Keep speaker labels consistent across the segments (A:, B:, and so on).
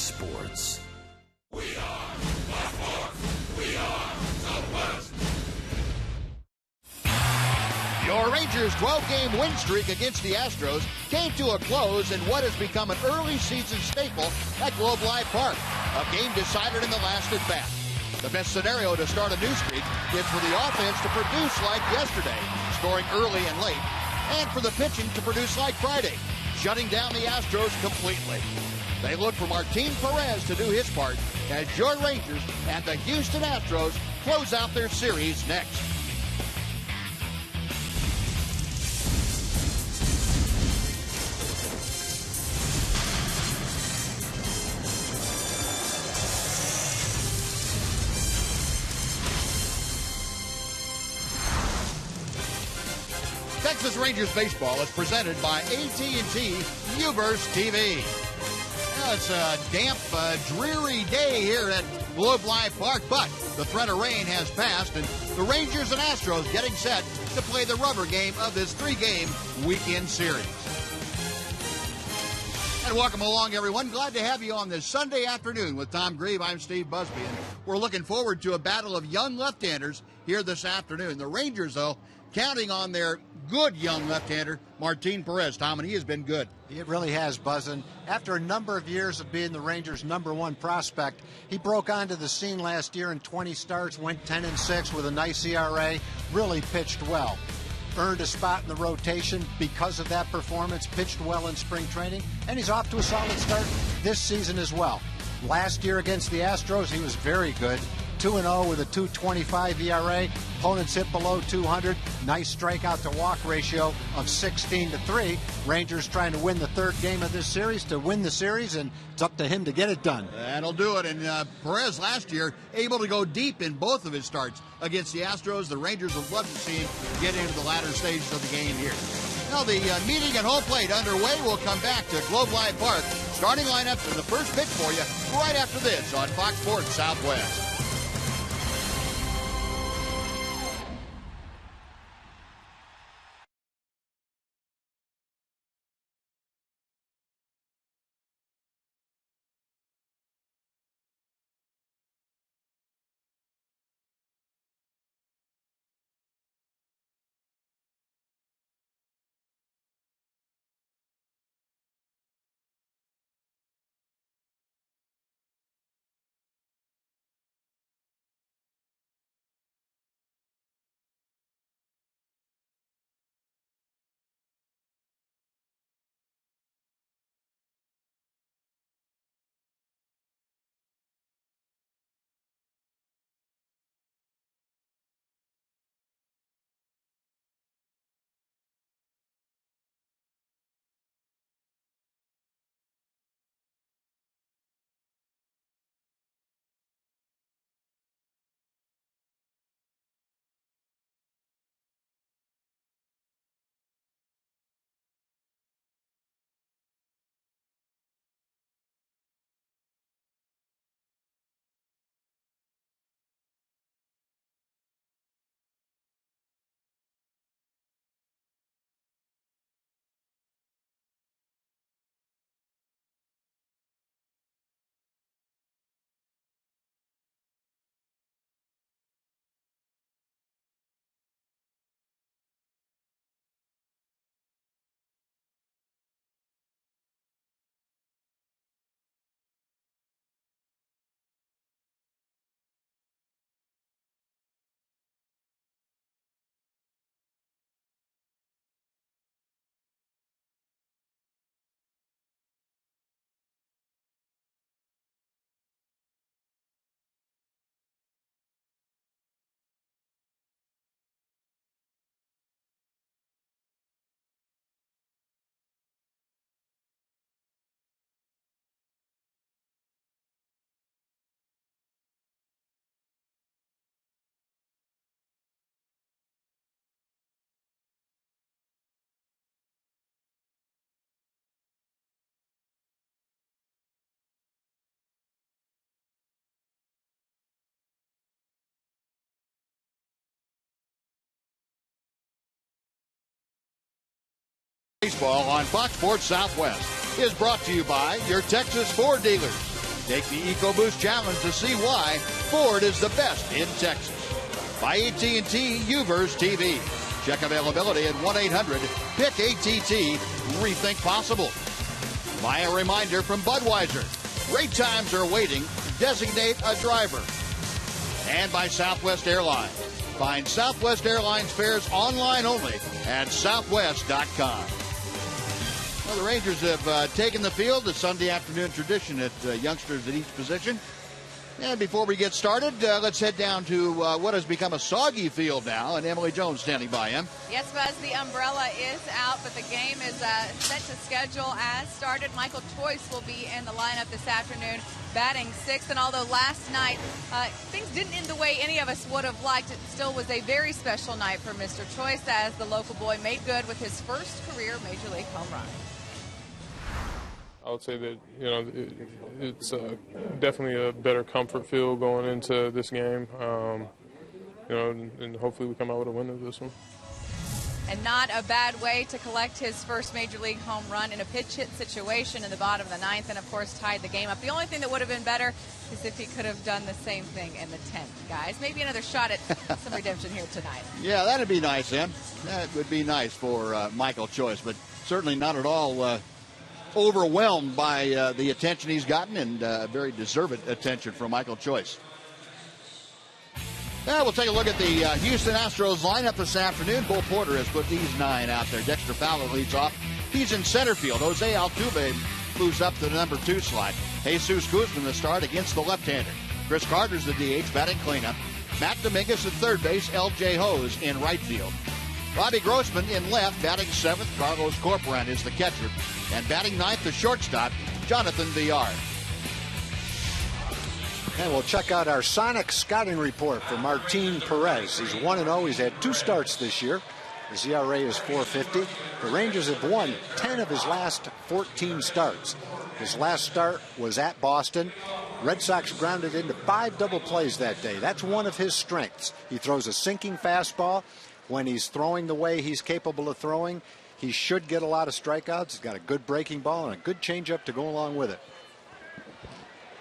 A: Sports.
B: We are Baltimore. We are Southwest.
C: Your Rangers' 12-game win streak against the Astros came to a close in what has become an early season staple at Globe Life Park, a game decided in the last at-bat. The best scenario to start a new streak is for the offense to produce like yesterday, scoring early and late, and for the pitching to produce like Friday, shutting down the Astros completely. They look for Martin Perez to do his part as your Rangers and the Houston Astros close out their series next. Texas Rangers baseball is presented by AT&T UVerse TV. Now, it's a damp, dreary day here at Globe Life Park, but the threat of rain has passed, and the Rangers and Astros getting set to play the rubber game of this three-game weekend series. And welcome along, everyone. Glad to have you on this Sunday afternoon with Tom Grieve. I'm Steve Busby, and we're looking forward to a battle of young left-handers here this afternoon. The Rangers, though, counting on their good young left-hander, Martin Perez. Tom, and he has been good.
D: It really has, Buzz. And after a number of years of being the Rangers' #1 prospect, he broke onto the scene last year in 20 starts, went 10-6 with a nice ERA, really pitched well. Earned a spot in the rotation because of that performance, pitched well in spring training, and he's off to a solid start this season as well. Last year against the Astros, he was very good. 2-0 with a 2.25 ERA. Opponents hit below 200. Nice strikeout to walk ratio of 16-3. Rangers trying to win the third game of this series to win the series, and it's up to him to get it done.
C: That'll do it. And Perez last year able to go deep in both of his starts against the Astros. The Rangers would love to see him get into the latter stages of the game here. Now the meeting at home plate underway. We'll come back to Globe Life Park. Starting lineup for the first pitch for you right after this on Fox Sports Southwest. Baseball on Fox Sports Southwest is brought to you by your Texas Ford dealers. Take the EcoBoost Challenge to see why Ford is the best in Texas. By AT&T UVerse TV. Check availability at 1-800-PICK-ATT. Rethink possible. By a reminder from Budweiser. Great times are waiting. Designate a driver. And by Southwest Airlines. Find Southwest Airlines fares online only at southwest.com. Well, the Rangers have taken the field, a Sunday afternoon tradition at youngsters at each position. And before we get started, let's head down to what has become a soggy field now, and Emily Jones standing by him.
A: Yes, Buzz, the umbrella is out, but the game is set to schedule as started. Michael Choice will be in the lineup this afternoon, batting sixth. And although last night things didn't end the way any of us would have liked, it still was a very special night for Mr. Choice as the local boy made good with his first career Major League home run.
E: I would say that, it's definitely a better comfort feel going into this game, and hopefully we come out with a win of this one.
A: And not a bad way to collect his first Major League home run in a pitch hit situation in the bottom of the ninth, and of course tied the game up. The only thing that would have been better is if he could have done the same thing in the 10th, guys. Maybe another shot at some redemption here tonight.
C: Yeah, that'd be nice, Em. That would be nice for Michael Choice, but certainly not at all overwhelmed by the attention he's gotten, and very deserved attention from Michael Choice. Now we'll take a look at the Houston Astros lineup this afternoon. Bull Porter has put these 9 out there. Dexter Fowler leads off. He's in center field. Jose Altuve moves up to the number 2 slot. Jesus Guzman the start against the left-hander. Chris Carter's the DH, batting cleanup. Matt Dominguez at third base. L.J. Hose in right field. Robbie Grossman in left, batting 7th. Carlos Corporan is the catcher. And batting 9th, the shortstop, Jonathan Villar.
D: And we'll check out our Sonic scouting report for Martin Perez. He's 1-0. He's had 2 starts this year. His ERA is .450. The Rangers have won 10 of his last 14 starts. His last start was at Boston. Red Sox grounded into 5 double plays that day. That's one of his strengths. He throws a sinking fastball. When he's throwing the way he's capable of throwing, he should get a lot of strikeouts. He's got a good breaking ball and a good changeup to go along with it.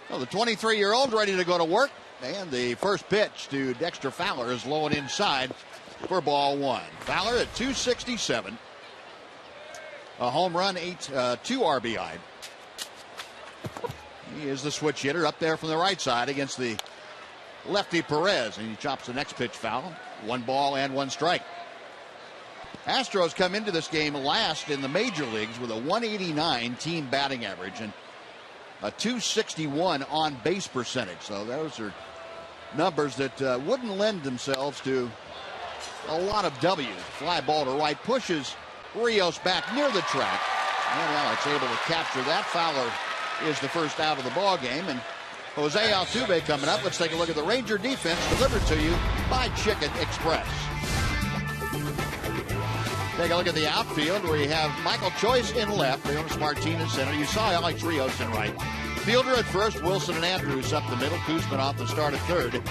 C: Well, the 23-year-old ready to go to work. And the first pitch to Dexter Fowler is low and inside for ball 1. Fowler at 267. A home run, 2 RBI. He is the switch hitter up there from the right side against the lefty Perez. And he chops the next pitch foul. 1 ball and 1 strike. Astros come into this game last in the major leagues with a 189 team batting average and a 261 on base percentage. So those are numbers that wouldn't lend themselves to a lot of W's. Fly ball to right pushes Rios back near the track. And Alex able to capture that. Fowler is the first out of the ball game. And Jose Altuve coming up. Let's take a look at the Ranger defense delivered to you by Chicken Express. Take a look at the outfield where you have Michael Choice in left, Leonis Martin in center. You saw Alex Rios in right. Fielder at first, Wilson and Andrews up the middle. Koosman off the start at third.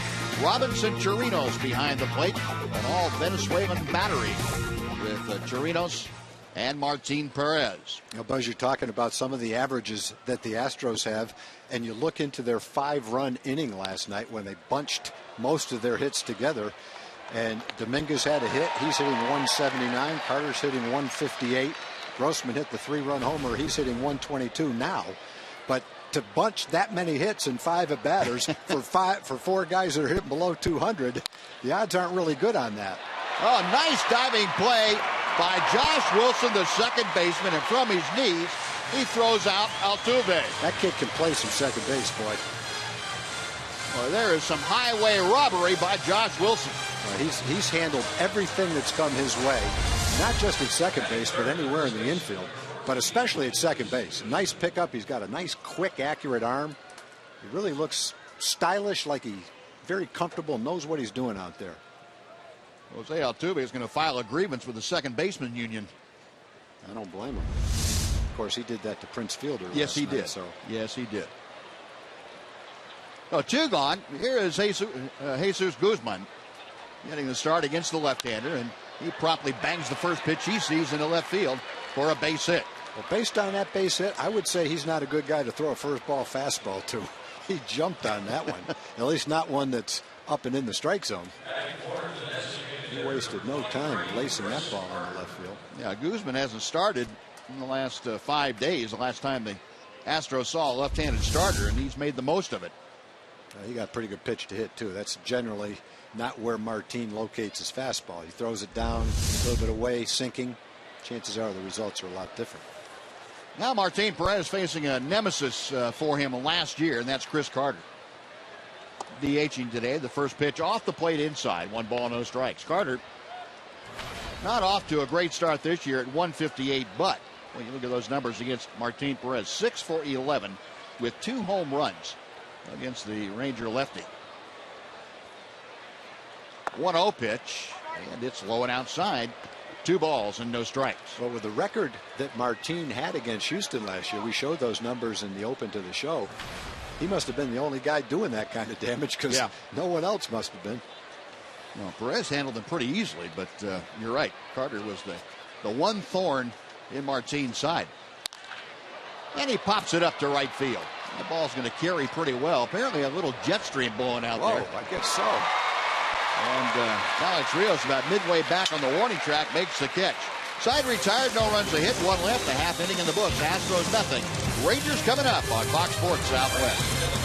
C: Robinson Chirinos behind the plate. An all Venezuelan battery with Chirinos and Martin Perez.
D: Now, Buzz, you're talking about some of the averages that the Astros have, and you look into their 5-run inning last night when they bunched most of their hits together. And Dominguez had a hit. He's hitting 179. Carter's hitting 158. Grossman hit the 3-run homer. He's hitting 122 now. But to bunch that many hits and 5 at batters for 4 guys that are hitting below 200, the odds aren't really good on that.
C: Oh, nice diving play by Josh Wilson, the second baseman, and from his knees, he throws out Altuve.
D: That kid can play some second base, boy.
C: Well, there is some highway robbery by Josh Wilson.
D: He's handled everything that's come his way, not just at second base, but anywhere in the infield, but especially at second base. Nice pickup. He's got a nice, quick, accurate arm. He really looks stylish, like he's very comfortable, knows what he's doing out there.
C: Jose Altuve is going to file a grievance with the second baseman union.
D: I don't blame him. Of course, he did that to Prince Fielder.
C: Yes, he did.
D: So.
C: Yes, he did. Oh, 2 gone. Here is Jesus Guzman getting the start against the left-hander, and he promptly bangs the first pitch he sees into left field for a base hit.
D: Well, based on that base hit, I would say he's not a good guy to throw a first ball fastball to. he jumped on that one. At least not one that's up and in the strike zone. He wasted no time lacing that ball in the left field.
C: Yeah, Guzman hasn't started in the last 5 days. The last time the Astros saw a left-handed starter, and he's made the most of it.
D: He got a pretty good pitch to hit, too. That's generally not where Martin locates his fastball. He throws it down, a little bit away, sinking. Chances are the results are a lot different.
C: Now Martin Perez facing a nemesis for him last year, and that's Chris Carter. DHing today. The first pitch off the plate inside. 1 ball, no strikes. Carter not off to a great start this year at 158, but when you look at those numbers against Martin Perez, 6 for 11 with 2 home runs against the Ranger lefty. 1-0 pitch, and it's low and outside. 2 balls and no strikes.
D: Well, with the record that Martin had against Houston last year, we showed those numbers in the open to the show. He must have been the only guy doing that kind of damage, because no one else must have been.
C: Well, Perez handled them pretty easily, but you're right. Carter was the one thorn in Martin's side. And he pops it up to right field. The ball's going to carry pretty well. Apparently a little jet stream blowing out there.
D: I guess so.
C: And Alex Rios, about midway back on the warning track, makes the catch. Side retired, no runs a hit, 1 left, a half inning in the books. Astros nothing. Rangers coming up on Fox Sports Southwest.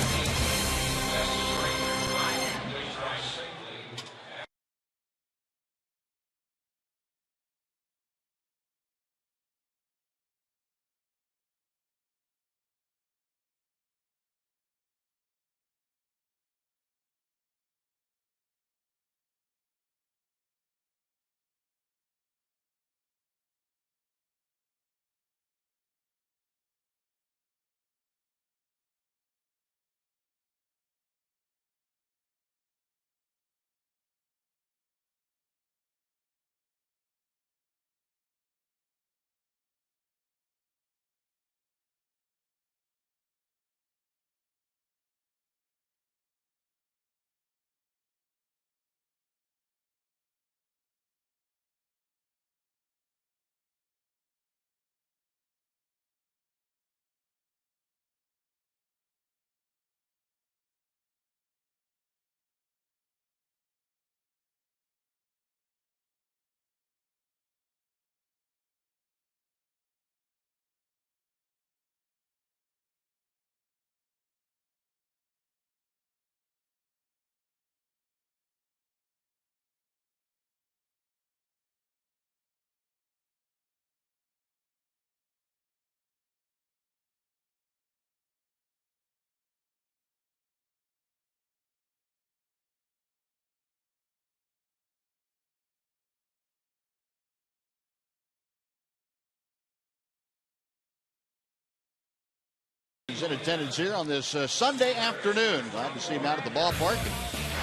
C: He's in attendance here on this Sunday afternoon. Glad to see him out at the ballpark.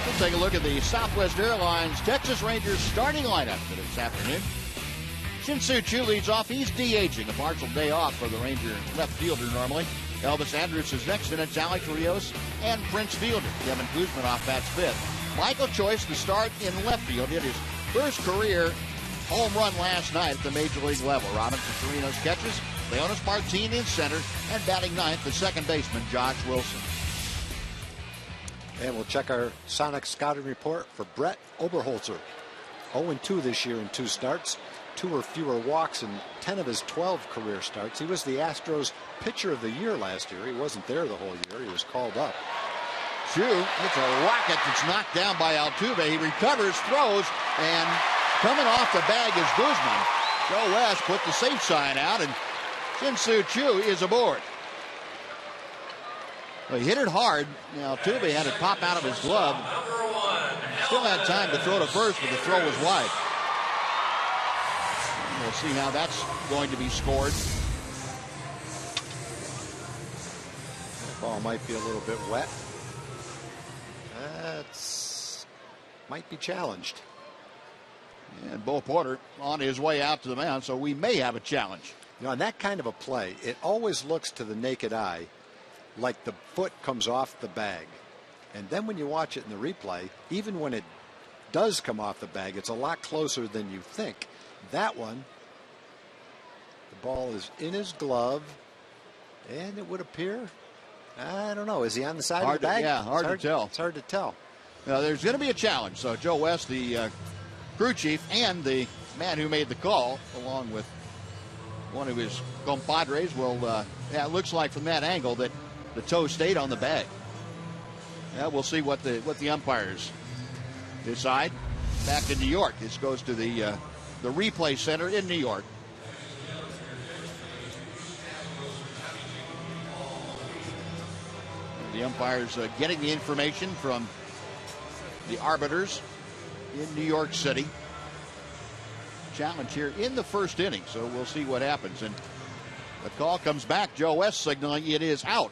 C: We'll take a look at the Southwest Airlines Texas Rangers starting lineup for this afternoon. Shin-Soo Choo leads off. He's DHing, a partial day off for the Ranger left fielder normally. Elvis Andrus is next, and it's Alex Rios and Prince Fielder. Kevin Guzman off bats 5th. Michael Choice to start in left field. Hit his first career home run last night at the major league level. Robinson Chirinos catches. Leonis Martin in center, and batting 9th, the second baseman, Josh Wilson.
D: And we'll check our Sonic scouting report for Brett Oberholzer. 0-2 this year in 2 starts, 2 or fewer walks in 10 of his 12 career starts. He was the Astros pitcher of the year last year. He wasn't there the whole year. He was called up.
C: Choo gets a rocket that's knocked down by Altuve. He recovers, throws, and coming off the bag is Guzman. Joe West put the safe sign out, and Shin-Soo Choo is aboard. Well, he hit it hard. Now, Altuve had it pop out of his glove. Still had time to throw to first, but the throw was wide. And we'll see how that's going to be scored.
D: The ball might be a little bit wet. Might be challenged.
C: And Bo Porter on his way out to the mound, so we may have a challenge.
D: You know, on that kind of a play, it always looks to the naked eye like the foot comes off the bag. And then when you watch it in the replay, even when it does come off the bag, it's a lot closer than you think. That one, the ball is in his glove, and it would appear I don't know. Is he on the side
C: Hard
D: of the
C: to-
D: bag?
C: yeah, hard to tell.
D: It's hard to tell.
C: There's going to be a challenge. So Joe West, the crew chief, and the man who made the call, along with one of his compadres, it looks like from that angle that the toe stayed on the bag. Yeah, we'll see what the umpires decide. Back in New York, this goes to the replay center in New York. The umpires getting the information from the arbiters in New York City. Challenge here in the first inning, so we'll see what happens. And the call comes back. Joe West signaling it is out.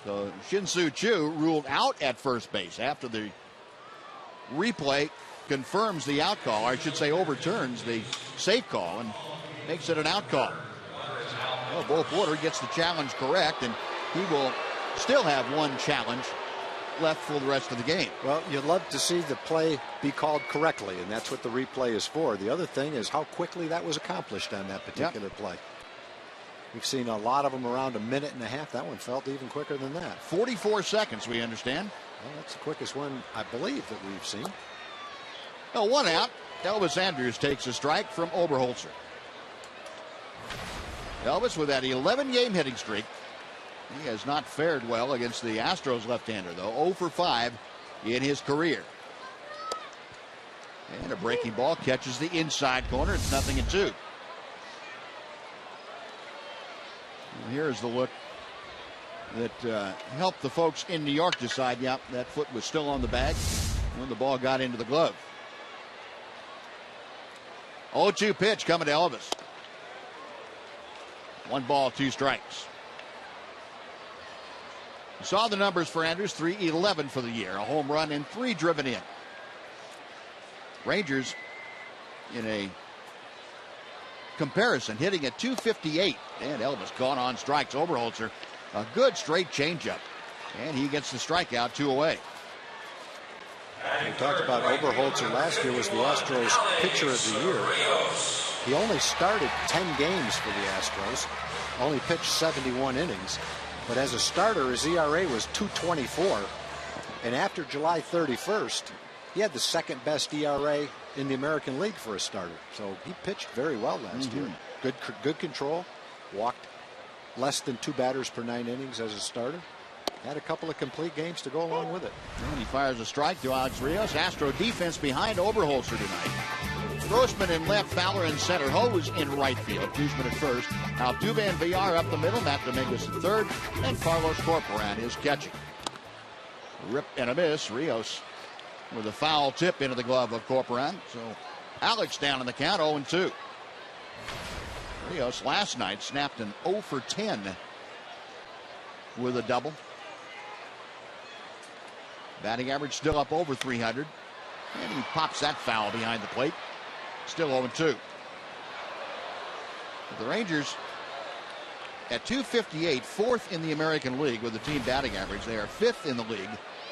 C: So Shin-Soo Choo ruled out at first base after the replay confirms the out call. Or I should say overturns the safe call and makes it an out call. Well, Bo Porter gets the challenge correct, and he will still have one challenge left for the rest of the game.
D: Well, you'd love to see the play be called correctly, and that's what the replay is for. The other thing is how quickly that was accomplished on that particular play. We've seen a lot of them around a minute and a half. That one felt even quicker than that.
C: 44 seconds, we understand.
D: Well, that's the quickest one, I believe, that we've seen.
C: Oh, one out. Elvis Andrus takes a strike from Oberholzer. Elvis with that 11-game hitting streak. He has not fared well against the Astros left-hander, though. 0 for 5 in his career. And a breaking ball catches the inside corner. It's 0-2. And here's the look that helped the folks in New York decide, yeah, that foot was still on the bag when the ball got into the glove. 0-2 pitch coming to Elvis. 1 ball, 2 strikes. You saw the numbers for Andrews, 311 for the year, a home run and 3 driven in. Rangers in a comparison hitting at 258, and Elvis gone on strikes. Oberholzer, a good straight changeup, and he gets the strikeout, 2 away.
D: We talked about Oberholzer last year was the Astros pitcher of the year. He only started 10 games for the Astros, only pitched 71 innings. But as a starter, his ERA was 2.24. And after July 31st, he had the second best ERA in the American League for a starter. So he pitched very well last year. Good control. Walked less than 2 batters per 9 innings as a starter. Had a couple of complete games to go along with it.
C: And he fires a strike to Alex Rios. Astro defense behind Oberholzer tonight. Grossman in left, Fowler in center, Hose in right field, Guzman at first. Altuve and Villar up the middle, Matt Dominguez at third, and Carlos Corporan is catching. Rip and a miss. Rios with a foul tip into the glove of Corporan. So Alex down in the count, 0-2. Rios last night snapped an 0 for 10 with a double. Batting average still up over 300. And he pops that foul behind the plate. Still 0-2. The Rangers at 258, 4th in the American League with the team batting average. They are 5th in the league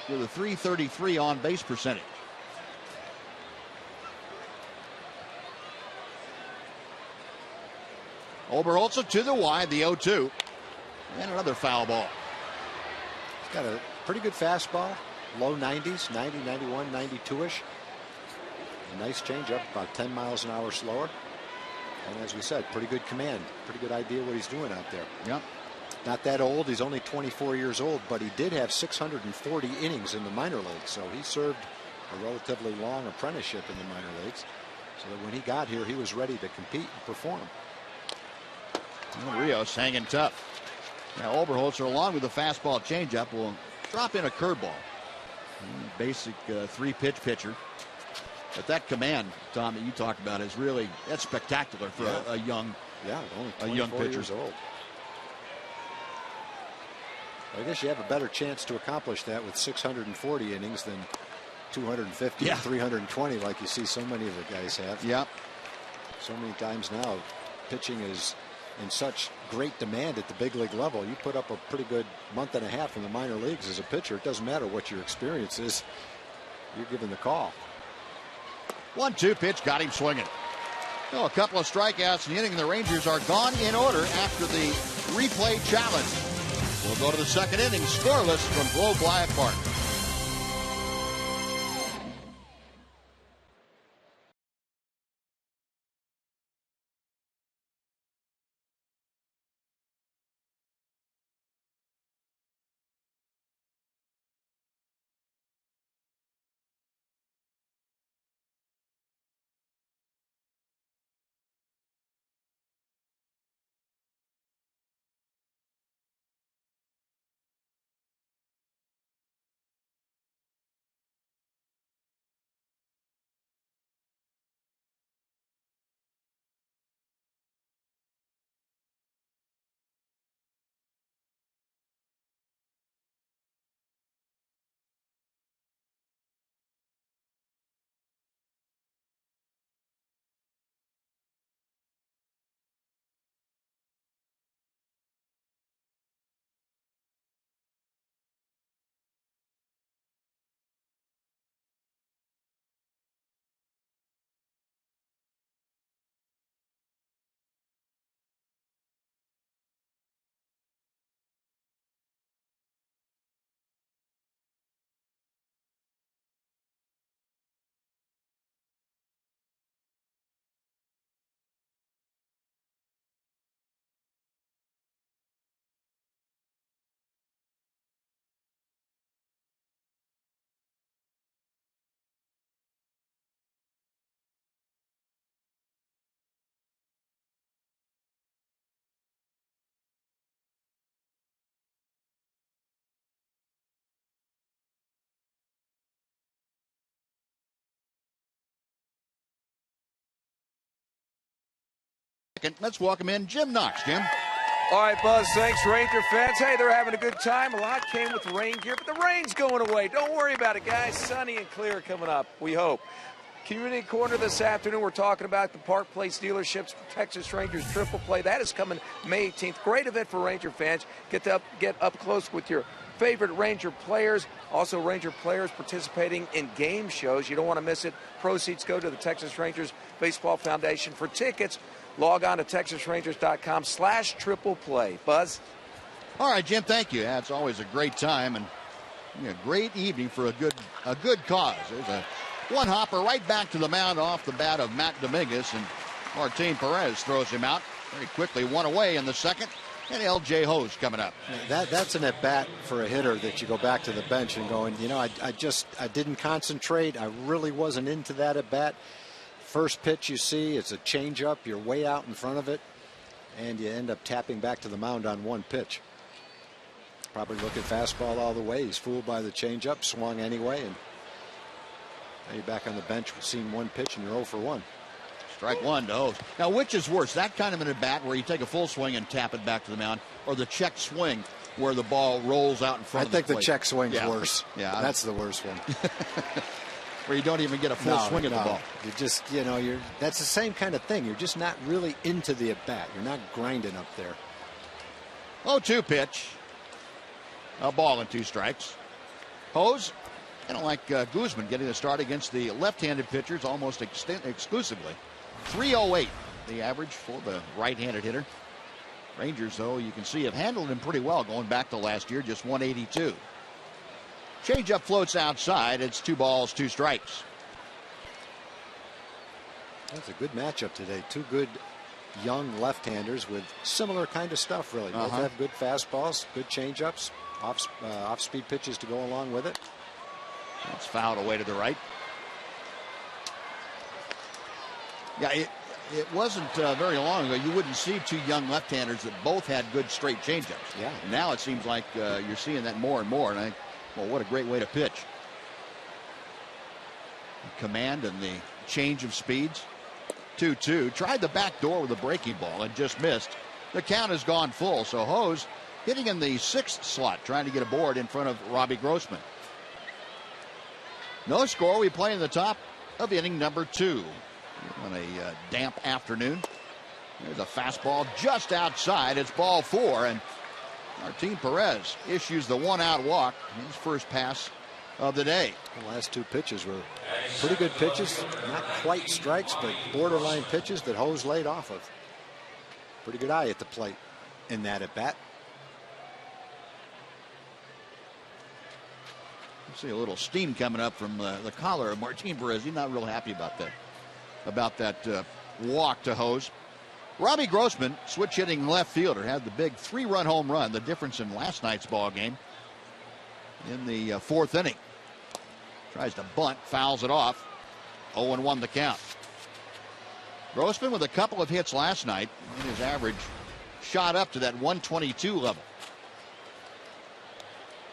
C: with a 333 on base percentage. Oberholzer to the wide, the 0-2. And another foul ball.
D: He's got a pretty good fastball. Low 90s, 90, 91, 92-ish. A nice changeup, about 10 miles an hour slower. And as we said, pretty good command. Pretty good idea what he's doing out there.
C: Yep.
D: Not that old. He's only 24 years old, but he did have 640 innings in the minor leagues. So he served a relatively long apprenticeship in the minor leagues. So that when he got here, he was ready to compete and perform.
C: Well, Rios hanging tough. Now Oberholzer, along with the fastball changeup, will drop in a curveball. Basic 3-pitch pitcher. But that command, Tom, that you talked about is really, that's spectacular for a young,
D: only 24
C: pitcher.
D: years old. I guess you have a better chance to accomplish that with 640 innings than 250 and 320 like you see so many of the guys have.
C: Yep.
D: So many times now, pitching is in such great demand at the big league level. You put up a pretty good month and a half in the minor leagues as a pitcher. It doesn't matter what your experience is. You're given the call.
C: 1-2 pitch got him swinging. A couple of strikeouts in the inning. The Rangers are gone in order after the replay challenge. We'll go to the second inning, scoreless from Globe Life Park. Let's welcome in Jim Knox. Jim.
F: All right, Buzz, thanks, Ranger fans. Hey, they're having a good time. A lot came with the rain gear, but the rain's going away. Don't worry about it, guys. Sunny and clear coming up, we hope. Community Corner this afternoon, we're talking about the Park Place dealerships, Texas Rangers Triple Play. That is coming May 18th. Great event for Ranger fans. Get up close with your favorite Ranger players. Also, Ranger players participating in game shows. You don't want to miss it. Proceeds go to the Texas Rangers Baseball Foundation. For tickets, log on to TexasRangers.com/triple play. Buzz?
C: All right, Jim, thank you. It's always a great time and a great evening for a good cause. There's a one hopper right back to the mound off the bat of Matt Dominguez, and Martin Perez throws him out very quickly. One away in the second, and L.J. HOU's coming up.
D: That's an at-bat for a hitter that you go back to the bench and going, I didn't concentrate. I really wasn't into that at-bat. First pitch you see, it's a changeup. You're way out in front of it, and you end up tapping back to the mound on one pitch. Probably looking fastball all the way. He's fooled by the changeup, swung anyway, and now you're back on the bench, seeing one pitch, and you're 0 for 1.
C: Strike one to HOU. Now, which is worse, that kind of an at-bat where you take a full swing and tap it back to the mound, or the check swing where the ball rolls out in front of the plate?
D: I think the check swing's worse.
C: Yeah,
D: that's the worst one.
C: Where you don't even get a full swing at the ball.
D: You just, that's the same kind of thing. You're just not really into the at-bat. You're not grinding up there.
C: 0-2 pitch. A ball and 2 strikes. HOU's, kind of like Guzman, getting the start against the left-handed pitchers almost exclusively. 308, the average for the right-handed hitter. Rangers, though, you can see have handled him pretty well going back to last year, just 182. Changeup floats outside. It's 2 balls, 2 strikes.
D: That's a good matchup today. 2 good young left-handers with similar kind of stuff, really. Both have good fastballs, good changeups, off-speed pitches to go along with it.
C: That's fouled away to the right. Yeah, it wasn't very long ago. You wouldn't see 2 young left-handers that both had good straight changeups.
D: Yeah.
C: Now it seems like you're seeing that more and more. And well, what a great way to pitch. Command and the change of speeds. 2-2. Tried the back door with a breaking ball and just missed. The count has gone full. So HOU's hitting in the 6th slot, trying to get a board in front of Robbie Grossman. No score. We play in the top of inning number 2 on a damp afternoon. There's a fastball just outside. It's ball 4, and Martin Perez issues the 1-out walk. His first pass of the day.
D: The last 2 pitches were pretty good pitches. Not quite strikes, but borderline pitches that HOU's laid off of. Pretty good eye at the plate in that at bat.
C: See a little steam coming up from the collar of Martin Perez. He's not real happy about that walk to Hose. Robbie Grossman, switch hitting left fielder, had the big 3-run home run, the difference in last night's ball game in the 4th inning. Tries to bunt, fouls it off. 0-1 the count. Grossman with a couple of hits last night, and his average shot up to that 122 level.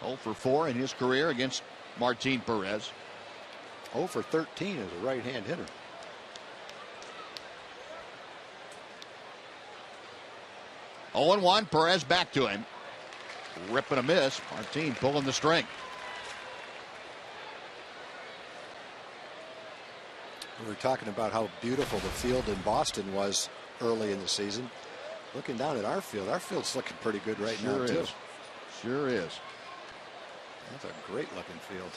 C: 0 for 4 in his career against Martin Perez.
D: 0 for 13 as a right-hand hitter.
C: 0-1, Perez back to him. Rip and a miss. Martin pulling the string.
D: We were talking about how beautiful the field in Boston was early in the season. Looking down at our field's looking pretty good right now, too.
C: Sure is.
D: That's a great looking field.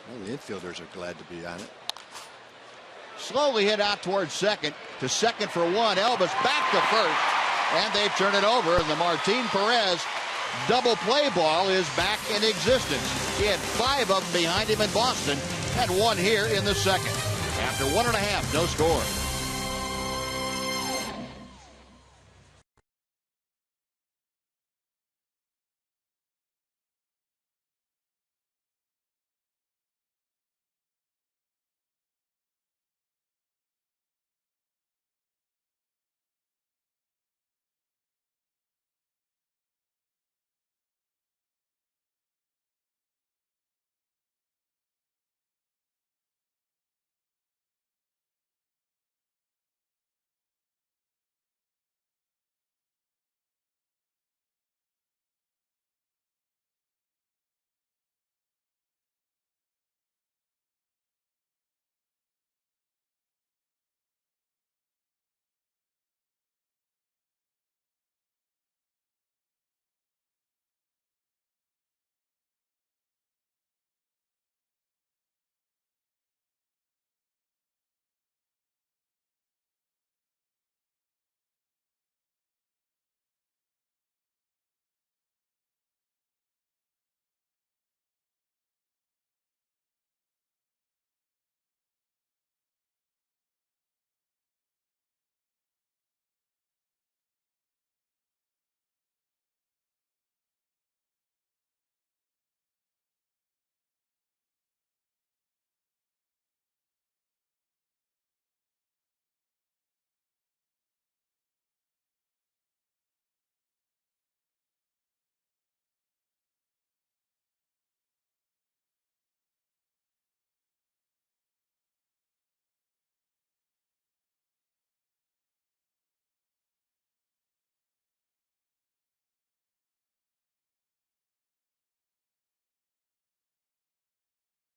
D: Well, the infielders are glad to be on it.
C: Slowly hit out towards second. To second for 1. Elvis back to first. And they turn it over. And the Martin Perez double play ball is back in existence. He had 5 of them behind him in Boston. Had 1 here in the second. After 1.5, no score.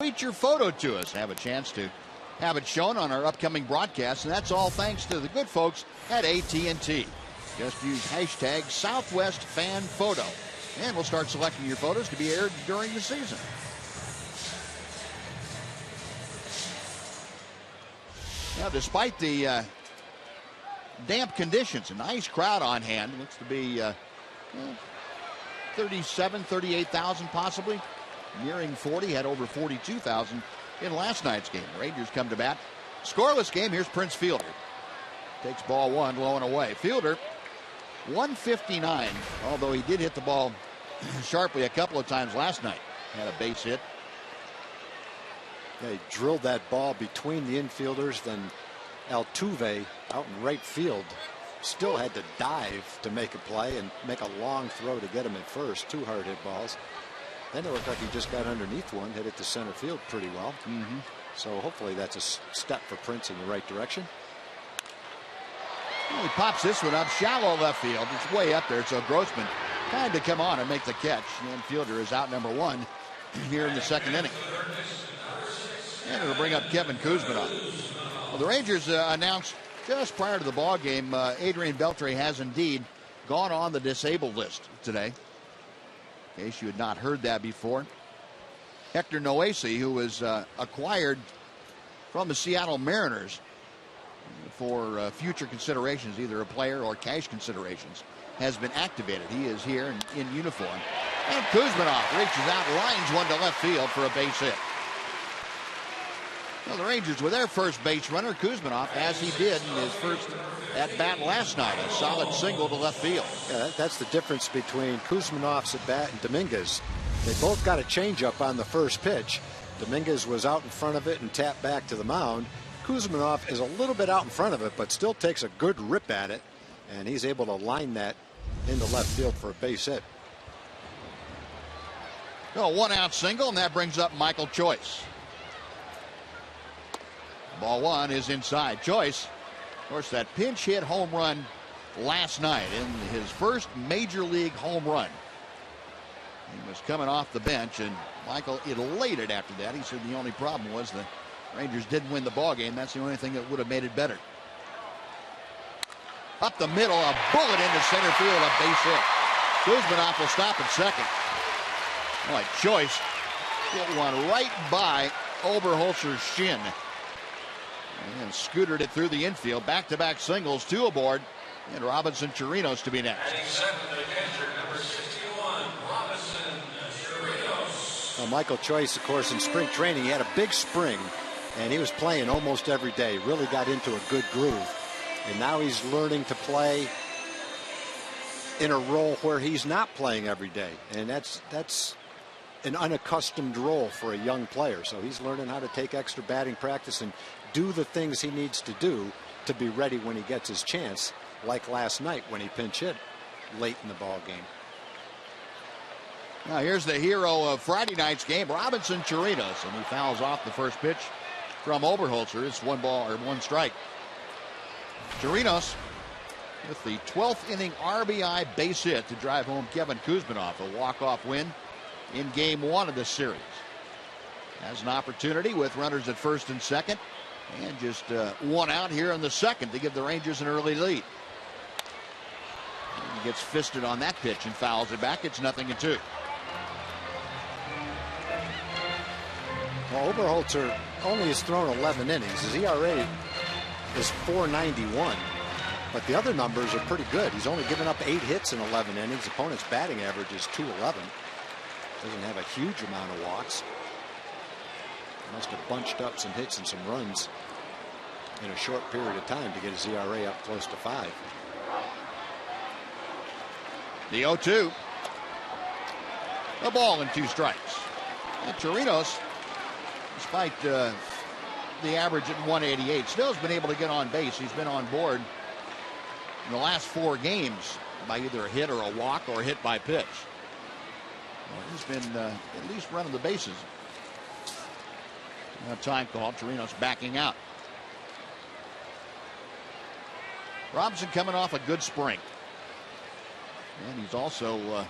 C: Tweet your photo to us. Have a chance to have it shown on our upcoming broadcast, and that's all thanks to the good folks at AT&T. Just use hashtag SouthwestFanPhoto, and we'll start selecting your photos to be aired during the season. Now, despite the damp conditions, a nice crowd on hand. Looks to be 37, 38,000 possibly. Nearing 40, had over 42,000 in last night's game. Rangers come to bat. Scoreless game. Here's Prince Fielder. Takes ball 1, low and away. Fielder, 159, although he did hit the ball sharply a couple of times last night. Had a base hit.
D: Yeah, he drilled that ball between the infielders. Then Altuve out in right field still had to dive to make a play and make a long throw to get him at first. 2 hard hit balls. Then it looked like he just got underneath one, hit it to center field pretty well. So hopefully that's a step for Prince in the right direction.
C: Well, he pops this one up shallow left field. It's way up there, so Grossman tried to come on and make the catch. And Fielder is out number 1 here in the second inning. And it'll bring up Kevin Kuzman on. Well, the Rangers announced just prior to the ball game, Adrian Beltre has indeed gone on the disabled list today. In case you had not heard that before. Hector Noesi, who was acquired from the Seattle Mariners for future considerations, either a player or cash considerations, has been activated. He is here in uniform. And Kuzminoff reaches out, lines one to left field for a base hit. Well, the Rangers with their first base runner, Kuzminoff, as he did in his first at-bat last night. A solid single to left field.
D: Yeah, that's the difference between Kuzminoff's at-bat and Dominguez. They both got a changeup on the first pitch. Dominguez was out in front of it and tapped back to the mound. Kuzminoff is a little bit out in front of it, but still takes a good rip at it, and he's able to line that into left field for a base hit.
C: A one-out single, and that brings up Michael Choice. Ball one is inside. Choice, of course, that pinch hit home run last night in his first major league home run. He was coming off the bench, and Michael elated after that. He said the only problem was the Rangers didn't win the ball game. That's the only thing that would have made it better. Up the middle, a bullet into center field, a base hit. Kuzminoff will stop at second. Boy, Choice hit one right by Oberholzer's shin and scootered it through the infield. Back-to-back singles, two aboard, and Robinson Chirinos to be next.
D: Well, Michael Choice, of course, in spring training, he had a big spring, and he was playing almost every day. Really got into a good groove. And now he's learning to play in a role where he's not playing every day. And that's an unaccustomed role for a young player. So he's learning how to take extra batting practice and do the things he needs to do to be ready when he gets his chance, like last night when he pinch hit late in the ball game.
C: Now here's the hero of Friday night's game, Robinson Chirinos, and he fouls off the first pitch from Oberholzer. It's one ball or one strike. Chirinos with the 12th inning RBI base hit to drive home Kevin Kuzminoff, a walk-off win in game one of this series. Has an opportunity with runners at first and second, and just one out here in the second to give the Rangers an early lead. He gets fisted on that pitch and fouls it back. It's 0-2.
D: Well, Oberholzer only has thrown 11 innings. His ERA is .491, but the other numbers are pretty good. He's only given up 8 hits in 11 innings. Opponent's batting average is .211. Doesn't have a huge amount of walks. Must have bunched up some hits and some runs in a short period of time to get his ERA up close to 5.
C: The 0-2. A ball and 2 strikes. And Chirinos, despite the average at 188, still has been able to get on base. He's been on board in the last 4 games by either a hit or a walk or a hit by pitch. Well, he's been at least running the bases. Now time call. Chirinos backing out. Robinson coming off a good spring. And he's also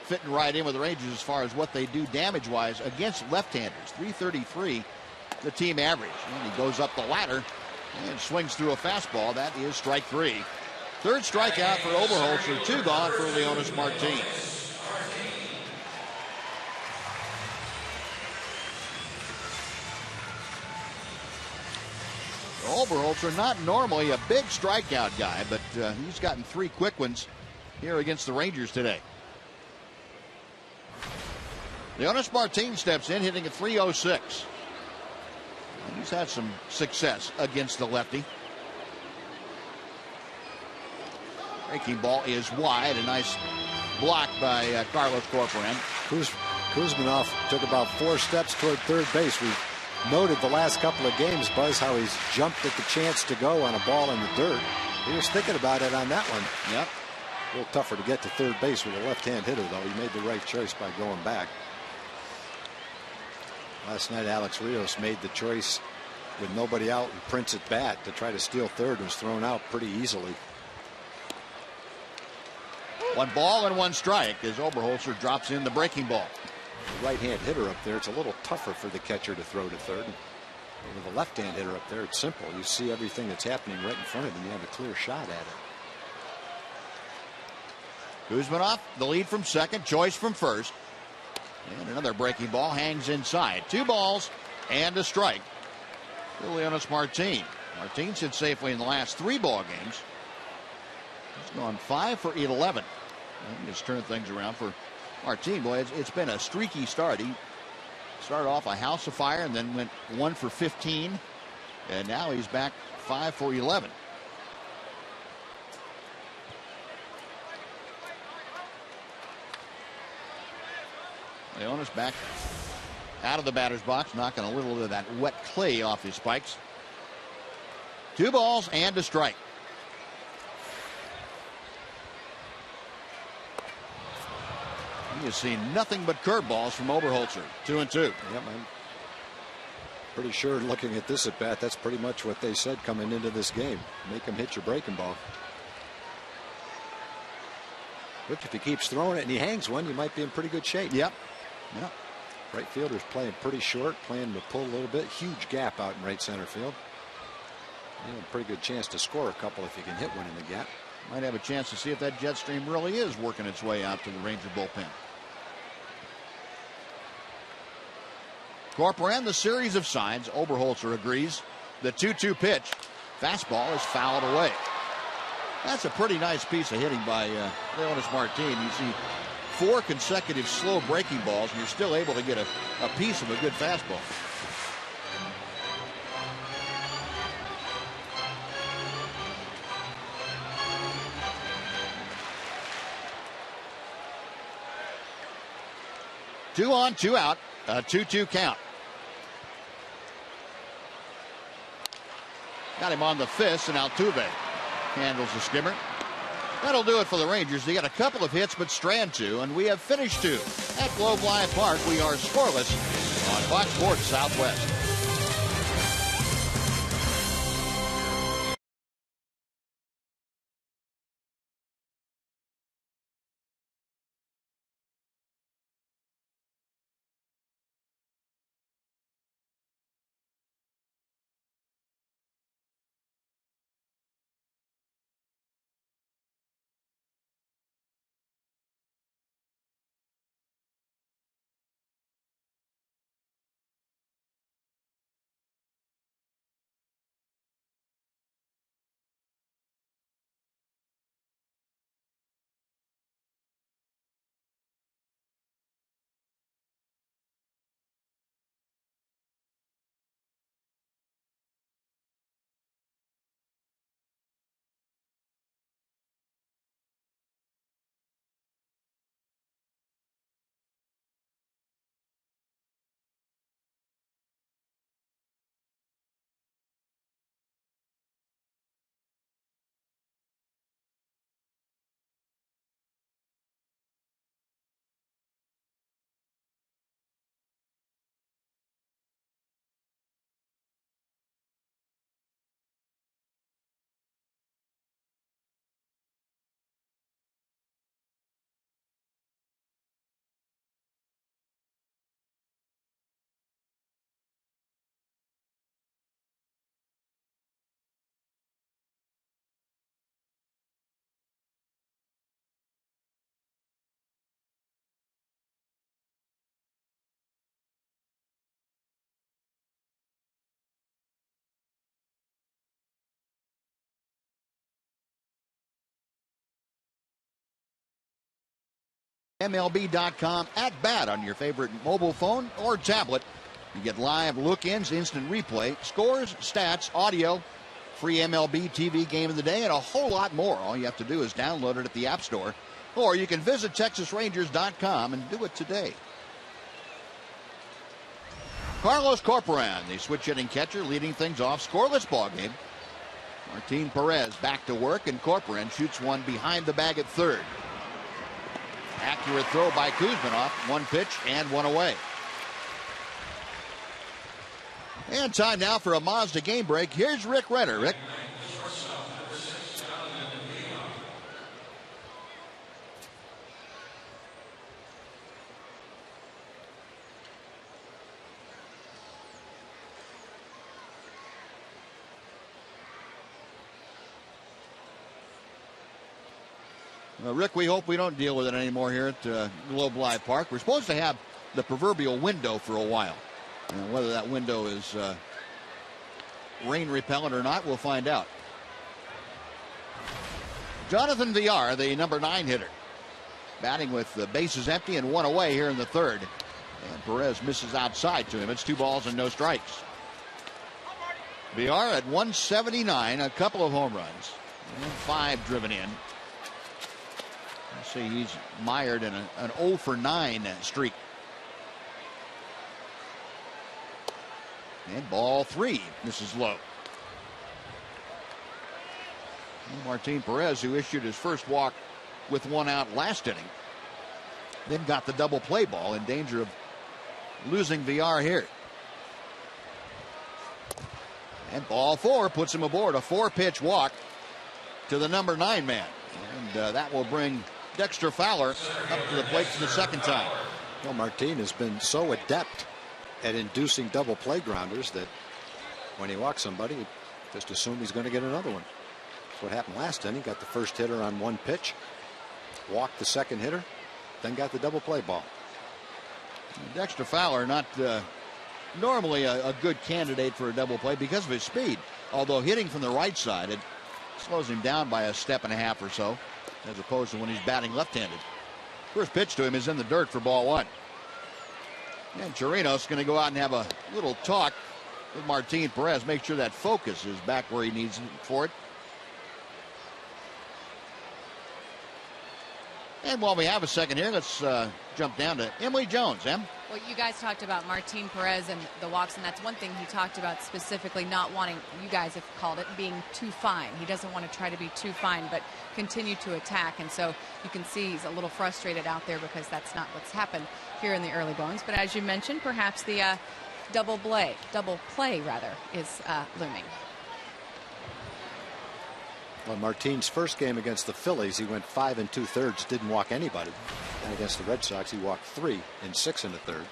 C: fitting right in with the Rangers as far as what they do damage-wise against left-handers. .333, the team average. And he goes up the ladder and swings through a fastball. That is strike 3. Third strikeout for Oberholzer. 2 gone for Leonys Martin. Oberholzer, not normally a big strikeout guy, but he's gotten 3 quick ones here against the Rangers today. Leonys Martin steps in, hitting at .306. He's had some success against the lefty. Breaking ball is wide. A nice block by Carlos Corcoran.
D: Kuzminoff took about 4 steps toward third base. We noted the last couple of games, Buzz, how he's jumped at the chance to go on a ball in the dirt. He was thinking about it on that one.
C: Yep.
D: A little tougher to get to third base with a left-hand hitter, though. He made the right choice by going back. Last night, Alex Rios made the choice with nobody out and Prince at bat to try to steal third, and was thrown out pretty easily.
C: 1 ball and 1 strike as Oberholzer drops in the breaking ball.
D: The right-hand hitter up there, it's a little tougher for the catcher to throw to third. But with a left-hand hitter up there, it's simple. You see everything that's happening right in front of you. You have a clear shot at it.
C: Kuzminoff, the lead from second, Choice from first. And another breaking ball hangs inside. 2 balls and a strike to Leonys Martin. Martin's hit safely in the last 3 ball games. He's gone 5 for 11. And he's turned things around for Martin, boy, it's been a streaky start. He started off a house of fire and then went 1 for 15. And now he's back 5 for 11. Leonis back out of the batter's box, knocking a little of that wet clay off his spikes. 2 balls and a strike. He has seen nothing but curveballs from Oberholzer. 2-2.
G: Yep, I'm pretty sure looking at this at bat, that's pretty much what they said coming into this game. Make him hit your breaking ball. Which, if he keeps throwing it and he hangs one, you might be in pretty good shape.
C: Yep. Yep.
G: Right fielder's playing pretty short, playing to pull a little bit. Huge gap out in right center field. And a pretty good chance to score a couple if you can hit one in the gap.
C: Might have a chance to see if that jet stream really is working its way out to the Ranger bullpen. Corcoran, the series of signs. Oberholzer agrees. The 2-2 pitch. Fastball is fouled away. That's a pretty nice piece of hitting by Leonis Martin. You see 4 consecutive slow breaking balls, and you're still able to get a piece of a good fastball. Two on, 2 out. A 2-2 count. Got him on the fist, and Altuve handles the skimmer. That'll do it for the Rangers. They got a couple of hits, but strand 2, and we have finished 2. At Globe Life Park, we are scoreless on Fox Sports Southwest. MLB.com at bat on your favorite mobile phone or tablet. You get live look-ins, instant replay, scores, stats, audio, free MLB TV game of the day, and a whole lot more. All you have to do is download it at the App Store, or you can visit TexasRangers.com and do it today. Carlos Corcoran, the switch-hitting catcher, leading things off. Scoreless ball game. Martin Perez back to work, and Corcoran shoots one behind the bag at third. Accurate throw by Kuzminoff. 1 pitch and 1 away. And time now for a Mazda game break. Here's Rick Renner. Rick. Rick, we hope we don't deal with it anymore here at Globe Life Park. We're supposed to have the proverbial window for a while. Whether that window is rain repellent or not, we'll find out. Jonathan Villar, the number 9 hitter. batting with the bases empty and 1 away here in the third. And Perez misses outside to him. It's 2 balls and no strikes. VR at 179, a couple of home runs, and 5 driven in. Let's see, he's mired in an 0 for 9 streak. And ball 3, misses low. And Martin Perez, who issued his first walk with 1 out last inning, then got the double play ball, in danger of losing VR here. And ball 4 puts him aboard, a 4-pitch walk to the number 9 man. And that will bring Dexter Fowler up to the plate for the second time.
G: Well, Martin has been so adept at inducing double play grounders that when he walks somebody, you just assume he's going to get another one. That's what happened last inning. Got the first hitter on 1 pitch, walked the second hitter, then got the double play ball.
C: Dexter Fowler, not normally a good candidate for a double play because of his speed. Although hitting from the right side, it slows him down by a step and a half or so, as opposed to when he's batting left-handed. First pitch to him is in the dirt for ball 1. And Chirinos going to go out and have a little talk with Martin Perez, make sure that focus is back where he needs it for it. And while we have a second here, let's jump down to Emily Jones. Em?
A: Well, you guys talked about Martin Perez and the walks, and that's one thing he talked about specifically, not wanting, you guys have called it, being too fine. He doesn't want to try to be too fine, but continue to attack. And so you can see he's a little frustrated out there because that's not what's happened here in the early goings. But as you mentioned, perhaps the double play is looming.
G: Well, Martin's first game against the Phillies, he went 5 2/3, didn't walk anybody. And against the Red Sox, he walked 3 in 6 1/3.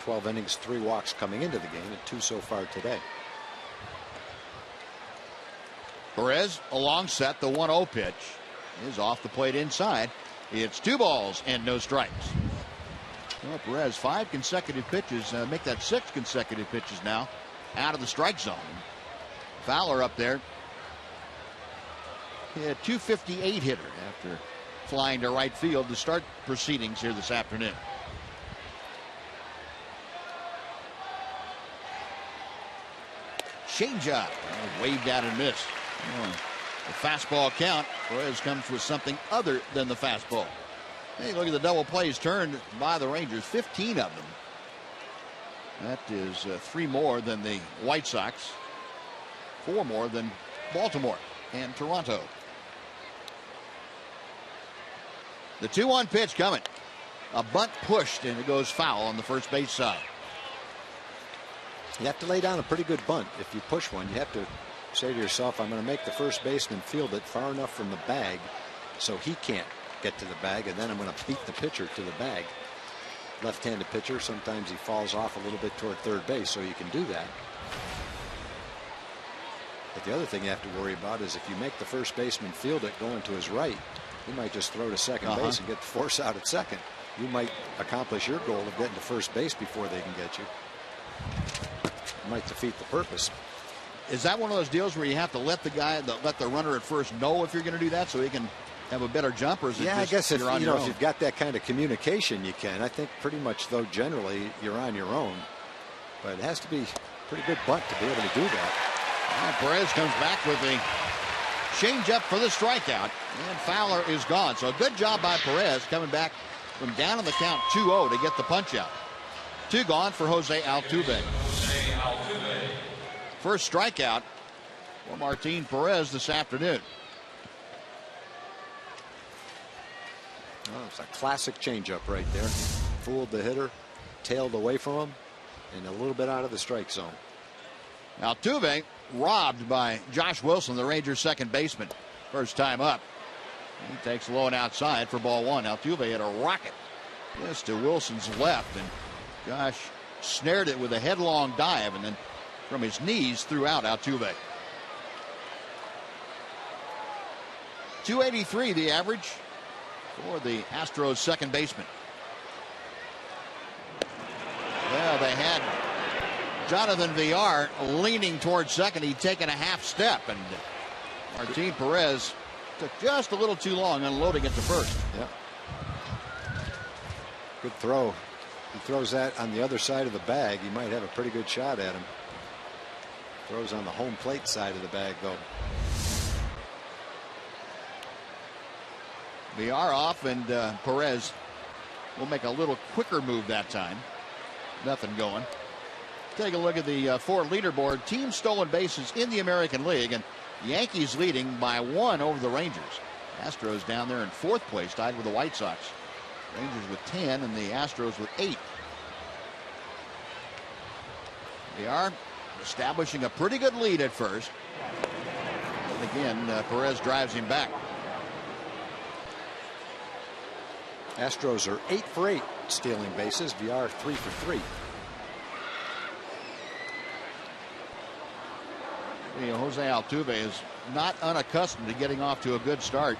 G: 12 innings, 3 walks coming into the game, and 2 so far today.
C: Perez, a long set, the 1-0 pitch is off the plate inside. It's 2 balls and no strikes. Well, Perez, 5 consecutive pitches, make that 6 consecutive pitches now out of the strike zone. Fowler up there. A 258 hitter after flying to right field to start proceedings here this afternoon. Changeup, waved out and missed. The fastball count. Perez comes with something other than the fastball. Hey, look at the double plays turned by the Rangers, 15 of them. That is 3 more than the White Sox, 4 more than Baltimore and Toronto. The 2-1 pitch coming. A bunt pushed, and it goes foul on the first base side.
G: You have to lay down a pretty good bunt. If you push one, you have to say to yourself, I'm going to make the first baseman field it far enough from the bag so he can't get to the bag, and then I'm going to beat the pitcher to the bag. Left-handed pitcher, sometimes he falls off a little bit toward third base, so you can do that. But the other thing you have to worry about is if you make the first baseman field it going to his right, he might just throw to second base and get the force out at second. You might accomplish your goal of getting to first base before they can get you. You might defeat the purpose.
C: Is that one of those deals where you have to let the runner at first know if you're going to do that so he can have a better jump, or is it
G: I guess if
C: if
G: you've got that kind of communication, you can. I think pretty much, though, generally you're on your own. But it has to be a pretty good bunt to be able to do that.
C: Perez comes back with a changeup for the strikeout, and Fowler is gone. So a good job by Perez coming back from down in the count 2-0 to get the punch out. 2 gone for Jose Altuve. First strikeout for Martin Perez this afternoon.
G: Well, it's a classic changeup right there. Fooled the hitter, tailed away from him, and a little bit out of the strike zone.
C: Altuve robbed by Josh Wilson, the Rangers' second baseman. First time up. He takes low and outside for ball 1. Altuve had a rocket just to Wilson's left, and Josh snared it with a headlong dive, and then from his knees threw out Altuve. 283 the average for the Astros second baseman. Well, they had Jonathan Villar leaning towards second. He'd taken a half step, and Martin Perez Took just a little too long unloading it to first.
G: Yeah. Good throw. He throws that on the other side of the bag. He might have a pretty good shot at him. Throws on the home plate side of the bag, though.
C: Villar off, and Perez will make a little quicker move that time. Nothing going. Take a look at the Ford leaderboard. Team stolen bases in the American League, and Yankees leading by 1 over the Rangers. Astros down there in 4th place, tied with the White Sox. Rangers with 10 and the Astros with 8. They are establishing a pretty good lead at first. And again, Perez drives him back.
G: Astros are 8 for 8 stealing bases. Villar 3 for 3.
C: Jose Altuve is not unaccustomed to getting off to a good start.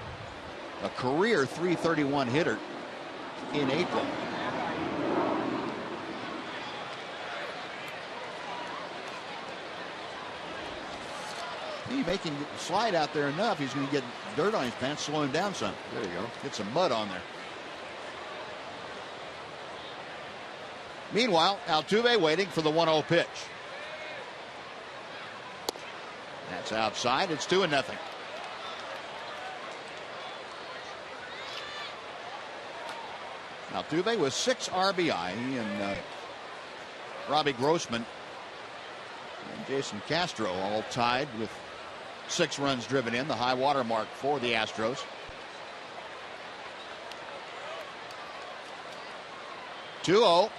C: A career .331 hitter in April. He making slide out there enough. He's going to get dirt on his pants, slow him down some.
G: There you go.
C: Get some mud on there. Meanwhile, Altuve waiting for the 1-0 pitch. That's outside. It's 2-0. Altuve with 6 RBI. He and Robbie Grossman and Jason Castro all tied with 6 runs driven in, the high water mark for the Astros. 2-0.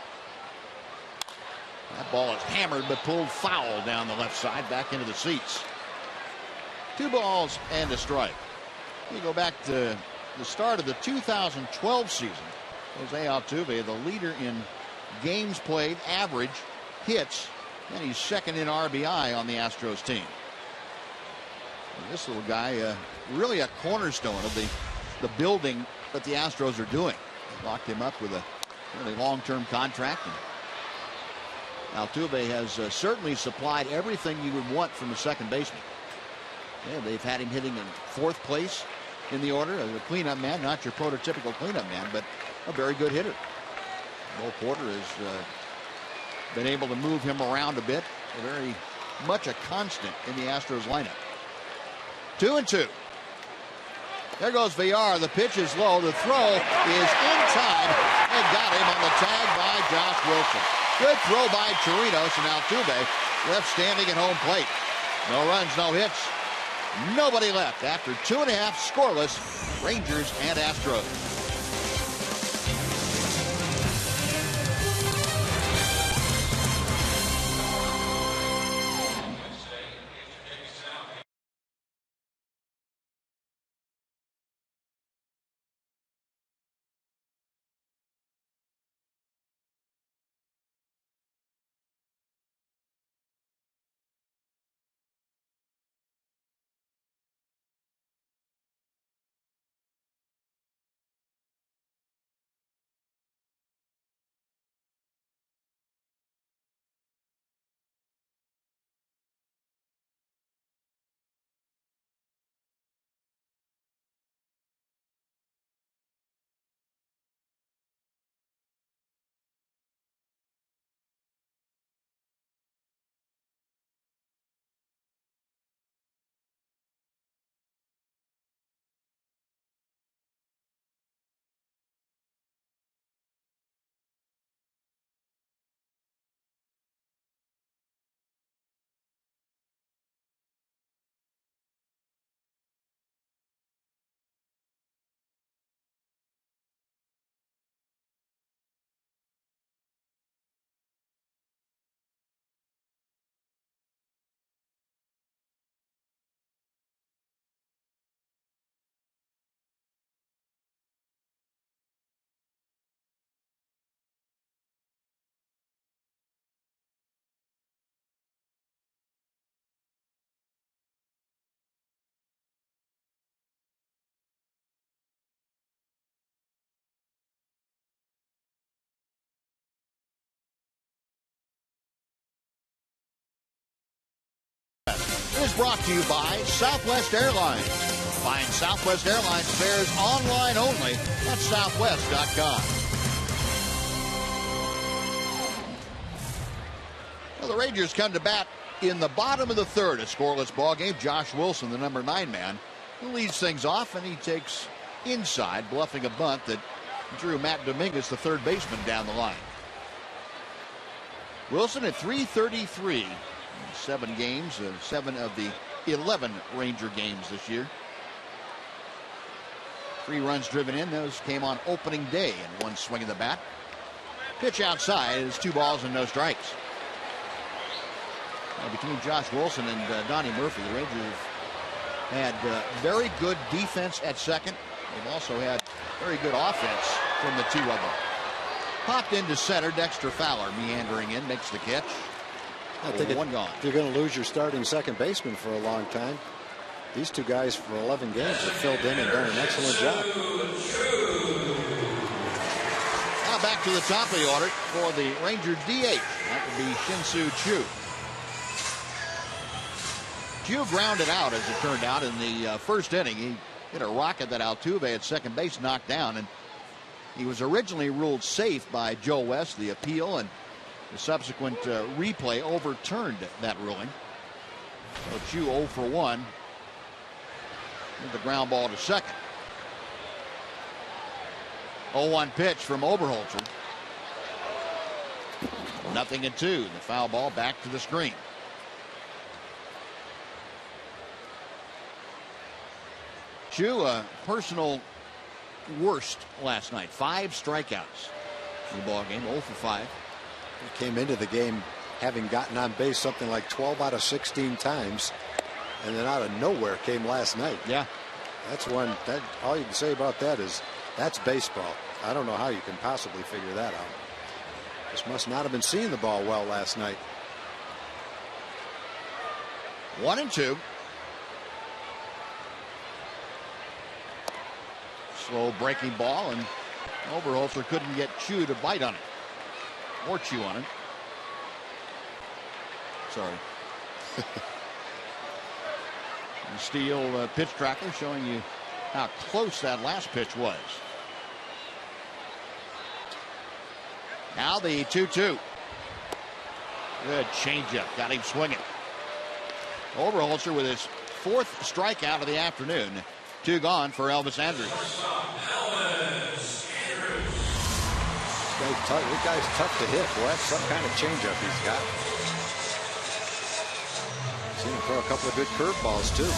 C: That ball is hammered but pulled foul down the left side, back into the seats. 2 balls and a strike. You go back to the start of the 2012 season. Jose Altuve, the leader in games played, average, hits, and he's 2nd in RBI on the Astros team. And this little guy, really a cornerstone of the building that the Astros are doing. Locked him up with a really long-term contract. And Altuve has certainly supplied everything you would want from a second baseman. Yeah, they've had him hitting in 4th place in the order as a cleanup man, not your prototypical cleanup man, but a very good hitter. Bo Porter has been able to move him around a bit. Very much a constant in the Astros lineup. 2-2. There goes Villar. The pitch is low. The throw is in time and got him on the tag by Josh Wilson. Good throw by Chirinos, and Altuve left standing at home plate. No runs, no hits. Nobody left after 2.5 scoreless Rangers and Astros. Is brought to you by Southwest Airlines. Find Southwest Airlines fares online only at southwest.com. Well, the Rangers come to bat in the bottom of the third, a scoreless ball game. Josh Wilson, the number 9 man, who leads things off, and he takes inside, bluffing a bunt that drew Matt Dominguez, the third baseman, down the line. Wilson at .333, 7 games, 7 of the 11 Ranger games this year. 3 runs driven in. Those came on opening day in one swing of the bat. Pitch outside is 2 balls and no strikes. Between Josh Wilson and Donnie Murphy, the Rangers had very good defense at second. They've also had very good offense from the 2 of them. Popped into center. Dexter Fowler meandering in, makes the catch.
G: I think
C: one gone.
G: If you're going to lose your starting second baseman for a long time, these 2 guys for 11 games have filled in and done an excellent job.
C: Now back to the top of the order for the Ranger DH. That would be Shin-Soo Choo. Choo grounded out, as it turned out, in the first inning. He hit a rocket that Altuve at second base knocked down, and he was originally ruled safe by Joe West. The appeal and the subsequent replay overturned that ruling. So Choo 0 for 1 with the ground ball to second. 0-1 pitch from Oberholzer. 0-2. The foul ball back to the screen. Choo, a personal worst last night. 5 strikeouts in the ball game. 0 for 5.
G: He came into the game having gotten on base something like 12 out of 16 times, and then out of nowhere came last night.
C: Yeah,
G: that's one. That all you can say about that is that's baseball. I don't know how you can possibly figure that out. Just must not have been seeing the ball well last night.
C: 1-2. Slow breaking ball, and Oberholzer couldn't get Choo to bite on it or chew on it. Sorry. Steele pitch tracker showing you how close that last pitch was. Now the 2-2. Good changeup, got him swinging. Oberholzer with his 4th strikeout of the afternoon. 2 gone for Elvis Andrus.
G: This guy's tough to hit. Boy, that's some kind of changeup he's got. Seen him throw a couple of good curveballs too.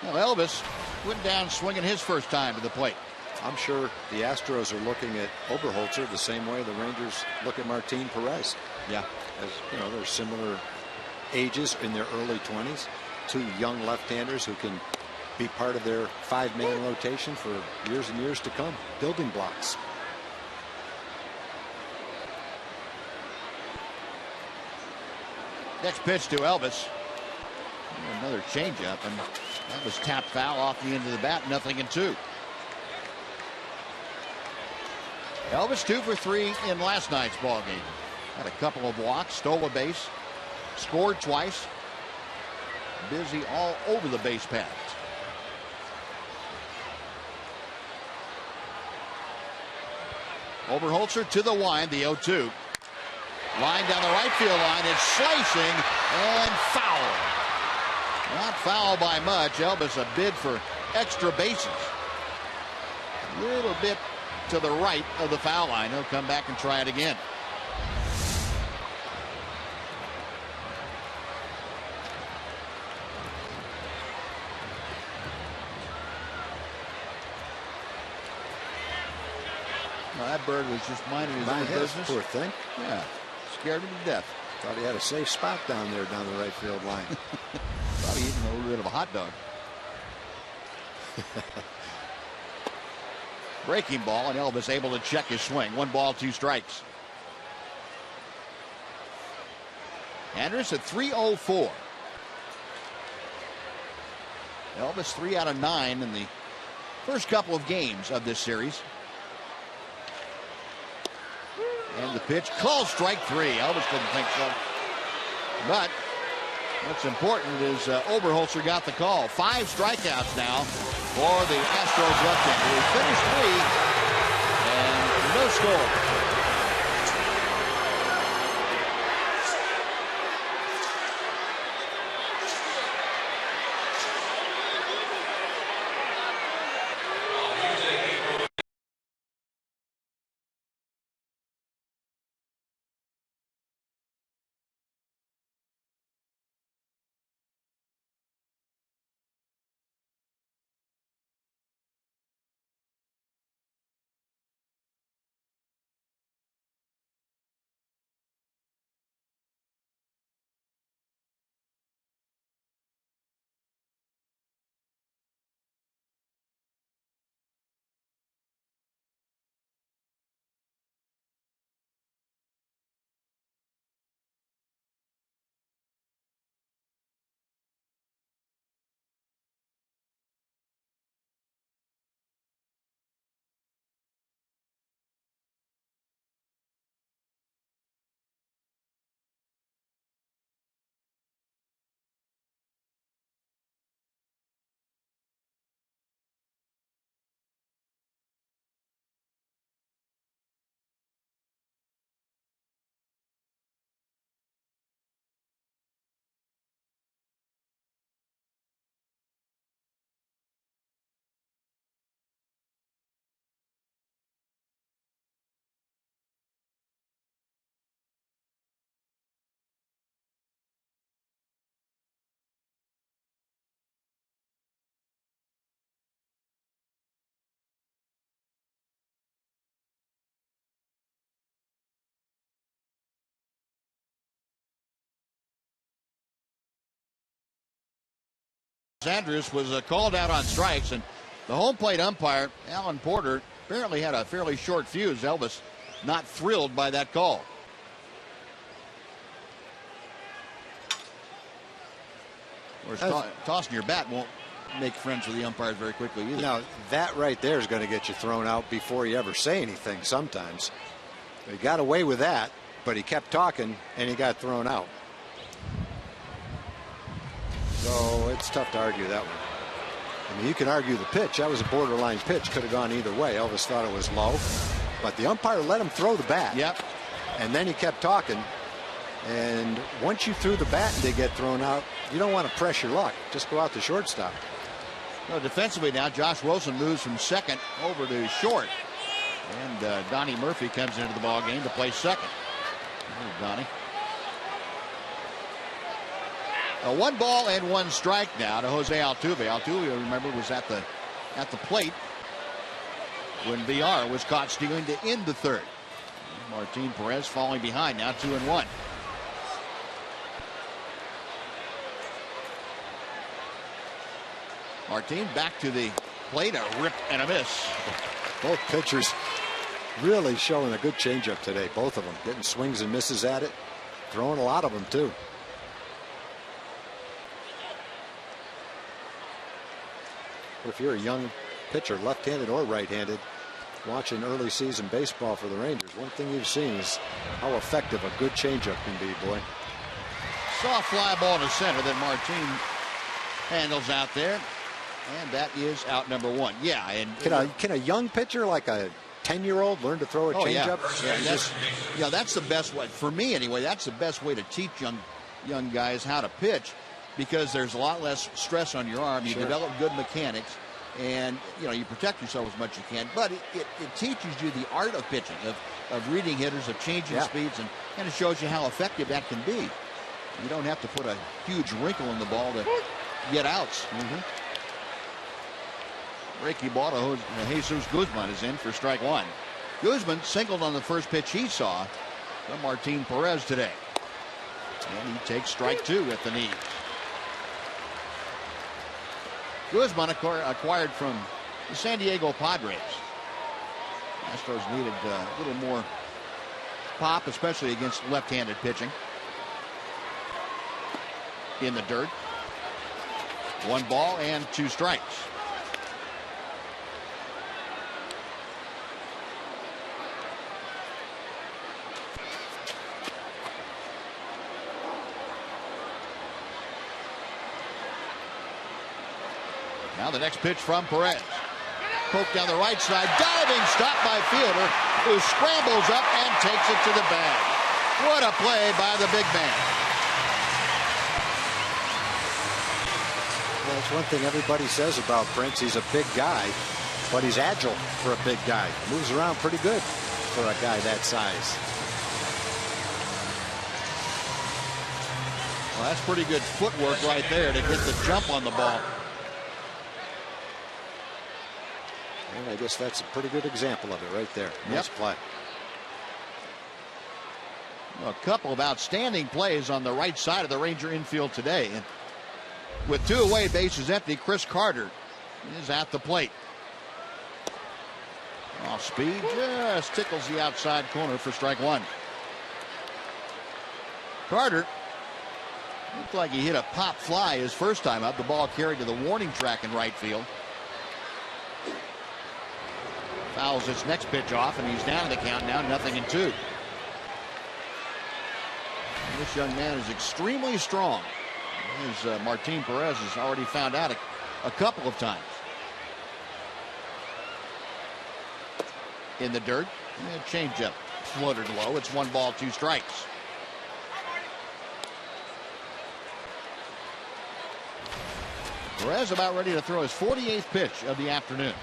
C: Well, Elvis went down swinging his first time to the plate.
G: I'm sure the Astros are looking at Oberholzer the same way the Rangers look at Martin Perez.
C: Yeah,
G: as you know, they're similar ages, in their early 20s. 2 young left-handers who can be part of their 5-man rotation for years and years to come. Building blocks.
C: Next pitch to Elvis. Another changeup, and that was tapped foul off the end of the bat. 0-2. Elvis 2 for 3 in last night's ball game. Had a couple of walks, stole a base, scored twice. Busy all over the base paths. Oberholzer to the wind, the 0-2. Line down the right field line. It's slicing and foul. Not foul by much. Elvis a bid for extra bases. A little bit to the right of the foul line. He'll come back and try it again. Well, that bird was just minding his own business.
G: Poor thing.
C: Yeah, scared him to death.
G: Thought he had a safe spot down there down the right field line.
C: Probably eating a little bit of a hot dog. Breaking ball, and Elvis able to check his swing. 1 ball, 2 strikes. Andrus at .304. Elvis 3 out of 9 in the first couple of games of this series. And the pitch, called strike 3. Elvis didn't think so. But What's important is Oberholzer got the call. 5 strikeouts now for the Astros left-hander. He finished 3 and no score. Andrus was called out on strikes, and the home plate umpire, Alan Porter, apparently had a fairly short fuse. Elvis not thrilled by that call. Of course, tossing your bat won't make friends with the umpires very quickly either.
G: Now, that right there is going to get you thrown out before you ever say anything sometimes. He got away with that, but he kept talking, and he got thrown out. So it's tough to argue that one. I mean, you can argue the pitch. That was a borderline pitch. Could have gone either way. Elvis thought it was low, but the umpire let him throw the bat.
C: Yep.
G: And then he kept talking. And once you threw the bat and they get thrown out, you don't want to press your luck. Just go out to shortstop.
C: Well, defensively now, Josh Wilson moves from second over to short. And Donnie Murphy comes into the ball game to play second. There's Donnie. 1 ball and 1 strike now to Jose Altuve. Altuve, remember, was at the plate when VR was caught stealing to end the third. Martin Perez falling behind now, 2-1. Martin back to the plate, a rip and a miss.
G: Both pitchers really showing a good changeup today. Both of them getting swings and misses at it, throwing a lot of them too. If you're a young pitcher, left-handed or right-handed, watching early season baseball for the Rangers, one thing you've seen is how effective a good changeup can be, boy.
C: Soft fly ball to center that Martin handles out there, and that is out number 1. Yeah, and
G: can a young pitcher like a 10-year-old learn to throw a changeup?
C: Yeah, that's the best way for me anyway. That's the best way to teach young guys how to pitch, because there's a lot less stress on your arm. You develop good mechanics, and you protect yourself as much as you can. But it teaches you the art of pitching, of reading hitters, of changing speeds, and it shows you how effective that can be. You don't have to put a huge wrinkle in the ball to get outs. Ricky Botto, Jesus Guzman is in for strike 1. Guzman singled on the first pitch he saw from Martin Perez today, and he takes strike 2 at the knees. Guzman acquired from the San Diego Padres. Astros needed a little more pop, especially against left-handed pitching. In the dirt. 1 ball and 2 strikes. Now the next pitch from Perez. Poke down the right side, diving, stopped by fielder, who scrambles up and takes it to the bag. What a play by the big man.
G: Well, that's one thing everybody says about Prince. He's a big guy, but he's agile for a big guy. Moves around pretty good for a guy that size.
C: Well, that's pretty good footwork right there to get the jump on the ball.
G: And I guess that's a pretty good example of it right there. Nice play.
C: A couple of outstanding plays on the right side of the Ranger infield today. And with 2 away bases empty, Chris Carter is at the plate. Off speed, just tickles the outside corner for strike 1. Carter looked like he hit a pop fly his first time up. The ball carried to the warning track in right field. Fouls his next pitch off, and he's down in the count now, 0-2. This young man is extremely strong, as Martin Perez has already found out a couple of times. In the dirt, changeup floated low. It's 1 ball, 2 strikes. Perez about ready to throw his 48th pitch of the afternoon.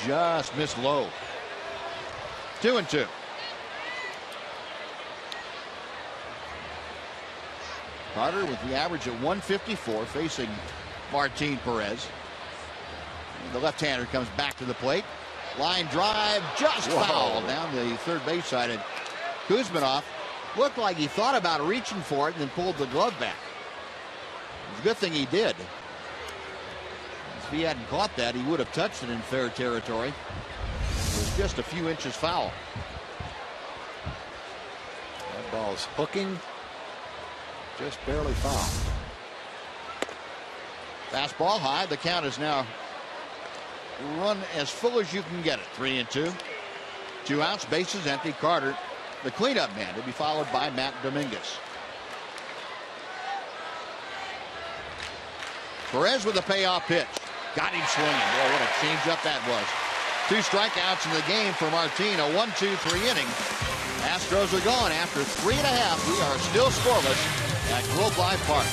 C: Just missed low. 2-2. Carter with the average at 154 facing Martin Perez. The left-hander comes back to the plate. Line drive just fouled down the third base side. And Kuzminoff looked like he thought about reaching for it and then pulled the glove back. It's a good thing he did. If he hadn't caught that, he would have touched it in fair territory. It was just a few inches foul.
G: That ball's hooking, just barely foul.
C: Fastball high. The count is now run as full as you can get it. 3-2. 2 outs, bases empty. Carter, the cleanup man, to be followed by Matt Dominguez. Perez with a payoff pitch. Got him swinging. Boy, what a changeup that was. 2 strikeouts in the game for Martin. A 1-2-3 inning. Astros are gone after 3.5. We are still scoreless at Globe Life Park.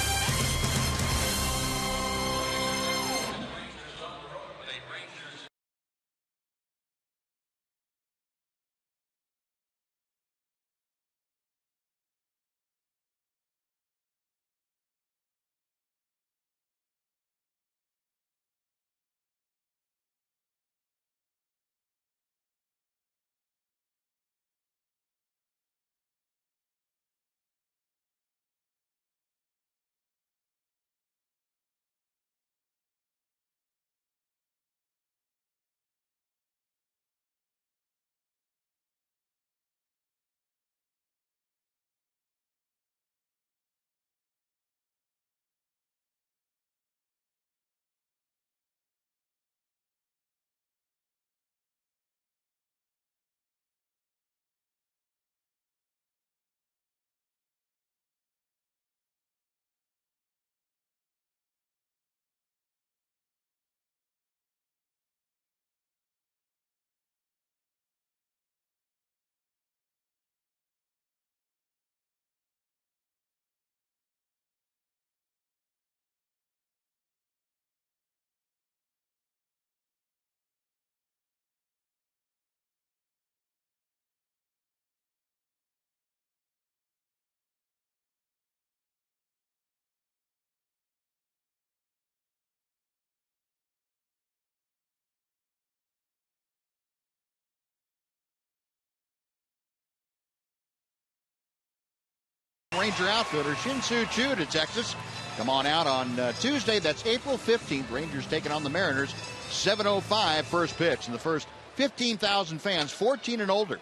C: Ranger outfielder Shin-Soo Choo to Texas. Come on out on Tuesday. That's April 15th. Rangers taking on the Mariners. 7:05 first pitch. And the first 15,000 fans, 14 and older,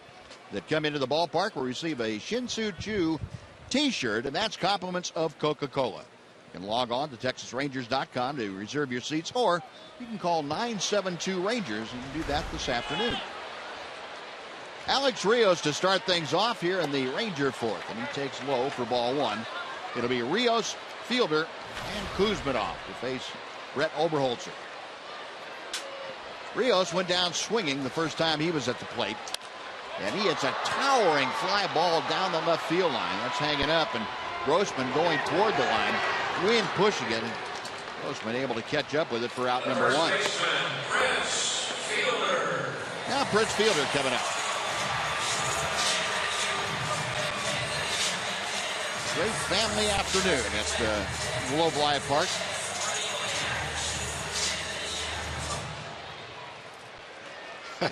C: that come into the ballpark will receive a Shin-Soo Choo t-shirt, and that's compliments of Coca-Cola. You can log on to TexasRangers.com to reserve your seats, or you can call 972-RANGERS, and you can do that this afternoon. Alex Rios to start things off here in the Ranger fourth, and he takes low for ball 1. It'll be Rios, Fielder, and Kuzminov to face Brett Oberholzer. Rios went down swinging the first time he was at the plate. And he hits a towering fly ball down the left field line. That's hanging up, and Grossman going toward the line. Wind pushing it, and Grossman able to catch up with it for out number 1. Now Prince Fielder coming up. Great family afternoon at the Globe Life Park.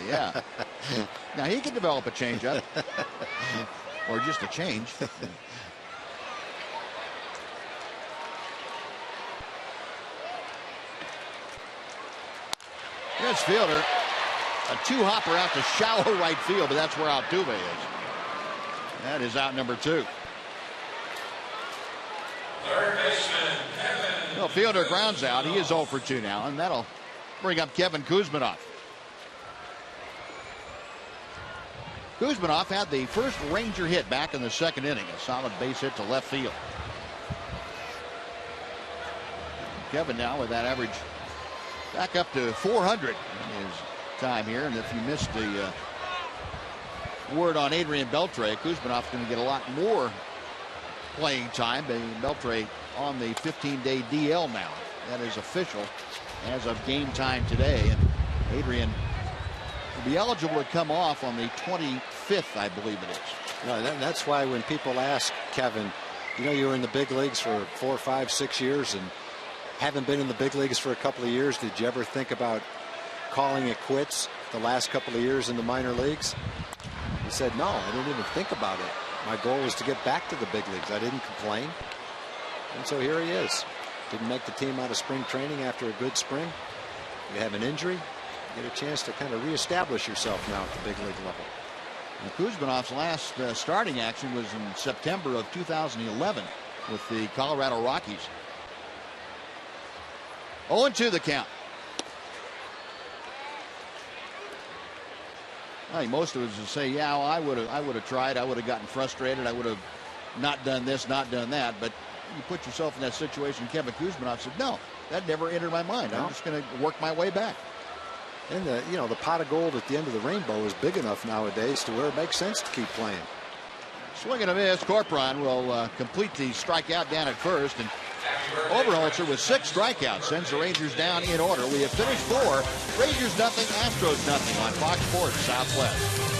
C: Yeah. Now he can develop a changeup, or just a change. Here's Fielder, a 2-hopper out to shallow right field, but that's where Altuve is. That is out number 2.
B: Third baseman, Kevin.
C: Well, Fielder grounds out. He is 0 for 2 now, and that'll bring up Kevin Kuzminov. Kuzminov had the first Ranger hit back in the second inning, a solid base hit to left field. Kevin now with that average back up to 400 in his time here, and if you missed the word on Adrian Beltre, Kuzminov's going to get a lot more playing time. Beltre on the 15-day DL now. That is official as of game time today, and Adrian will be eligible to come off on the 25th, I believe it is.
G: No, that's why when people ask Kevin, you were in the big leagues for 4, 5, 6 years and haven't been in the big leagues for a couple of years. Did you ever think about calling it quits the last couple of years in the minor leagues? He said, no, I didn't even think about it. My goal was to get back to the big leagues. I didn't complain. And so here he is. Didn't make the team out of spring training after a good spring. You have an injury, you get a chance to kind of reestablish yourself now at the big league level.
C: And Kuzminov's last starting action was in September of 2011 with the Colorado Rockies. 0-2 the count. I think most of us would say, yeah, well, I would have tried. I would have gotten frustrated. I would have not done this, not done that. But you put yourself in that situation. Kevin Kuzminov said, no, that never entered my mind.
G: No.
C: I'm just going to work my way back.
G: And the pot of gold at the end of the rainbow is big enough nowadays to where it makes sense to keep playing.
C: Swing and a miss. Corcoran will complete the strikeout down at first, and Oberholzer with 6 strikeouts sends the Rangers down in order. We have finished 4. Rangers nothing, Astros nothing on Fox Sports Southwest.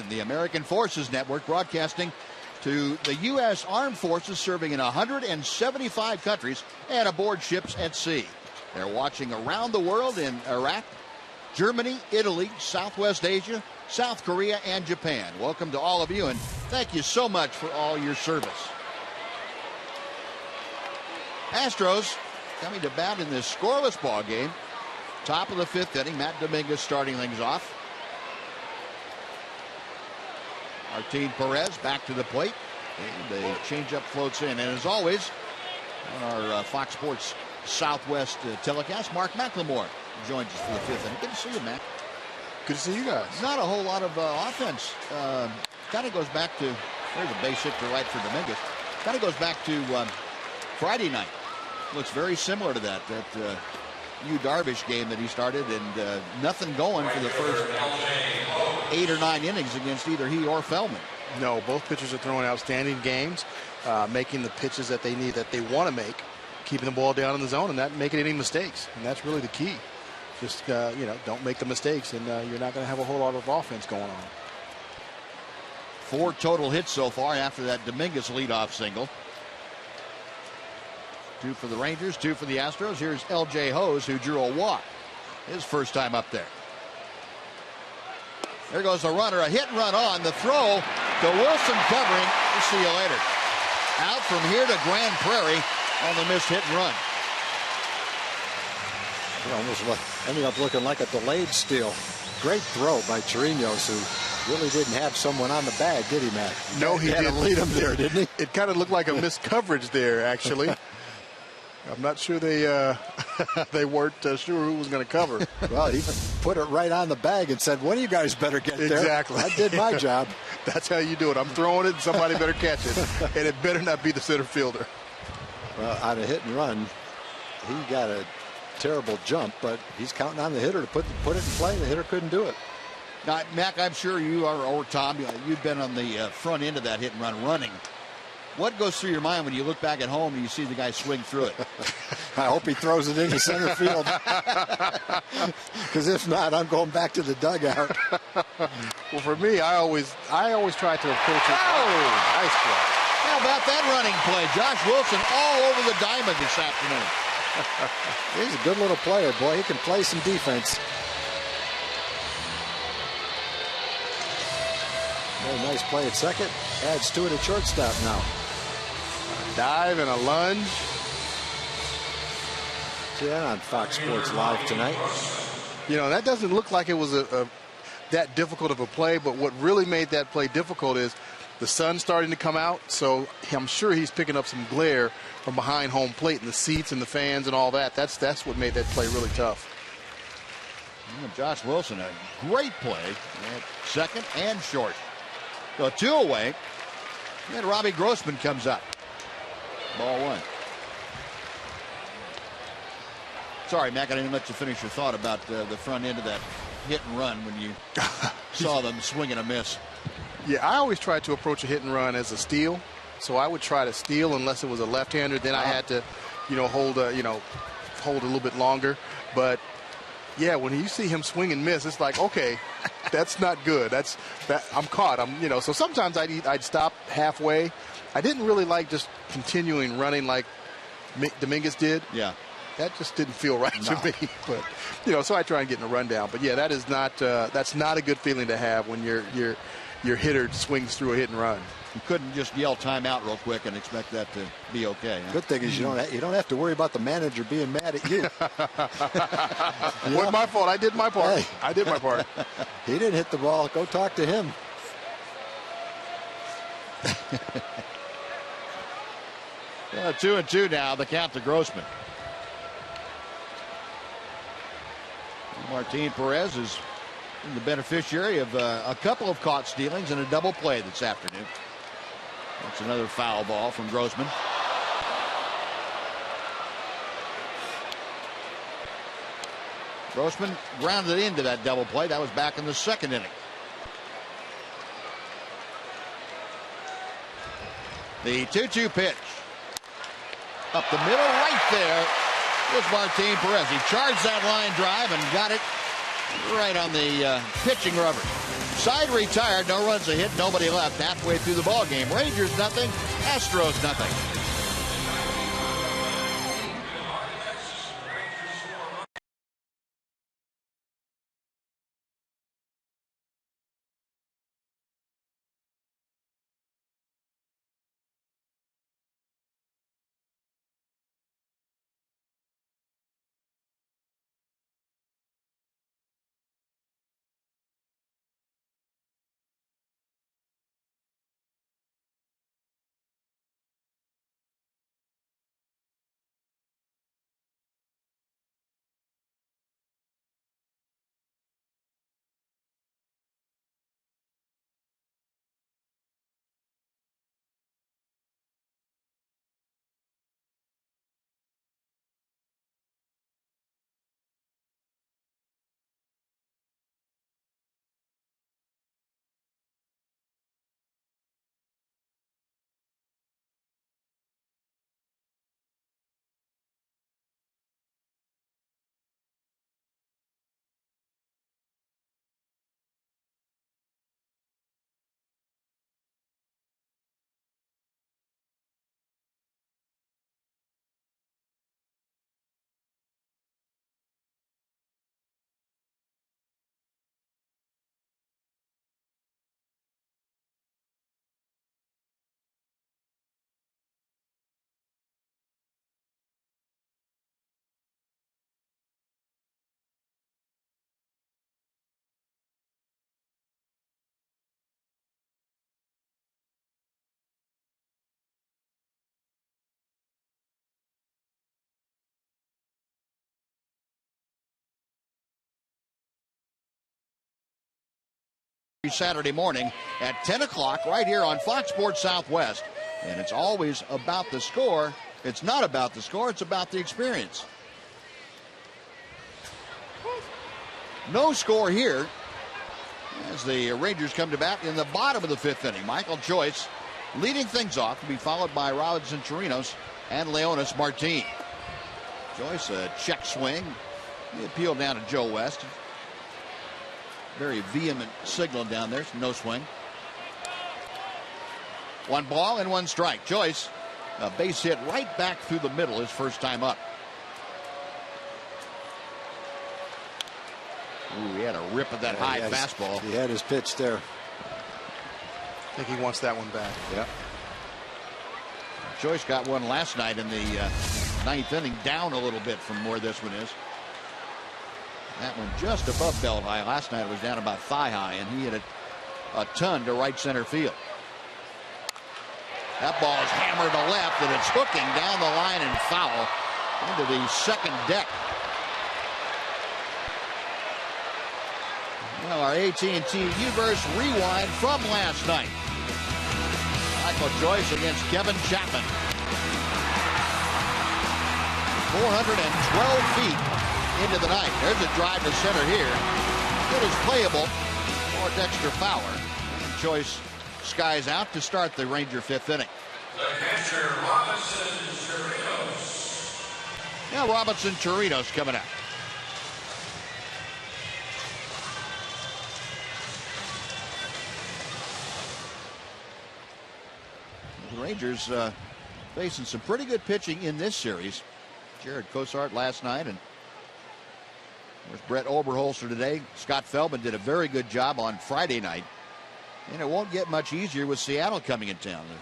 C: The American Forces Network broadcasting to the U.S. Armed Forces serving in 175 countries and aboard ships at sea. They're watching around the world in Iraq, Germany, Italy, Southwest Asia, South Korea, and Japan. Welcome to all of you, and thank you so much for all your service. Astros coming to bat in this scoreless ball game. Top of the 5th inning. Matt Dominguez starting things off. Martin Perez back to the plate. And the changeup floats in. And as always, on our Fox Sports Southwest telecast, Mark McLemore joins us for the 5th inning. Good to see you, Matt.
H: Good to see you guys.
C: Not a whole lot of offense. Kind of goes back to, there's a base hit to right for Dominguez. Kind of goes back to Friday night. Looks very similar to that Yu Darvish game that he started, and nothing going for the first 8 or 9 innings against either he or Feldman.
H: No, both pitchers are throwing outstanding games, making the pitches that they need, that they want to make, keeping the ball down in the zone and not making any mistakes. And that's really the key. Just, don't make the mistakes, and you're not going to have a whole lot of offense going on.
C: 4 total hits so far after that Dominguez leadoff single. 2 for the Rangers, 2 for the Astros. Here's L.J. Hose, who drew a walk his first time up there. There goes the runner, a hit and run on. The throw to Wilson covering. We'll see you later. Out from here to Grand Prairie on the missed hit and run.
G: It almost ended up looking like a delayed steal. Great throw by Chirinos, who really didn't have someone on the bag, did he, Matt?
H: No, he didn't
G: lead him there, didn't he?
H: It kind of looked like a missed coverage there, actually. I'm not sure they weren't sure who was going to cover.
G: Well, he put it right on the bag and said, one of you guys better get there.
H: Exactly.
G: I did my job.
H: That's how you do it. I'm throwing it, and somebody better catch it. And it better not be the center fielder.
G: Well, on a hit and run, he got a terrible jump, but he's counting on the hitter to put it in play. The hitter couldn't do it.
C: Now, Mac, I'm sure you are, or Tom, you've been on the front end of that hit and run running. What goes through your mind when you look back at home and you see the guy swing through it?
G: I hope he throws it into center field. Because if not, I'm going back to the dugout.
H: Well, for me, I always try to approach it.
C: Oh!
H: Nice play.
C: How about that running play? Josh Wilson all over the diamond this afternoon.
G: He's a good little player, boy. He can play some defense. Very nice play at second. Adds to it at shortstop now.
H: A dive and a lunge.
G: See that on Fox Sports Live tonight.
H: That doesn't look like it was that difficult of a play, but what really made that play difficult is the sun's starting to come out, so I'm sure he's picking up some glare from behind home plate and the seats and the fans and all that. That's what made that play really tough.
C: Josh Wilson, a great play at second and short. So 2 away. And Robbie Grossman comes up. Ball 1. Sorry, Mac, I didn't let you finish your thought about the front end of that hit and run when you saw them swing and a miss.
H: Yeah, I always tried to approach a hit and run as a steal. So I would try to steal unless it was a left-hander. Then I had to, hold a little bit longer. But yeah, when you see him swing and miss, it's like, okay, that's not good. I'm caught. So sometimes I'd stop halfway. I didn't really like just continuing running like Dominguez did.
C: Yeah.
H: That just didn't feel right to me. But so I try and get in a rundown. But yeah, that is not that's not a good feeling to have when your hitter swings through a hit and run.
C: You couldn't just yell timeout real quick and expect that to be okay. Huh?
G: Good thing is you don't have to worry about the manager being mad at you.
H: Wasn't my fault. I did my part.
G: Hey.
H: I did my part.
G: He didn't hit the ball. Go talk to him.
C: 2-2 now. The count to Grossman. Martin Perez is the beneficiary of a couple of caught stealings and a double play this afternoon. That's another foul ball from Grossman. Grossman grounded into that double play. That was back in the second inning. The 2-2 pitch. Up the middle right there is Martin Perez. He charged that line drive and got it right on the pitching rubber. Side retired, no runs a hit, nobody left halfway through the ball game. Rangers nothing, Astros nothing. Saturday morning at 10 o'clock right here on Fox Sports Southwest. And it's always about the score. It's not about the score, it's about the experience. No score here as the Rangers come to bat in the bottom of the 5th inning. Michael Joyce leading things off to be followed by Robinson Chirinos and Leonis Martin. Joyce, a check swing. He appealed down to Joe West. Very vehement signal down there. No swing. 1 ball and 1 strike. Joyce, a base hit right back through the middle his first time up. Ooh, he had a rip of that high fastball.
G: He had his pitch there.
H: I think he wants that one back.
G: Yep.
C: Joyce got one last night in the 9th inning, down a little bit from where this one is. That one just above belt high. Last night it was down about thigh high, and he hit it a ton to right center field. That ball is hammered to left, and it's hooking down the line and foul into the second deck. Well, our AT&T Universe rewind from last night. Michael Joyce against Kevin Chapman. 412 feet into the night. There's a drive to center here. It is playable for Dexter Fowler. And Joyce skies out to start the Ranger 5th inning.
B: The catcher, Robinson Chirinos.
C: Now Robinson Chirinos coming out. The Rangers facing some pretty good pitching in this series. Jared Cosart last night, and there's Brett Oberholzer today. Scott Feldman did a very good job on Friday night. And it won't get much easier with Seattle coming in town. The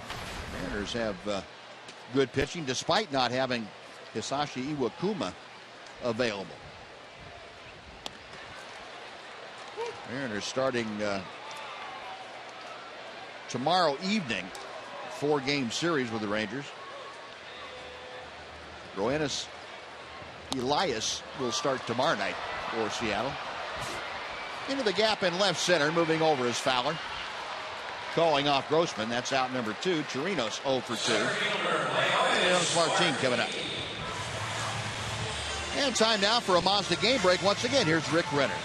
C: Mariners have good pitching despite not having Hisashi Iwakuma available. Mariners starting tomorrow evening. 4-game series with the Rangers. Roenis Elias will start tomorrow night for Seattle. Into the gap in left center, moving over is Fowler. Calling off Grossman. That's out number 2. Chirinos 0 for 2. And Martin coming up. And time now for a Mazda game break. Once again, here's Rick Renner.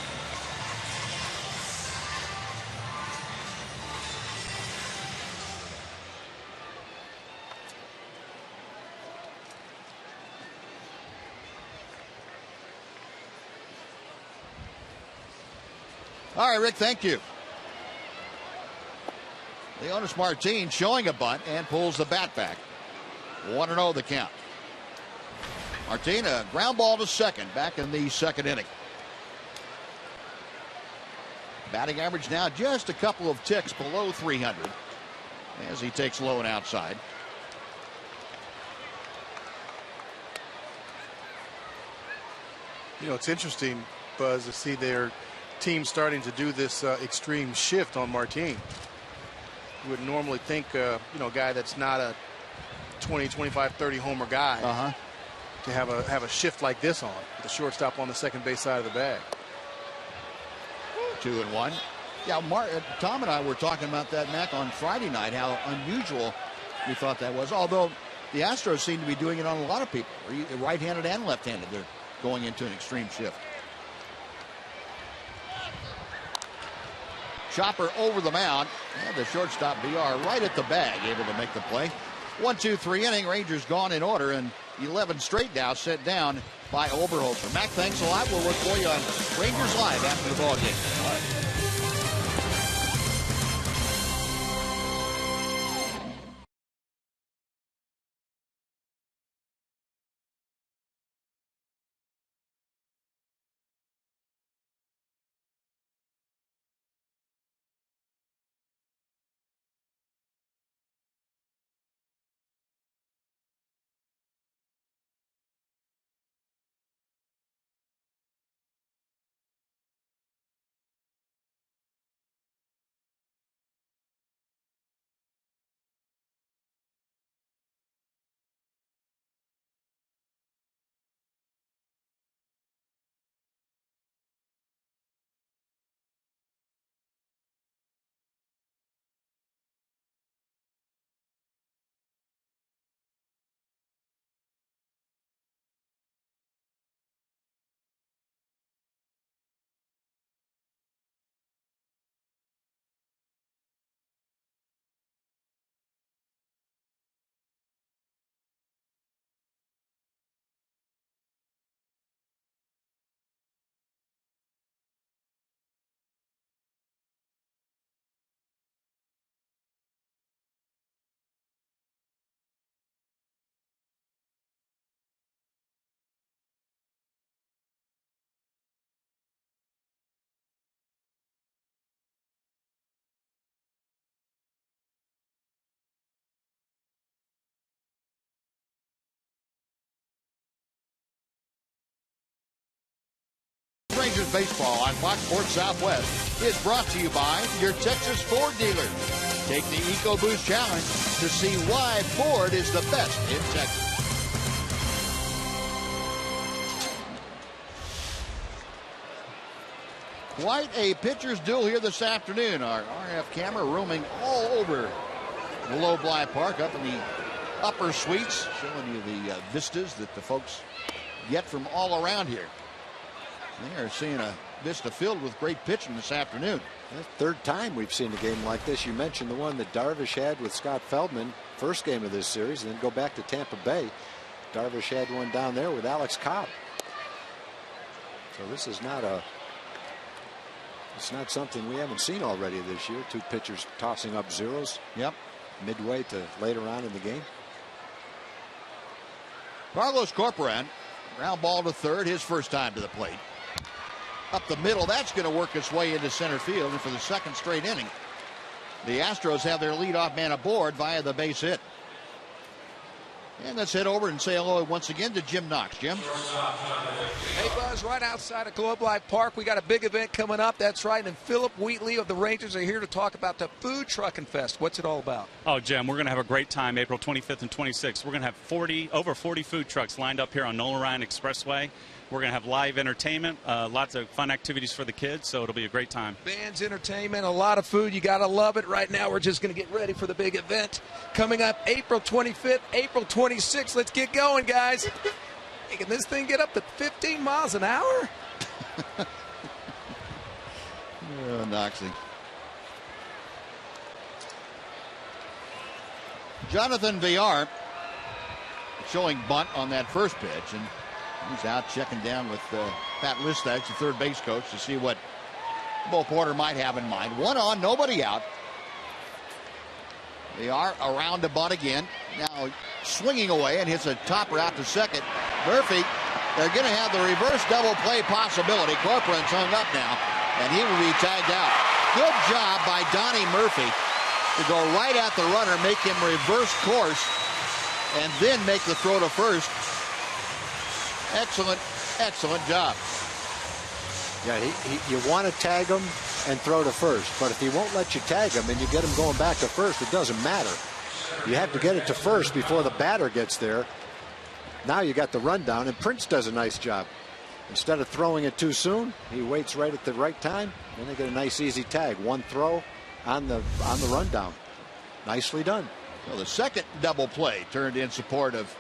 C: All right, Rick, thank you. Leonis Martin showing a bunt and pulls the bat back. 1-0 the count. Martin, a ground ball to second back in the 2nd inning. Batting average now just a couple of ticks below 300 as he takes low and outside.
H: You know, it's interesting, Buzz, to see their team starting to do this extreme shift on Martin. You would normally think, you know, a guy that's not a 20, 25, 30 homer guy to have a shift like this on with the shortstop on the second base side of the bag.
C: 2-1. Yeah, Tom and I were talking about that, Mac, on Friday night, how unusual we thought that was. Although the Astros seem to be doing it on a lot of people, right-handed and left-handed. They're going into an extreme shift. Chopper over the mound, and the shortstop BR right at the bag, able to make the play. 1-2-3 inning. Rangers gone in order, and 11 straight now set down by Oberholzer. Mac, thanks a lot. We'll look for you on Rangers Live after the ball game. Rangers baseball on Fox Sports Southwest is brought to you by your Texas Ford dealer. Take the EcoBoost Challenge to see why Ford is the best in Texas. Quite a pitcher's duel here this afternoon. Our RF camera roaming all over the Globe Life Park, up in the upper suites, showing you the vistas that the folks get from all around here. They are seeing a vista filled with great pitching this afternoon.
G: The third time we've seen a game like this. You mentioned the one that Darvish had with Scott Feldman, first game of this series, and then go back to Tampa Bay. Darvish had one down there with Alex Cobb. So this is not it's not something we haven't seen already this year. Two pitchers tossing up zeros.
C: Yep.
G: Midway to later on in the game.
C: Carlos Corporan, ground ball to third, his first time to the plate. Up the middle, that's going to work its way into center field, and for the second straight inning, the Astros have their leadoff man aboard via the base hit. And let's head over and say hello once again to Jim Knox. Jim?
F: Hey, Buzz, right outside of Globe Life Park, we got a big event coming up. That's right, and Philip Wheatley of the Rangers are here to talk about the Food Truckin' Fest. What's it all about?
I: Oh, Jim, we're going to have a great time April 25th and 26th. We're going to have over 40 food trucks lined up here on Nolan Ryan Expressway. We're going to have live entertainment, lots of fun activities for the kids, so it'll be a great time.
F: Bands, entertainment, a lot of food. You got to love it. Right now, we're just going to get ready for the big event coming up April 25th, April 26th. Let's get going, guys. Hey, can this thing get up to 15 miles an hour?
C: Knoxy. Jonathan Villar showing bunt on that first pitch, and he's out checking down with Pat Listach, the third base coach, to see what Bo Porter might have in mind. One on, nobody out. They are around to bunt again. Now swinging away and hits a topper out to second. Murphy, they're going to have the reverse double play possibility. Corcoran's hung up now, and he will be tagged out. Good job by Donnie Murphy to go right at the runner, make him reverse course, and then make the throw to first. Excellent, excellent job.
G: Yeah, you want to tag him and throw to first, but if he won't let you tag him and you get him going back to first, it doesn't matter. You have to get it to first before the batter gets there. Now you got the rundown, and Prince does a nice job. Instead of throwing it too soon, he waits right at the right time, then they get a nice easy tag. One throw on the rundown. Nicely done.
C: Well, the second double play turned in support of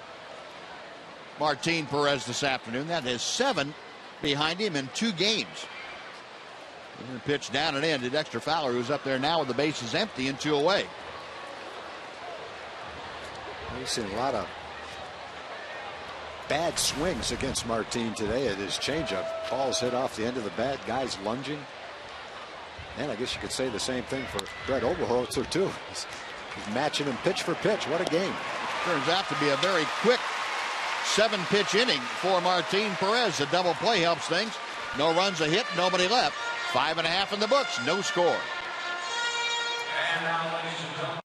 C: Martin Perez this afternoon. That is 7 behind him in 2 games. Pitch down and in to Dexter Fowler, who's up there now with the bases empty and 2 away.
G: We've seen a lot of bad swings against Martin today at his changeup. Balls hit off the end of the bat, guys lunging. And I guess you could say the same thing for Brett Oberholzer too. He's matching him pitch for pitch. What a game.
C: Turns out to be a very quick 7-pitch inning for Martin Perez. A double play helps things. No runs, a hit, nobody left. 5.5 in the books, no score.
B: And now, ladies and gentlemen.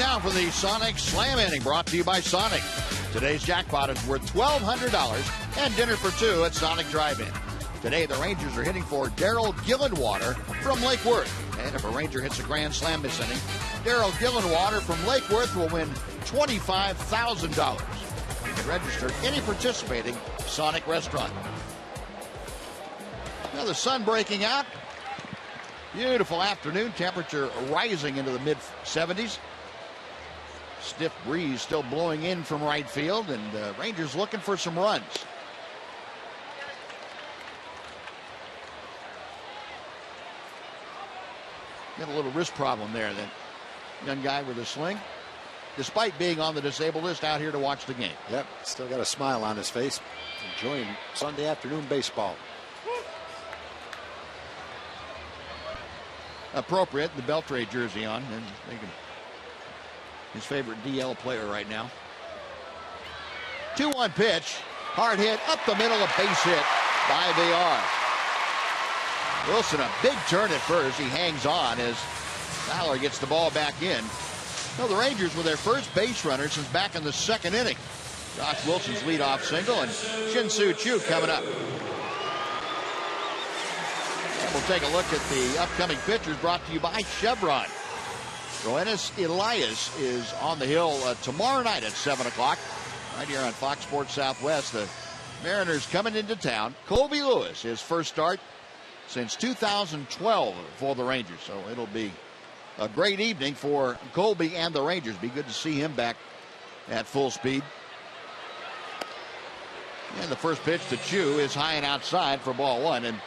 C: now for the Sonic Slam Inning, brought to you by Sonic. Today's jackpot is worth $1,200 and dinner for two at Sonic Drive-In. Today, the Rangers are hitting for Daryl Gillenwater from Lake Worth. And if a Ranger hits a grand slam this inning, Daryl Gillenwater from Lake Worth will win $25,000. You can register at any participating Sonic restaurant. Now the sun breaking out. Beautiful afternoon. Temperature rising into the mid-70s. Stiff breeze still blowing in from right field, and Rangers looking for some runs. Got a little wrist problem there. That young guy with a sling, despite being on the disabled list, out here to watch the game.
G: Yep, still got a smile on his face, enjoying Sunday afternoon baseball.
C: Appropriate, the Beltray jersey on, and his favorite DL player right now. 2-1 pitch, hard hit up the middle, a base hit by VR. Wilson, a big turn at first. He hangs on as Fowler gets the ball back in. No, the Rangers with their first base runner since back in the second inning. Josh Wilson's leadoff single, and Shin-Soo Choo coming up. We'll take a look at the upcoming pitchers, brought to you by Chevron. Roenis Elias is on the hill tomorrow night at 7 o'clock, right here on Fox Sports Southwest. The Mariners coming into town. Colby Lewis, his first start since 2012 for the Rangers. So it'll be a great evening for Colby and the Rangers. Be good to see him back at full speed. And the first pitch to Choo is high and outside for ball one. And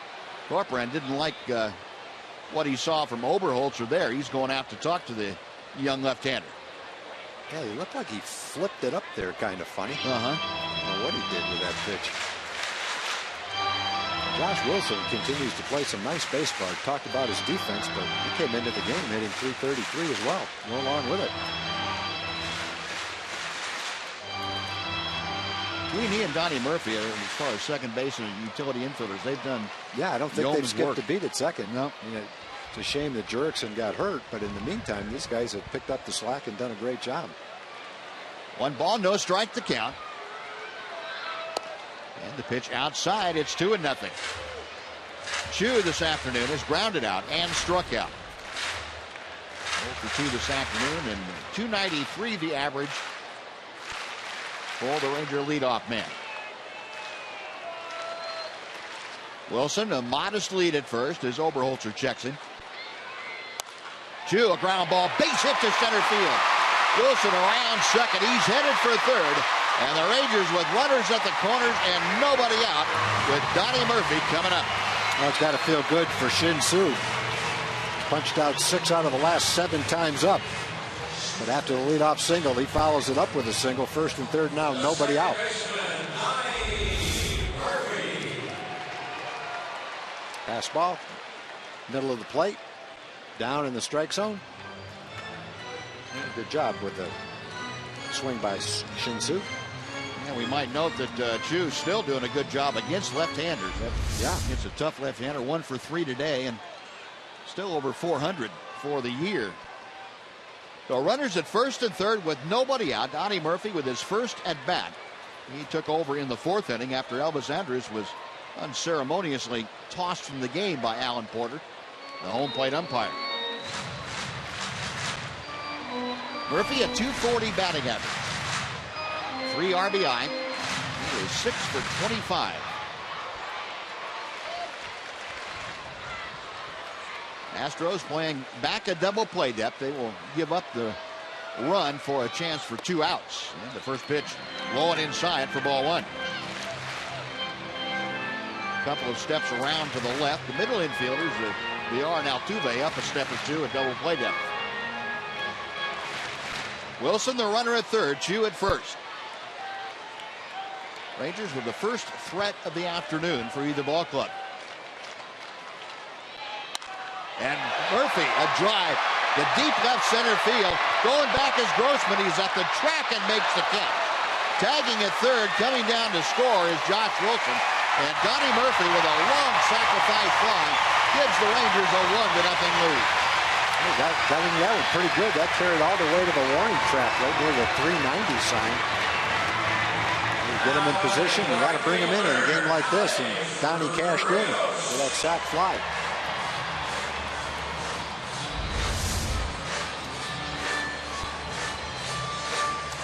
C: Corcoran didn't like what he saw from Oberholzer there. He's going out to talk to the young left-hander.
G: Yeah, he looked like he flipped it up there, kind of funny.
C: Uh-huh.
G: I don't know what he did with that pitch. Josh Wilson continues to play some nice baseball. I talked about his defense, but he came into the game hitting .333 as well. Go along with it.
C: Between he and Donnie Murphy, as far as second base and utility infielders, they've done.
G: Yeah, I don't think they've skipped a beat at second.
C: No.
G: You know, it's a shame that Jurickson got hurt, but in the meantime, these guys have picked up the slack and done a great job.
C: 1 ball, no strike to count. And the pitch outside, it's 2-0. Choo this afternoon is grounded out and struck out. 0 for 2 this afternoon, and .293 the average for the Ranger leadoff man. Wilson, a modest lead at first as Oberholzer checks in. Choo, a ground ball, base hit to center field. Wilson around second, he's headed for third. And the Rangers with runners at the corners and nobody out, with Donnie Murphy coming up.
G: Well, it's got to feel good for Shin-Soo. Punched out 6 out of the last 7 times up. But after the leadoff single, he follows it up with a single. First and third now, nobody out. Pass ball, middle of the plate, down in the strike zone. Good job with the swing by Shin-Soo.
C: And we might note that Choo's still doing a good job against left-handers.
G: Yeah,
C: it's a tough left-hander. 1 for 3 today, and still over 400 for the year. So runners at first and third with nobody out. Donnie Murphy with his first at bat. He took over in the 4th inning after Elvis Andrus was unceremoniously tossed from the game by Alan Porter, the home plate umpire. Murphy at .240 batting average. 3 RBI. He is 6 for 25. Astros playing back a double play depth. They will give up the run for a chance for 2 outs. And the first pitch low and inside for ball 1. A couple of steps around to the left. The middle infielders, VR and Altuve, up a step or 2 at double play depth. Wilson, the runner at third, Choo at first. Rangers with the first threat of the afternoon for either ball club. And Murphy, a drive, the deep left center field. Going back is Grossman. He's at the track and makes the catch. Tagging at third, coming down to score is Josh Wilson. And Donnie Murphy with a long sacrifice fly gives the Rangers a 1-0 lead.
G: Got him that one pretty good. That carried all the way to the warning track right near the 390 sign. You get him in position. You got to bring him in a game like this. And Donnie cashed in for that sac fly.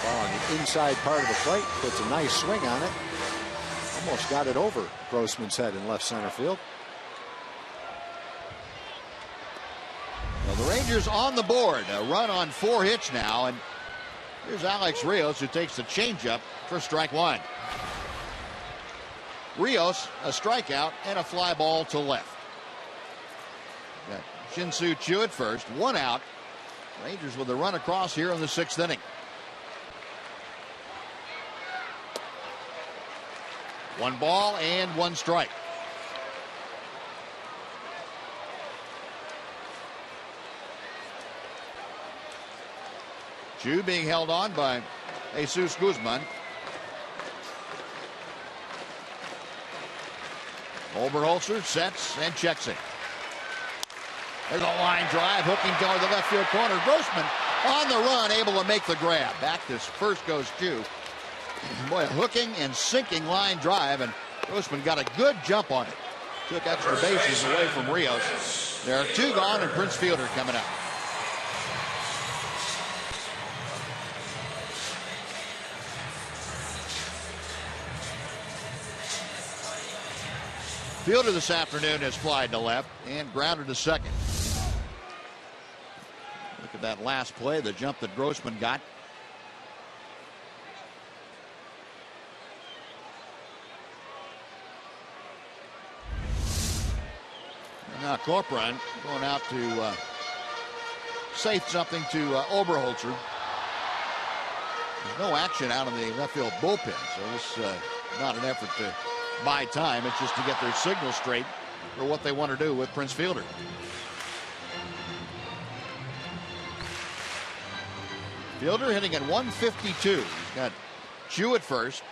G: Ball on the inside part of the plate. Puts a nice swing on it. Almost got it over Grossman's head in left center field.
C: Well, the Rangers on the board. A run on 4 hits now. And here's Alex Rios, who takes the changeup for strike 1. Rios, a strikeout and a fly ball to left. Got Shin-Soo Choo at first. 1 out. Rangers with a run across here in the 6th inning. 1 ball and 1 strike. Choo being held on by Jesus Guzman. Oberholzer sets and checks it. There's a line drive hooking toward the left field corner. Grossman on the run, able to make the grab. Back this first goes Choo. Boy, a hooking and sinking line drive, and Grossman got a good jump on it. Took extra bases away from Rios. There are 2 gone, and Prince Fielder coming up. Fielder this afternoon has flied to left and grounded to second. Look at that last play, the jump that Grossman got. And now Corcoran going out to say something to Oberholzer. There's no action out in the left field bullpen, so this is not an effort to buy time. It's just to get their signal straight for what they want to do with Prince Fielder. Fielder hitting at 152. He's got Choo at first.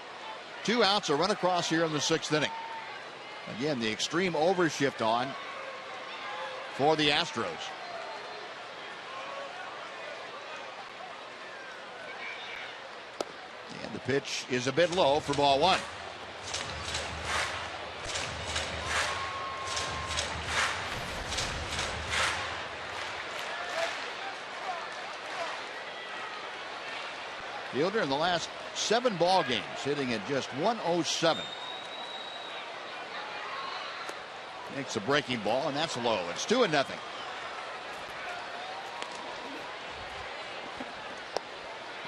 C: 2 outs, a run across here in the 6th inning. Again, the extreme overshift on for the Astros. And the pitch is a bit low for ball 1. Fielder in the last 7 ball games hitting at just 107. Makes a breaking ball, and that's low. It's 2-0. The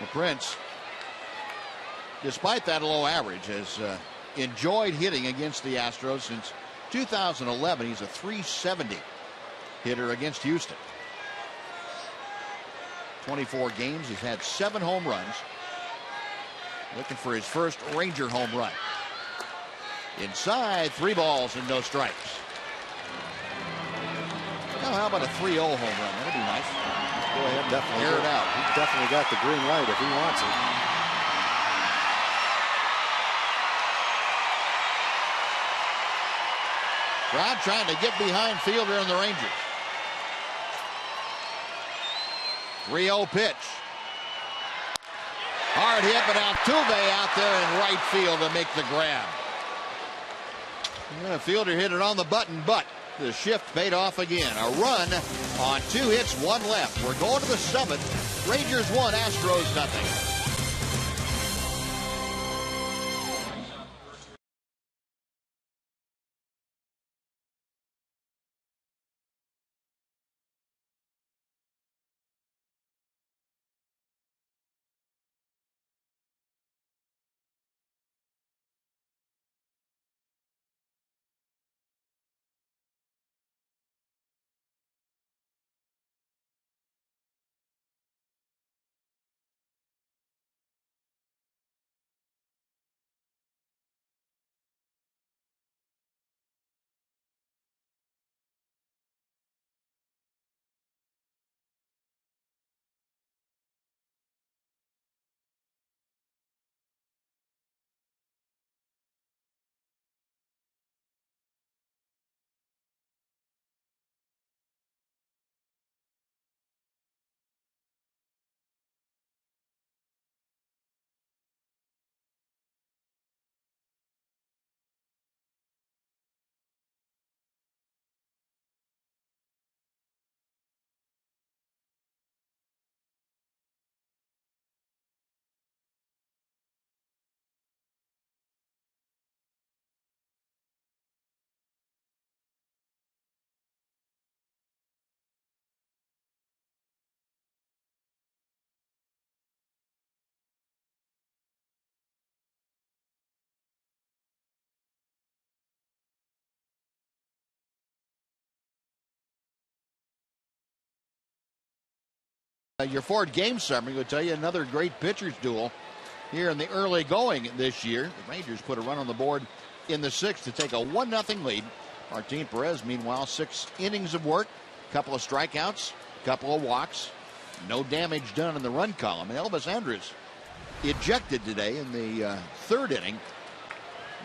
C: Prince, despite that low average, has enjoyed hitting against the Astros since 2011. He's a .370 hitter against Houston. 24 games. He's had 7 home runs. Looking for his first Ranger home run. Inside, 3 balls and no strikes. Now, how about a 3-0 home run? That'd be nice.
G: Go ahead, definitely
C: air it out.
G: He's definitely got the green light if he wants it.
C: Crowd trying to get behind Fielder and the Rangers. 3-0 pitch. Hard hit, but Altuve out there in right field to make the grab. Yeah, Fielder hit it on the button, but the shift paid off again. A run on 2 hits, 1 left. We're going to the 7th. Rangers 1, Astros nothing. Your Ford game summary will tell you another great pitchers duel here in the early going this year. The Rangers put a run on the board in the 6th to take a 1-0 lead. Martin Perez, meanwhile, 6 innings of work, couple of strikeouts, couple of walks, no damage done in the run column. And Elvis Andrus ejected today in the 3rd inning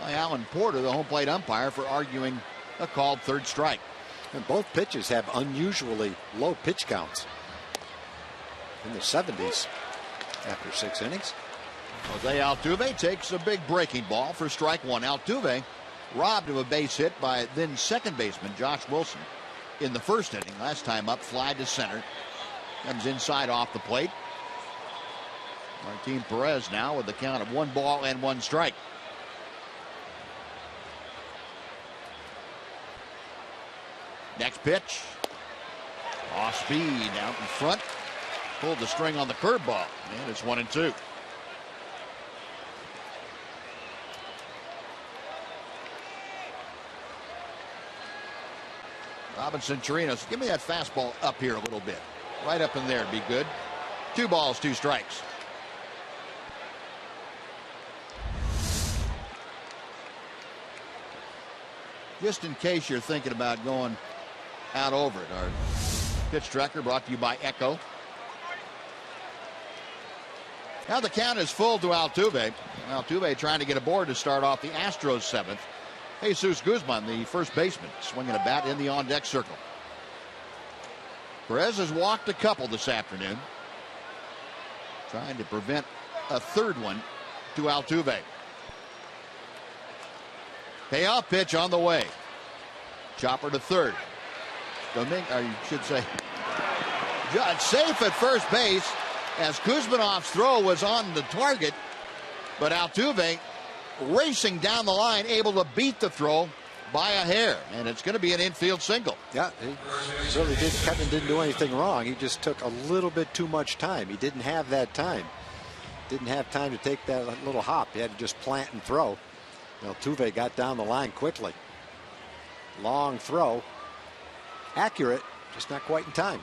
C: by Alan Porter, the home plate umpire, for arguing a called 3rd strike.
G: And both pitches have unusually low pitch counts, in the 70s after 6 innings.
C: Jose Altuve takes a big breaking ball for strike 1. Altuve robbed of a base hit by then second baseman Josh Wilson in the 1st inning. Last time up, fly to center. Comes inside off the plate. Martin Perez now with the count of 1 ball and 1 strike. Next pitch. Off speed out in front. Pulled the string on the curveball. And it's 1-2. Robinson Chirinos, give me that fastball up here a little bit. Right up in there would be good. 2 balls, 2 strikes. Just in case you're thinking about going out over it, our pitch tracker brought to you by Echo. Now the count is full to Altuve. Altuve trying to get aboard to start off the Astros 7th. Jesus Guzman, the first baseman, swinging a bat in the on-deck circle. Perez has walked a couple this afternoon, trying to prevent a 3rd one to Altuve. Payoff pitch on the way. Chopper to 3rd. You should say, safe at first base as Kuzmanov's throw was on the target, but Altuve racing down the line, able to beat the throw by a hair, and it's going to be an infield single.
G: Yeah, he certainly didn't do anything wrong. He just took a little bit too much time. He didn't have that time. Didn't have time to take that little hop. He had to just plant and throw. Altuve got down the line quickly. Long throw. Accurate, just not quite in time.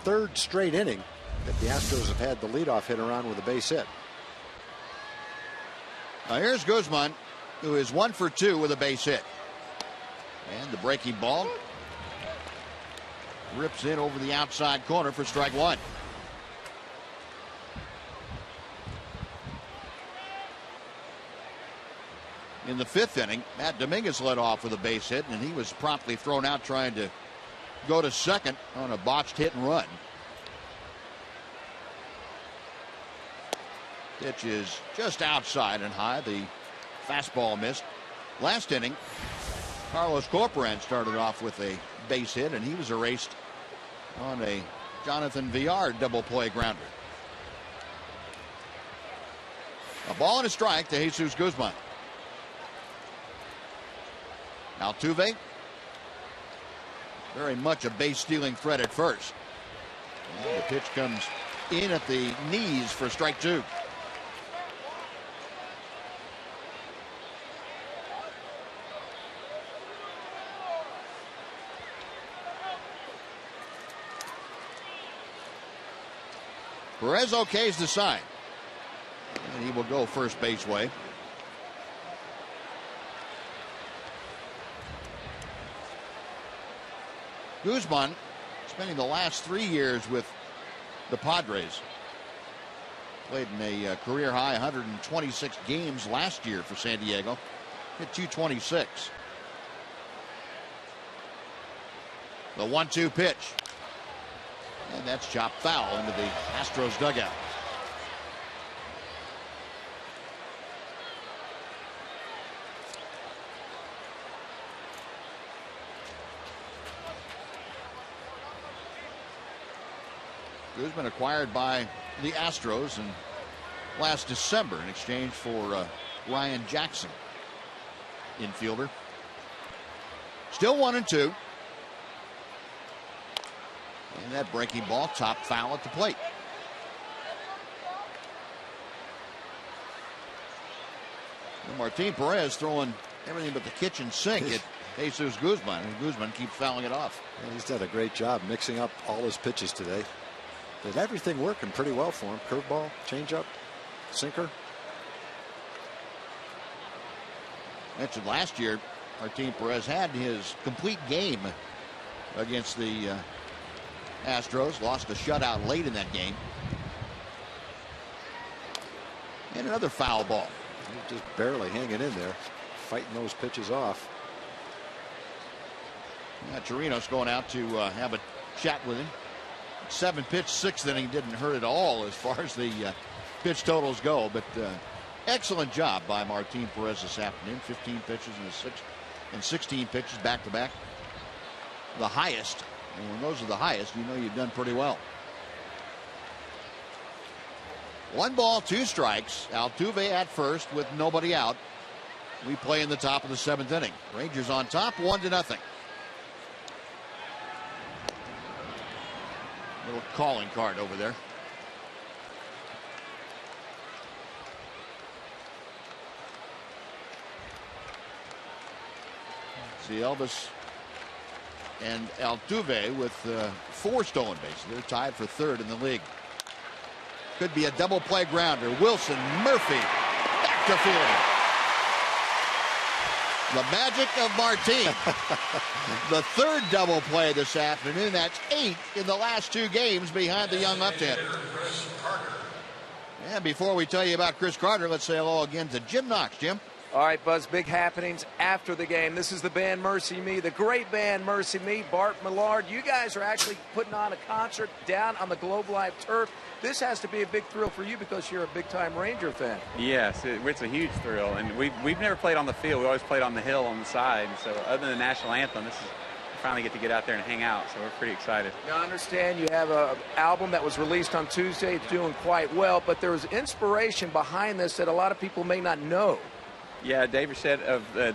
G: 3rd straight inning that the Astros have had the leadoff hitter on with a base hit.
C: Now here's Guzman, who is 1 for 2 with a base hit. And the breaking ball rips in over the outside corner for strike 1. In the 5th inning, Matt Dominguez led off with a base hit, and he was promptly thrown out trying to go to second on a botched hit and run. Pitch is just outside and high. The fastball missed. Last inning, Carlos Corporan started off with a base hit, and he was erased on a Jonathan Villar double play grounder. A ball and a strike to Jesus Guzman. Altuve, very much a base stealing threat at first. And the pitch comes in at the knees for strike 2. Perez okays the sign, and he will go first base way. Guzman spending the last 3 years with the Padres. Played in a career high 126 games last year for San Diego. Hit 226. The 1-2 pitch. And that's chopped foul into the Astros dugout. Guzman acquired by the Astros in last December in exchange for Ryan Jackson, infielder. Still 1-2. And that breaking ball, top foul at the plate. And Martin Perez throwing everything but the kitchen sink at Jesus Guzman, and Guzman keeps fouling it off.
G: Yeah, he's done a great job mixing up all his pitches today. Did everything working pretty well for him. Curveball, changeup, sinker.
C: Mentioned last year, Martin Perez had his complete game against the Astros. Lost a shutout late in that game. And another foul ball.
G: Just barely hanging in there, fighting those pitches off.
C: Chirinos going out to have a chat with him. 7-pitch, 6th inning didn't hurt at all as far as the pitch totals go, but excellent job by Martin Perez this afternoon. 15 pitches in the 6th and 16 pitches back to back. The highest, and when those are the highest, you know you've done pretty well. 1 ball, 2 strikes. Altuve at first with nobody out. We play in the top of the 7th inning. Rangers on top, 1-0. Little calling card over there. See Elvis and Altuve with 4 stolen bases. They're tied for 3rd in the league. Could be a double play grounder. Wilson, Murphy, back to field. The magic of Martin. The 3rd double play this afternoon. That's 8 in the last 2 games behind the young left-hander. And before we tell you about Chris Carter, let's say hello again to Jim Knox. Jim.
F: All right, Buzz, big happenings after the game. This is the band Mercy Me, the great band Mercy Me. Bart Millard, you guys are actually putting on a concert down on the Globe Life turf. This has to be a big thrill for you because you're a big-time Ranger fan.
J: Yes, it's a huge thrill, and we've never played on the field. We always played on the hill on the side. So other than the national anthem, we finally get to get out there and hang out, so we're pretty excited.
F: Now, I understand you have an album that was released on Tuesday. It's doing quite well, but there was inspiration behind this that a lot of people may not know.
J: Yeah, Dave Burchett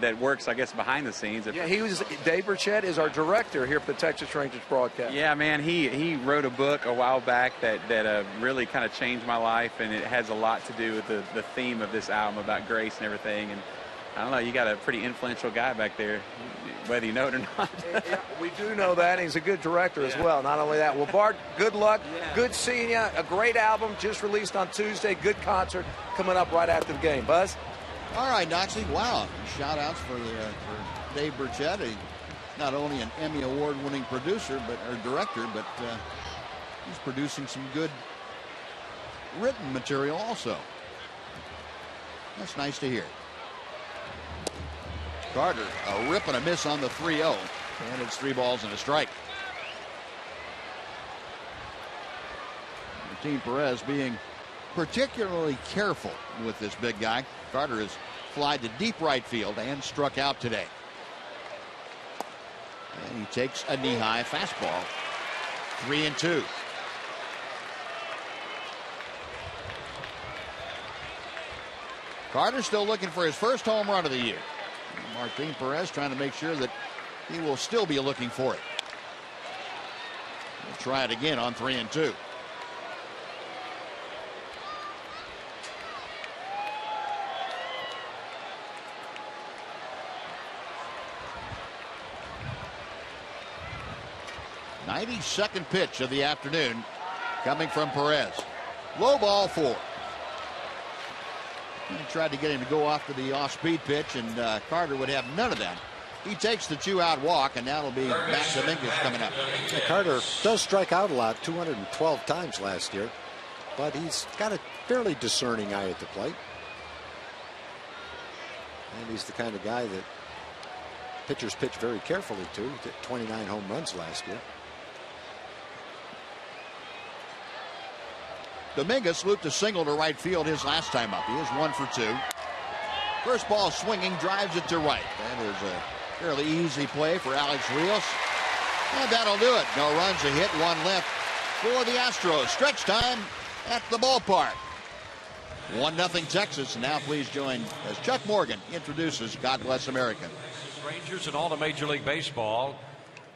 J: that works, I guess, behind the scenes.
F: Yeah, Dave Burchett is our director here for the Texas Rangers broadcast.
J: Yeah, man, he wrote a book a while back that really kind of changed my life, and it has a lot to do with the theme of this album about grace and everything. And I don't know, you got a pretty influential guy back there, whether you know it or not.
F: Yeah, we do know that. He's a good director as well. Not only that. Well, Bart, good luck.
J: Yeah.
F: Good seeing you. A great album just released on Tuesday. Good concert coming up right after the game. Buzz?
C: All right, Noxie. Wow. Shout outs for Dave Burchett. Not only an Emmy Award winning producer or director, but he's producing some good written material also. That's nice to hear. Carter, a rip and a miss on the 3-0. And it's 3 balls and a strike. Martin Perez being particularly careful with this big guy. Carter has flied to deep right field and struck out today. And he takes a knee-high fastball. 3-2. Carter still looking for his first home run of the year. Martin Perez trying to make sure that he will still be looking for it. We'll try it again on 3-2. '92nd pitch of the afternoon coming from Perez. Low ball 4. He tried to get him to go off to the off-speed pitch, and Carter would have none of that. He takes the 2-out walk, and now it'll be Matt Dominguez coming up.
G: Yeah, Carter does strike out a lot, 212 times last year, but he's got a fairly discerning eye at the plate. And he's the kind of guy that pitchers pitch very carefully to. He hit 29 home runs last year.
C: Dominguez looped a single to right field his last time up. He is 1 for 2. First ball swinging, drives it to right. That is a fairly easy play for Alex Rios. And that'll do it. No runs, a hit, 1 left for the Astros. Stretch time at the ballpark. 1-0 Texas. And now please join as Chuck Morgan introduces God Bless America.
K: Rangers and all to Major League Baseball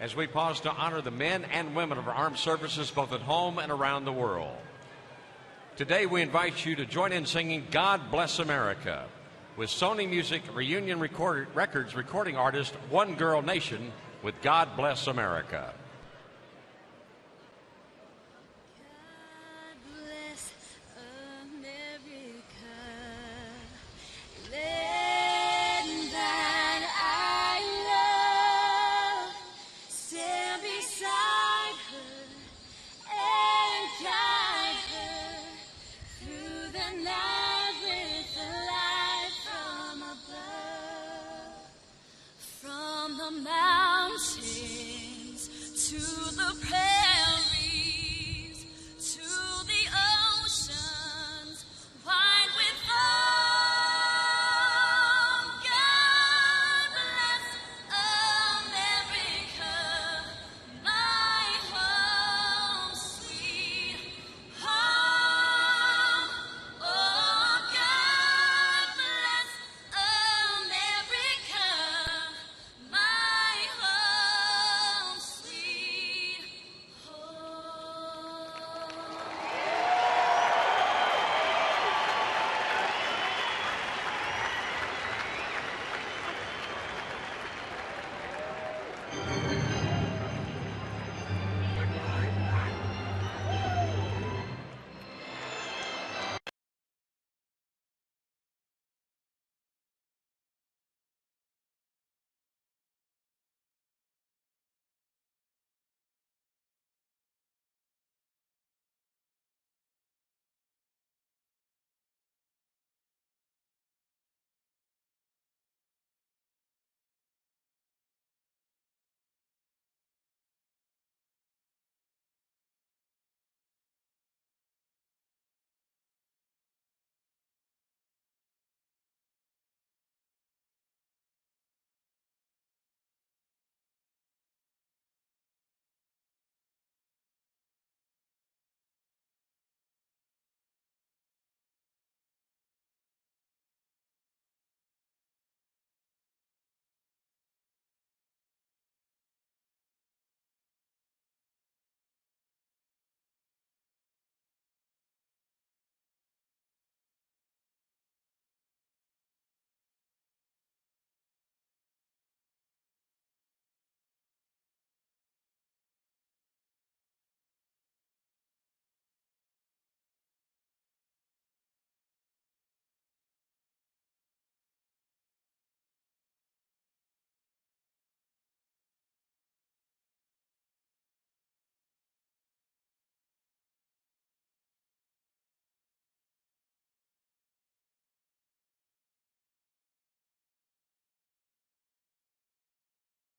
K: as we pause to honor the men and women of our armed services both at home and around the world. Today we invite you to join in singing God Bless America with Sony Music Reunion Records recording artist One Girl Nation with God Bless America.
L: mountains, to the prairies, to the oceans, wide with foam. God bless America, my home, sweet home. Oh, God bless America, my home, sweet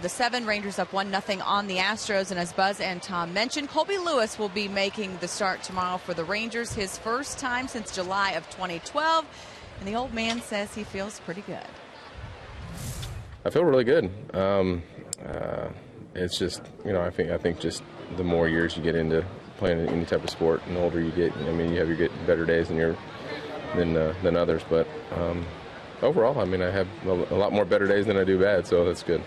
A: The 7 Rangers up 1-0 on the Astros, and as Buzz and Tom mentioned, Colby Lewis will be making the start tomorrow for the Rangers, his first time since July of 2012, and the old man says he feels pretty good.
M: I feel really good. It's just, I think just the more years you get into playing any type of sport, and the older you get, you get better days than others. But overall, I have a lot more better days than I do bad, so that's good.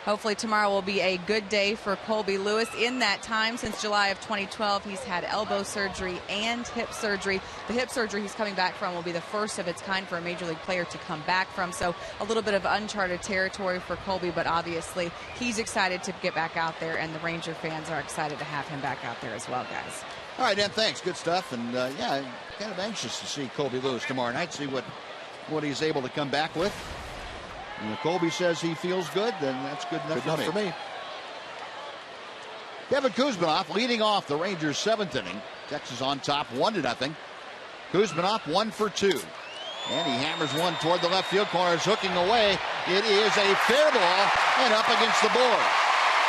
A: Hopefully tomorrow will be a good day for Colby Lewis. In that time, since July of 2012, he's had elbow surgery and hip surgery. The hip surgery he's coming back from will be the first of its kind for a Major League player to come back from. So a little bit of uncharted territory for Colby, but obviously he's excited to get back out there, and the Ranger fans are excited to have him back out there as well, guys.
C: All right, Dan, thanks. Good stuff. And, I'm kind of anxious to see Colby Lewis tomorrow night, see what he's able to come back with. And if Colby says he feels good, then that's good enough for me. Kevin Kuzminoff leading off the Rangers' 7th inning. Texas on top 1-0. Kuzminoff 1 for 2. And he hammers one toward the left field corner. It's hooking away. It is a fair ball and up against the board.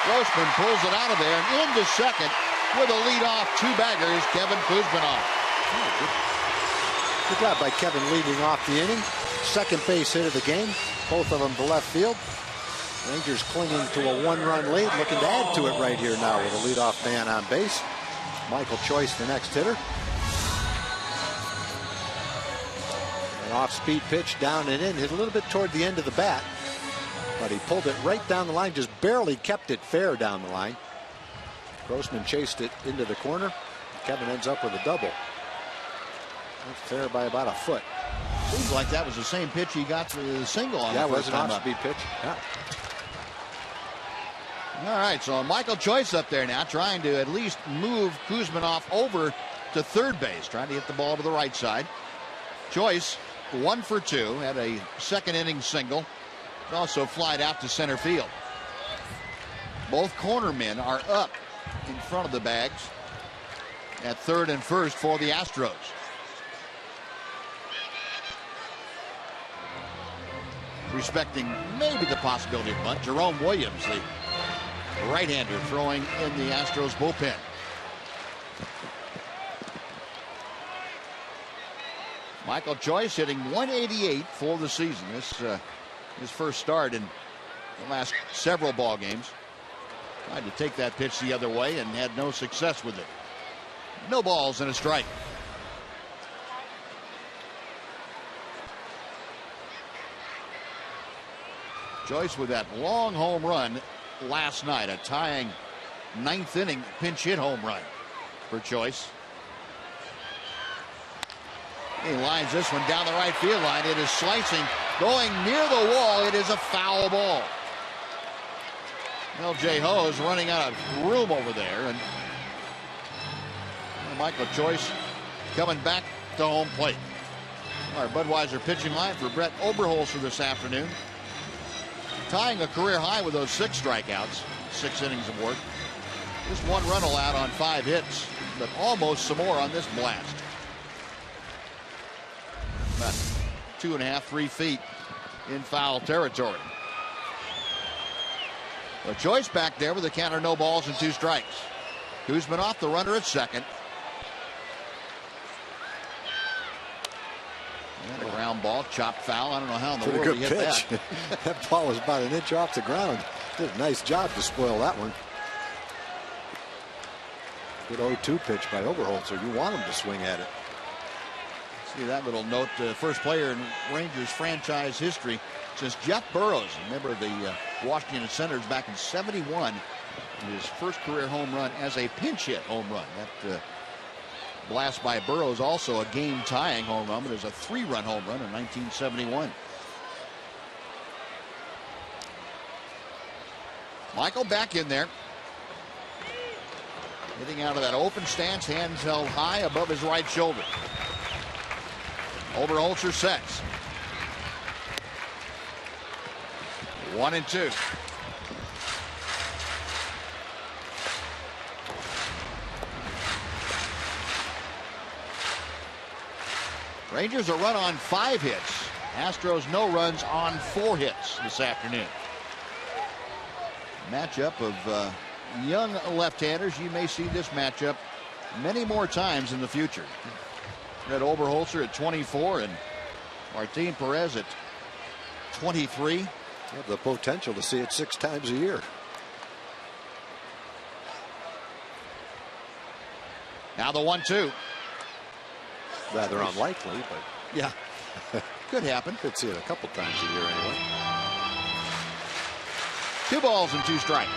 C: Grossman pulls it out of there and into second with a leadoff 2-baggers, Kevin Kuzminoff.
G: Good job by Kevin leading off the inning. Second base hit of the game, both of them to left field. Rangers clinging to a 1-run lead, looking to add to it right here now with a leadoff man on base. Michael Choice, the next hitter. An off-speed pitch down and in, hit a little bit toward the end of the bat, but he pulled it right down the line, just barely kept it fair down the line. Grossman chased it into the corner. Kevin ends up with a double. That's fair by about a foot.
C: Seems like that was the same pitch he got for the single on the first time.
G: Yeah, it was an off-speed pitch. Yeah.
C: All right, so Michael Choice up there now trying to at least move Kuzminoff over to third base, trying to hit the ball to the right side. Choice 1 for 2, had a second inning single. Also flied out to center field. Both cornermen are up in front of the bags at third and first for the Astros. respecting maybe the possibility of bunt. Jerome Williams, the right-hander, throwing in the Astros bullpen. Michael Choice hitting 188 for the season. This his first start in the last several ball games. Tried to take that pitch the other way and had no success with it. No balls and a strike. Choice with that long home run last night, a tying ninth inning pinch hit home run for Choice. He lines this one down the right field line. It is slicing, going near the wall. It is a foul ball. L.J. HOU is running out of room over there, and Michael Choice coming back to home plate. Our Budweiser pitching line for Brett Oberholzer this afternoon. Tying a career high with those 6 strikeouts, 6 innings of work. Just 1 run allowed on 5 hits, but almost some more on this blast. About 2.5, 3 feet in foul territory. But Choice back there with a counter, no balls and 2 strikes. Kuzminoff, the runner at second. And a ground ball, chopped foul. I don't know how in the world he hit that.
G: That ball was about an inch off the ground. Did a nice job to spoil that one. Good 0-2 pitch by Oberholzer. You want him to swing at it.
C: See that little note, first player in Rangers franchise history since Jeff Burroughs, a member of the Washington Senators back in '71, his first career home run as a pinch hit home run. That blast by Burroughs also a game tying home run. It was a 3-run home run in 1971. Michael back in there. Hitting out of that open stance, hands held high above his right shoulder. Oberholzer sets. 1-2. Rangers a run on 5 hits. Astros no runs on 4 hits this afternoon. Matchup of young left-handers. You may see this matchup many more times in the future. Red Oberholzer at 24 and Martin Perez at 23.
G: You have the potential to see it 6 times a year.
C: Now the 1-2.
G: Rather unlikely, but
C: yeah, could happen.
G: Could see it a couple times a year anyway.
C: 2 balls and 2 strikes.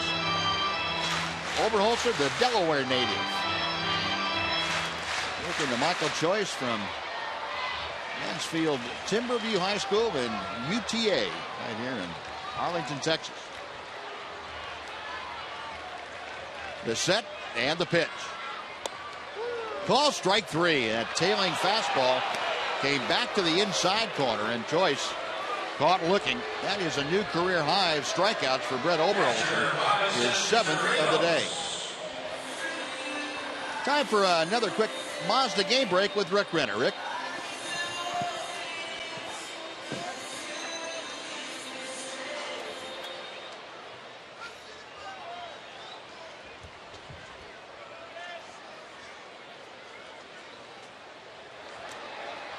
C: Oberholzer, the Delaware native. Looking to Michael Choice from Mansfield Timberview High School and UTA right here in Arlington, Texas. The set and the pitch. Call strike 3. That tailing fastball came back to the inside corner, and Choice caught looking. That is a new career high of strikeouts for Brett Oberholzer. His 7th of the day. Time for another quick Mazda game break with Rick Renner. Rick.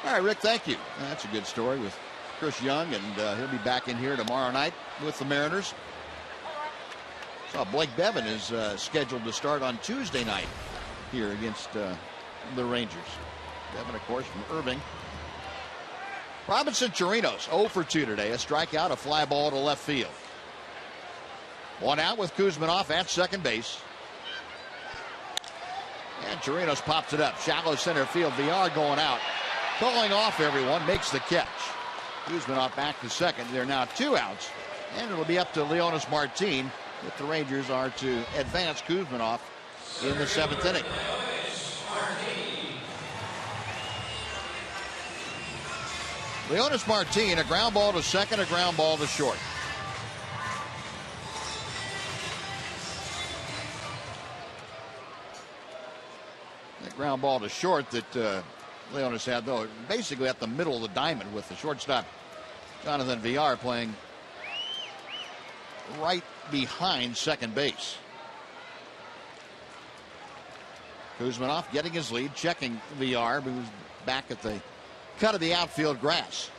C: All right, Rick, thank you. That's a good story with Chris Young, and he'll be back in here tomorrow night with the Mariners. So Blake Bevan is scheduled to start on Tuesday night here against the Rangers. Bevan, of course, from Irving. Robinson Chirinos, 0 for 2 today. A strikeout, a fly ball to left field. 1 out with Kuzminoff at second base. And Chirinos pops it up. Shallow center field. VR going out. Calling off everyone, makes the catch. Kuzminoff back to second. There are now 2 outs. And it'll be up to Leonis Martin if the Rangers are to advance Kuzminoff in the 7th inning. Leonis Martin, a ground ball to second, a ground ball to short. That ground ball to short that Leonis had, though, basically at the middle of the diamond with the shortstop Jonathan Villar playing right behind second base. Kuzminoff getting his lead, checking Villar, who's back at the cut of the outfield grass.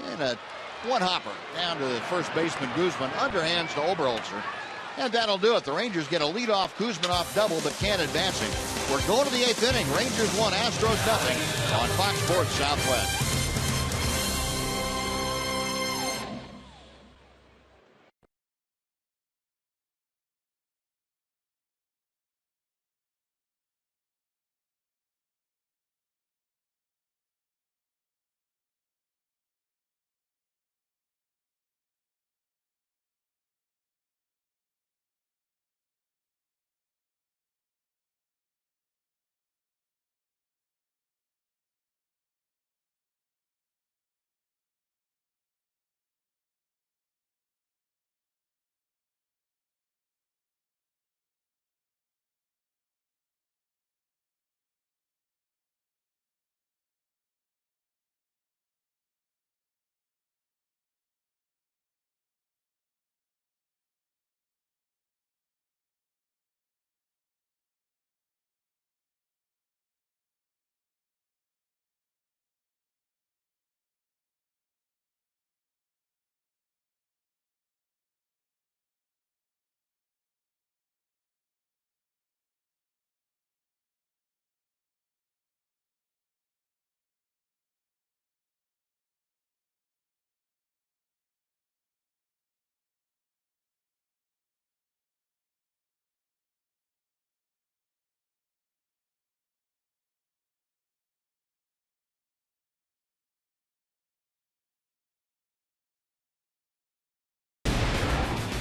C: And a one hopper down to the first baseman Guzman, underhands to Oberholzer. And that'll do it. The Rangers get a leadoff Kuzminoff double, but can't advance him. We're going to the 8th inning. Rangers 1, Astros nothing on Fox Sports Southwest.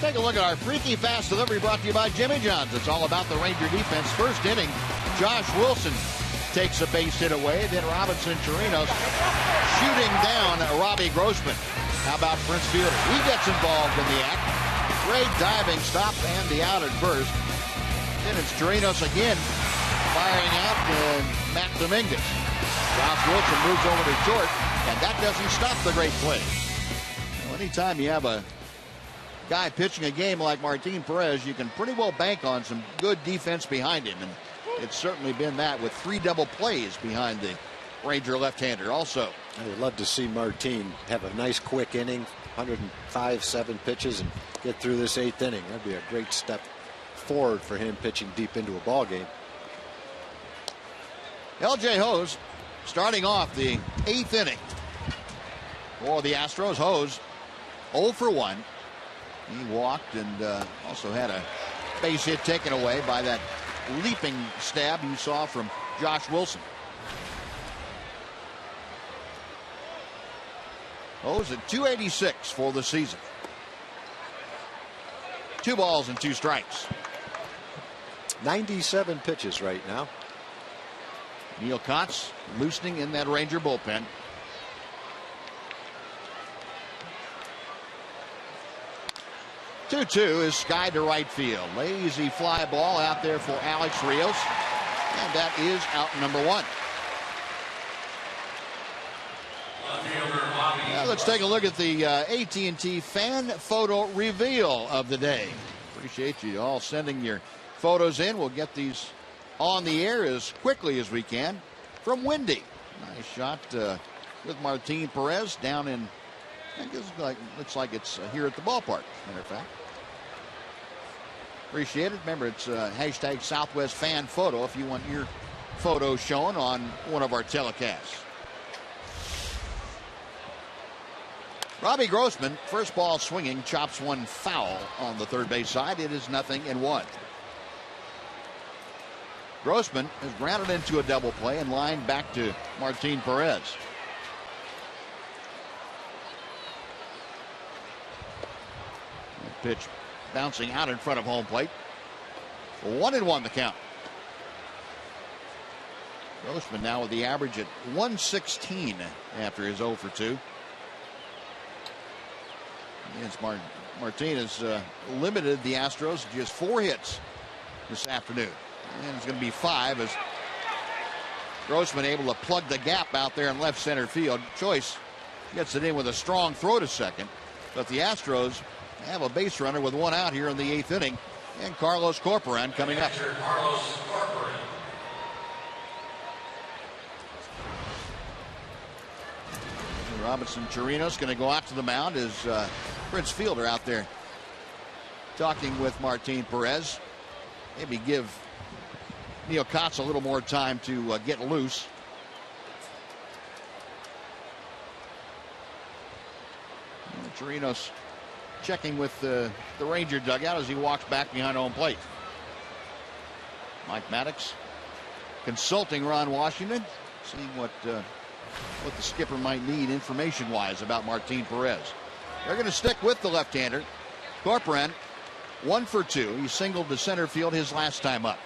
C: Take a look at our freaky fast delivery brought to you by Jimmy John's. It's all about the Ranger defense. First inning, Josh Wilson takes a base hit away. Then Robinson Chirinos shooting down Robbie Grossman. How about Prince Fielder? He gets involved in the act. Great diving stop and the out at first. Then it's Chirinos again firing out and Matt Dominguez. Josh Wilson moves over to short, and that doesn't stop the great play. Well, anytime you have a guy pitching a game like Martin Perez, you can pretty well bank on some good defense behind him, and it's certainly been that with 3 double plays behind the Ranger left-hander also.
G: I would love to see Martin have a nice quick inning, 105-7 pitches, and get through this 8th inning. That'd be a great step forward for him pitching deep into a ball game.
C: L.J. Hose starting off the 8th inning for the Astros. Hose 0 for 1. He walked and also had a base hit taken away by that leaping stab you saw from Josh Wilson. Hose at 286 for the season. 2 balls and 2 strikes.
G: 97 pitches right now.
C: Neil Kotz loosening in that Ranger bullpen. Two is sky to right field. Lazy fly ball out there for Alex Rios. And that is out number 1. Now let's take a look at the AT&T fan photo reveal of the day. Appreciate you all sending your photos in. We'll get these on the air as quickly as we can from Wendy. Nice shot with Martin Perez down in, I guess looks like it's here at the ballpark, matter of fact. Appreciate it. Remember, it's hashtag Southwest Fan Photo if you want your photo shown on one of our telecasts. Robbie Grossman, first ball swinging, chops one foul on the third base side. It is 0-1. Grossman is grounded into a double play and lined back to Martin Perez. Pitch bouncing out in front of home plate. 1-1 the count. Grossman now with the average at 116 after his 0 for 2. Martin has limited the Astros to just 4 hits this afternoon. And it's going to be 5 as Grossman able to plug the gap out there in left center field. Choice gets it in with a strong throw to second. But the Astros have a base runner with one out here in the 8th inning. And Carlos Corporan coming up.
B: Carlos Corporan.
C: Robinson Chirinos going to go out to the mound as Prince Fielder out there talking with Martin Perez. Maybe give Neil Kotz a little more time to get loose. Chirinos checking with the Ranger dugout as he walks back behind home plate. Mike Maddox consulting Ron Washington, seeing what the skipper might need information-wise about Martin Perez. They're going to stick with the left-hander. Corporan, 1 for 2. He singled to center field his last time up.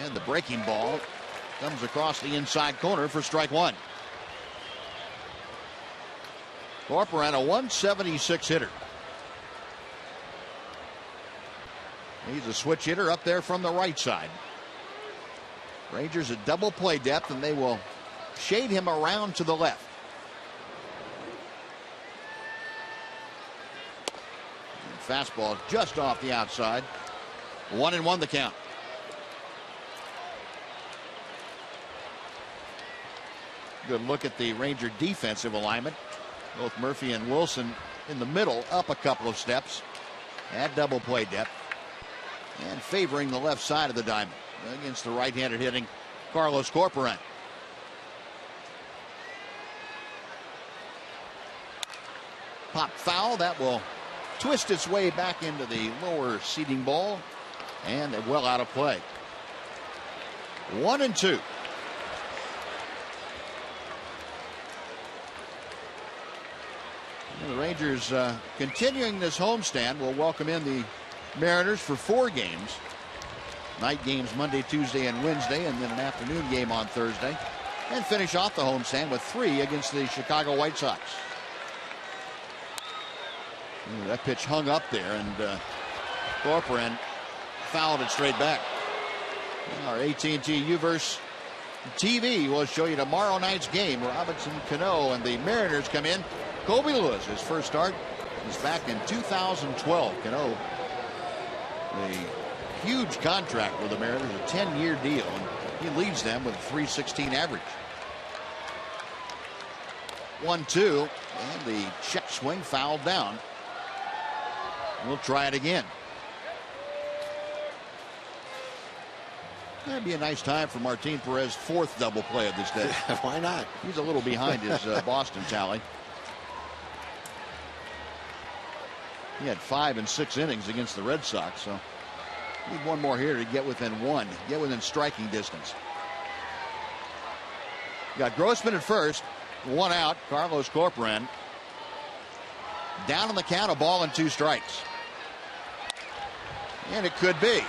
C: And the breaking ball comes across the inside corner for strike 1. Corporan, a 176 hitter. He's a switch hitter up there from the right side. Rangers at double play depth, and they will shade him around to the left. And fastball just off the outside. 1-1 the count. Good look at the Ranger defensive alignment. Both Murphy and Wilson in the middle, up a couple of steps at double play depth, and favoring the left side of the diamond against the right-handed hitting Carlos Corporan. Pop foul that will twist its way back into the lower seating ball, and well out of play. 1-2. The Rangers continuing this homestand will welcome in the Mariners for 4 games. Night games Monday, Tuesday, and Wednesday, and then an afternoon game on Thursday. And finish off the homestand with 3 against the Chicago White Sox. Ooh, that pitch hung up there, and Corporan fouled it straight back. Our AT&T Uverse TV will show you tomorrow night's game. Robinson Cano and the Mariners come in. Kobe Lewis, his first start was back in 2012. Cano, a huge contract with the Mariners, a 10-year deal, and he leads them with a 316 average. 1-2, and the check swing fouled down. We'll try it again. That'd be a nice time for Martin Perez's 4th double play of this day.
G: Why not?
C: He's a little behind his Boston tally. He had 5 and 6 innings against the Red Sox, so need one more here to get within 1, get within striking distance. Got Grossman at first, 1 out. Carlos Corporan down on the count, a ball and 2 strikes. And it could be.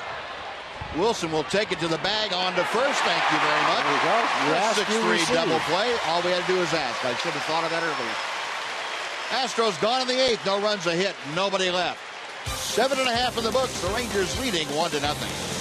C: Wilson will take it to the bag on to first. Thank you very much.
G: There you go.
C: 6-3 double play. All we had to do was ask. I should have thought of that earlier. Astros gone in the 8th. No runs a hit. Nobody left. 7.5 in the books. The Rangers leading 1-0.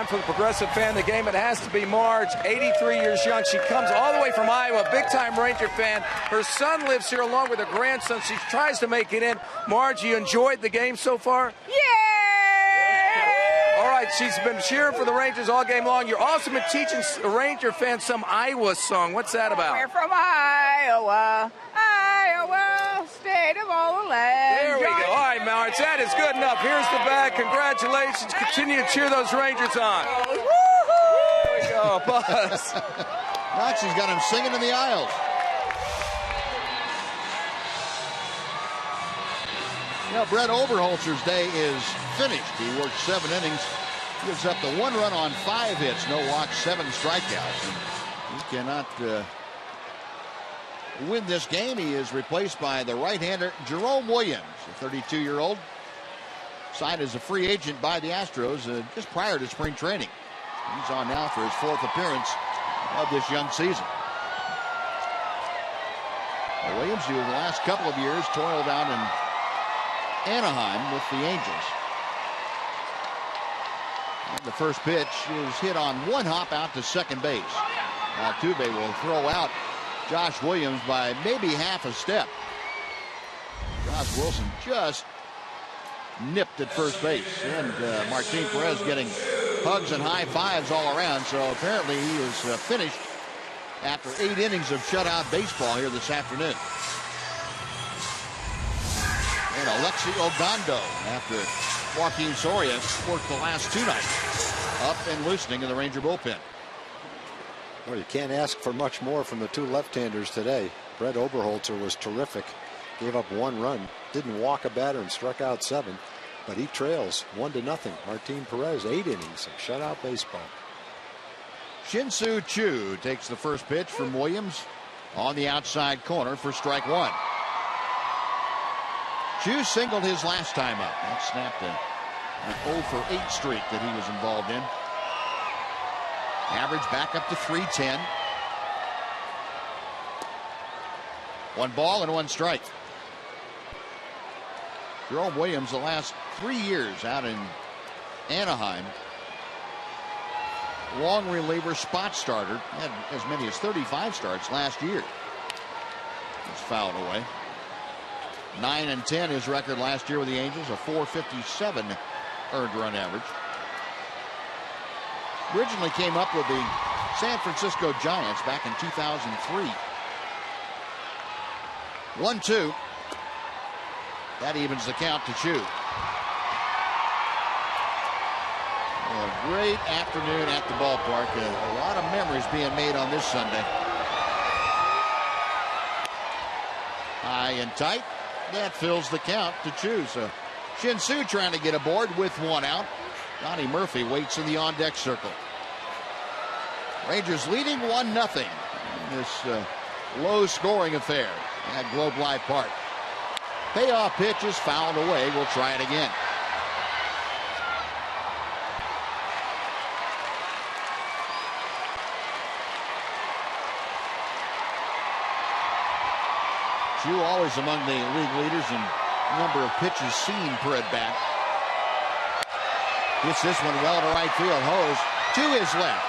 F: For the Progressive fan of the game, it has to be Marge, 83 years young. She comes all the way from Iowa, big-time Ranger fan. Her son lives here along with her grandson. She tries to make it in. Marge, you enjoyed the game so far?
N: Yeah!
F: All right, she's been cheering for the Rangers all game long. You've also been teaching Ranger fans some Iowa song. What's that about?
N: We're from Iowa, state of all the land.
F: There we go. All right, Marge, that is good enough. Here's the bag. Congratulations. Continue to cheer those Rangers on. There we go, Buzz.
C: Roxy's got him singing in the aisles. Now, Brett Overholzer's day is finished. He worked 7 innings, gives up the 1 run on 5 hits, no walks, 7 strikeouts. And he cannot win this game. He is replaced by the right-hander Jerome Williams, a 32-year-old, signed as a free agent by the Astros just prior to spring training. He's on now for his 4th appearance of this young season. Williams, who in the last couple of years toiled out in Anaheim with the Angels. And the first pitch is hit on 1 hop out to second base. Altuve will throw out Josh Williams by maybe half a step. Josh Wilson just nipped at first base, and Martin Perez getting hugs and high fives all around. So apparently he is finished after 8 innings of shutout baseball here this afternoon. And Alexi Ogando, after Joaquin Soria worked the last 2 nights, up and loosening in the Ranger bullpen.
G: Well, you can't ask for much more from the 2 left-handers today. Brett Oberholzer was terrific. Gave up 1 run, didn't walk a batter, and struck out 7. But he trails 1-0. Martin Perez, 8 innings of shutout baseball.
C: Shin-Soo Choo takes the first pitch from Williams on the outside corner for strike 1. Choo singled his last time up. That snapped an 0-for-8 streak that he was involved in. Average back up to 310. 1 ball and 1 strike. Jerome Williams, the last 3 years out in Anaheim, long reliever, spot starter, had as many as 35 starts last year. It's fouled away. 9-10 his record last year with the Angels, a .457 earned run average. Originally came up with the San Francisco Giants back in 2003. 1-2. That evens the count to Choo. A great afternoon at the ballpark. A lot of memories being made on this Sunday. High and tight. That fills the count to Choo. So Shin-Soo trying to get aboard with 1 out. Donnie Murphy waits in the on-deck circle. Rangers leading 1-0 in this low-scoring affair at Globe Life Park. Payoff pitch is fouled away. We'll try it again. Choo always among the league leaders in number of pitches seen per at bat. Hits this one well to right field. Hose to his left.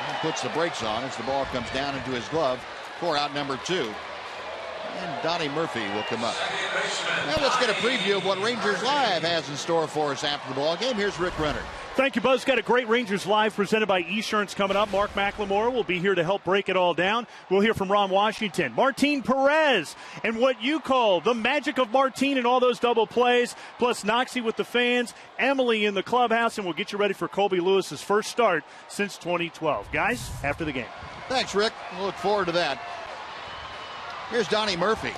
C: And puts the brakes on as the ball comes down into his glove for out number 2. And Donnie Murphy will come up. Now let's get a preview of what Rangers Live has in store for us after the ball game. Here's Rick Renner.
O: Thank you, Buzz. Got a great Rangers Live presented by Esurance coming up. Mark McLemore will be here to help break it all down. We'll hear from Ron Washington, Martin Perez, and what you call the magic of Martin and all those double plays, plus Noxie with the fans, Emily in the clubhouse, and we'll get you ready for Colby Lewis's first start since 2012. Guys, after the game.
C: Thanks, Rick. We'll look forward to that. Here's Donnie Murphy.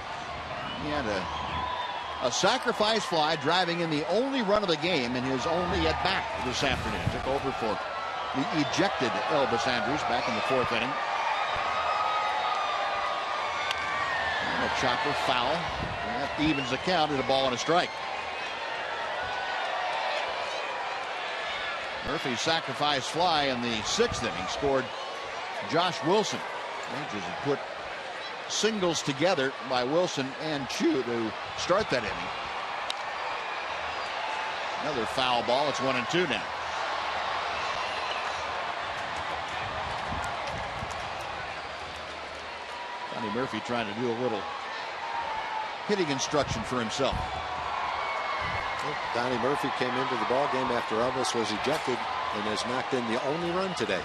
C: He had a sacrifice fly driving in the only run of the game in his only at-bat this afternoon. Took over for the ejected Elvis Andrus back in the 4th inning. And a chopper foul. And that evens the count at a ball and a strike. Murphy's sacrifice fly in the 6th inning scored Josh Wilson. Rangers have put singles together by Wilson and Choo to start that inning. Another foul ball. It's 1-2 now. Donnie Murphy trying to do a little hitting instruction for himself.
G: Well, Donnie Murphy came into the ball game after Elvis was ejected and has knocked in the only run today.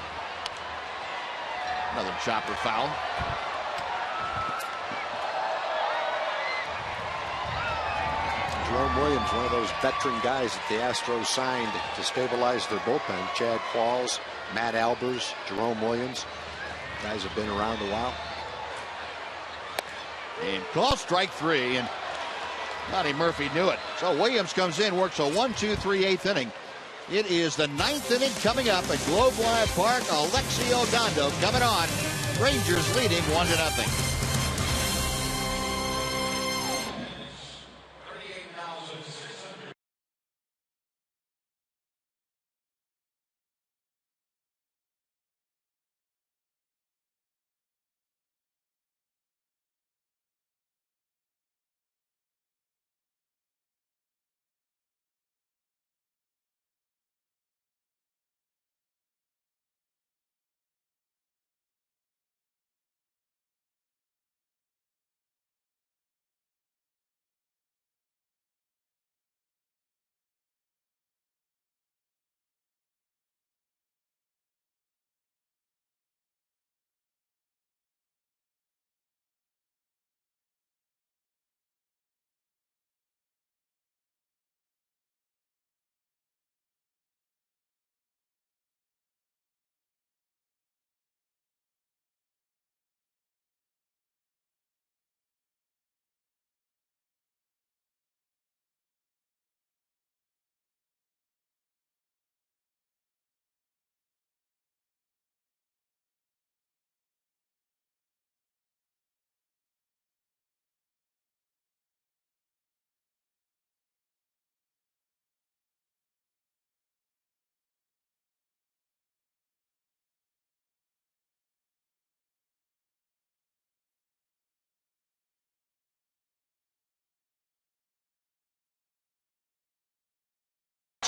C: Another chopper foul.
G: Jerome Williams, one of those veteran guys that the Astros signed to stabilize their bullpen. Chad Qualls, Matt Albers, Jerome Williams. Guys have been around a while.
C: And call strike 3, and Donnie Murphy knew it. So Williams comes in, works a 1-2-3/8 inning. It is the 9th inning coming up at Globe Life Park. Alexi Ogando coming on. Rangers leading 1-0.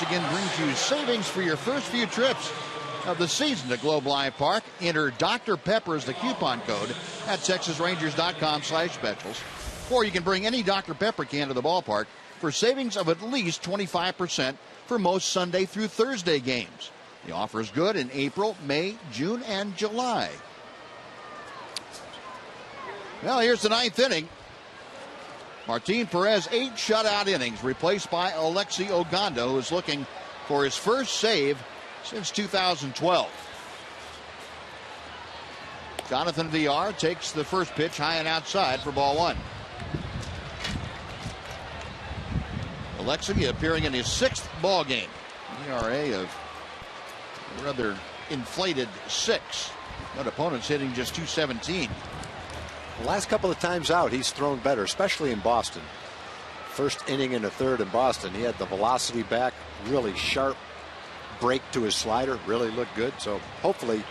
C: Again brings you savings for your first few trips of the season to Globe Life Park. Enter Dr. Pepper as the coupon code at TexasRangers.com/specials. Or you can bring any Dr. Pepper can to the ballpark for savings of at least 25% for most Sunday through Thursday games. The offer is good in April, May, June, and July. Well, here's the 9th inning. Martin Perez, 8 shutout innings, replaced by Alexi Ogando, who is looking for his first save since 2012. Jonathan Villar takes the first pitch high and outside for ball 1. Alexi appearing in his 6th ball game. ERA of a rather inflated 6. But opponents hitting just .217.
G: The last couple of times out, he's thrown better, especially in Boston. First inning and a third in Boston, he had the velocity back, really sharp break to his slider, really looked good. So hopefully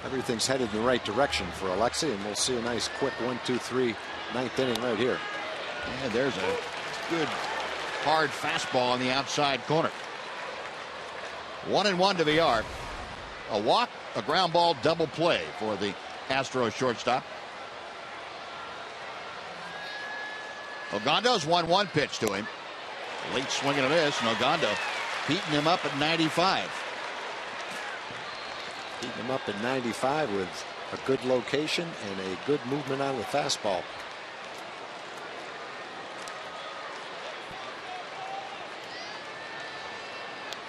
G: everything's headed in the right direction for Alexi, and we'll see a nice quick 1-2-3 9th inning right here.
C: Yeah, there's a good hard fastball on the outside corner. 1-1 to Villar. A walk, a ground ball, double play for the Astros shortstop. Ogando's 1-1 pitch to him. Late swing and a miss, and Ogando beating him up at 95.
G: Beating him up at 95 with a good location and a good movement on the fastball.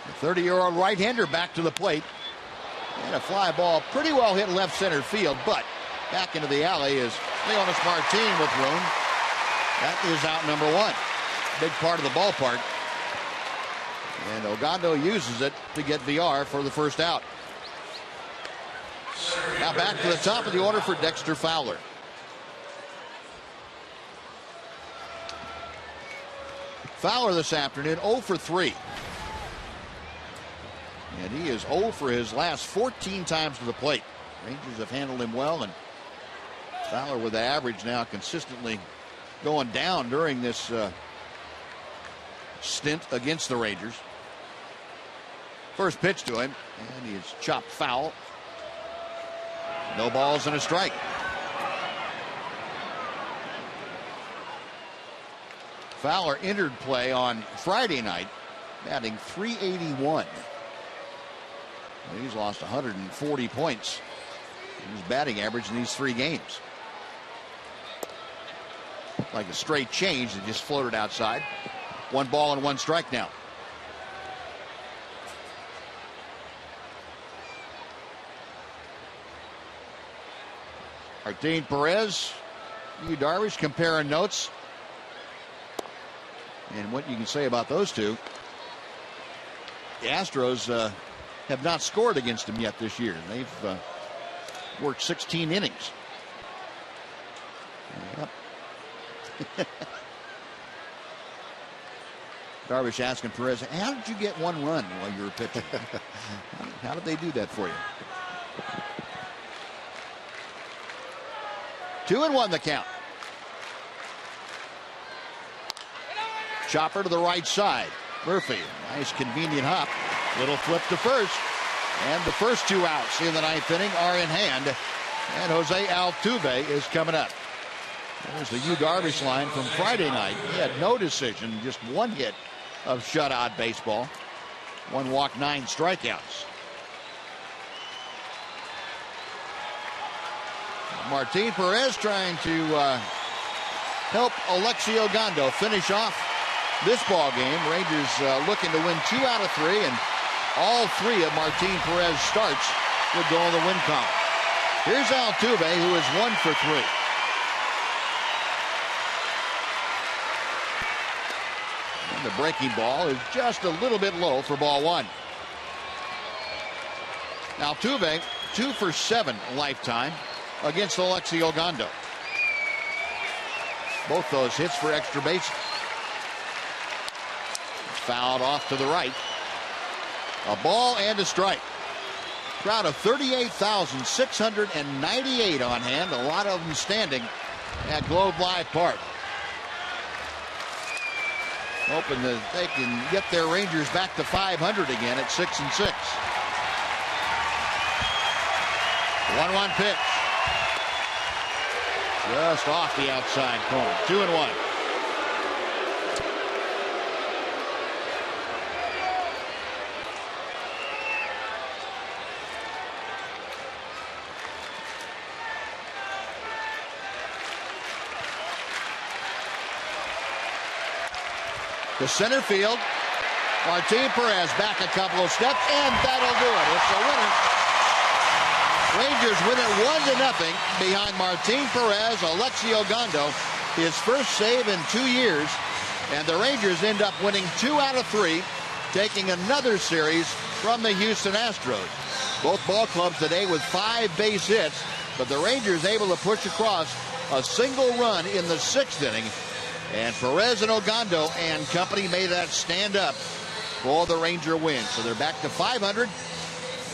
C: The 30-year-old right-hander back to the plate. And a fly ball pretty well hit left center field, but back into the alley is Leonis Martin with room. That is out number 1. Big part of the ballpark. And Ogando uses it to get Villar for the first out. Now back to the top of the order for Dexter Fowler. Fowler this afternoon 0 for 3. And he is 0 for his last 14 times to the plate. Rangers have handled him well, and Fowler with the average now consistently going down during this stint against the Rangers. First pitch to him, and he is chopped foul. No balls and a strike. Fowler entered play on Friday night, batting .381. He's lost 140 points in his batting average in these 3 games. Like a straight change that just floated outside. 1 ball and 1 strike now. Martin Perez, Yu Darvish comparing notes. And what you can say about those two, the Astros have not scored against them yet this year. They've worked 16 innings. Yep. Darvish asking Perez, how did you get 1 run while you were pitching? How did they do that for you? 2-1 the count. Chopper to the right side. Murphy, nice convenient hop. Little flip to first. And the first 2 outs in the 9th inning are in hand. And Jose Altuve is coming up. There's the Yu Darvish line from Friday night. He had no decision, just 1 hit of shutout baseball. 1 walk, 9 strikeouts. Martin Perez trying to help Alexi Ogando finish off this ball game. Rangers looking to win 2 out of 3, and all 3 of Martin Perez starts would go in the win column. Here's Altuve, who is 1 for 3. And the breaking ball is just a little bit low for ball 1. Altuve 2 for 7 lifetime against Alexi Ogando. Both those hits for extra bases. Fouled off to the right. A ball and a strike. Crowd of 38,698 on hand. A lot of them standing at Globe Life Park. Hoping that they can get their Rangers back to 500 again at 6-6. 1-1 pitch. Just off the outside corner. 2-1. To center field. Martin Perez back a couple of steps, and that'll do it. It's a winner. Rangers win it 1-0 behind Martin Perez. Alexi Ogando, his first save in 2 years. And the Rangers end up winning 2 out of 3, taking another series from the Houston Astros. Both ball clubs today with 5 base hits, but the Rangers able to push across a single run in the 6th inning. And Perez and Ogando and company made that stand up for the Ranger win. So they're back to 500.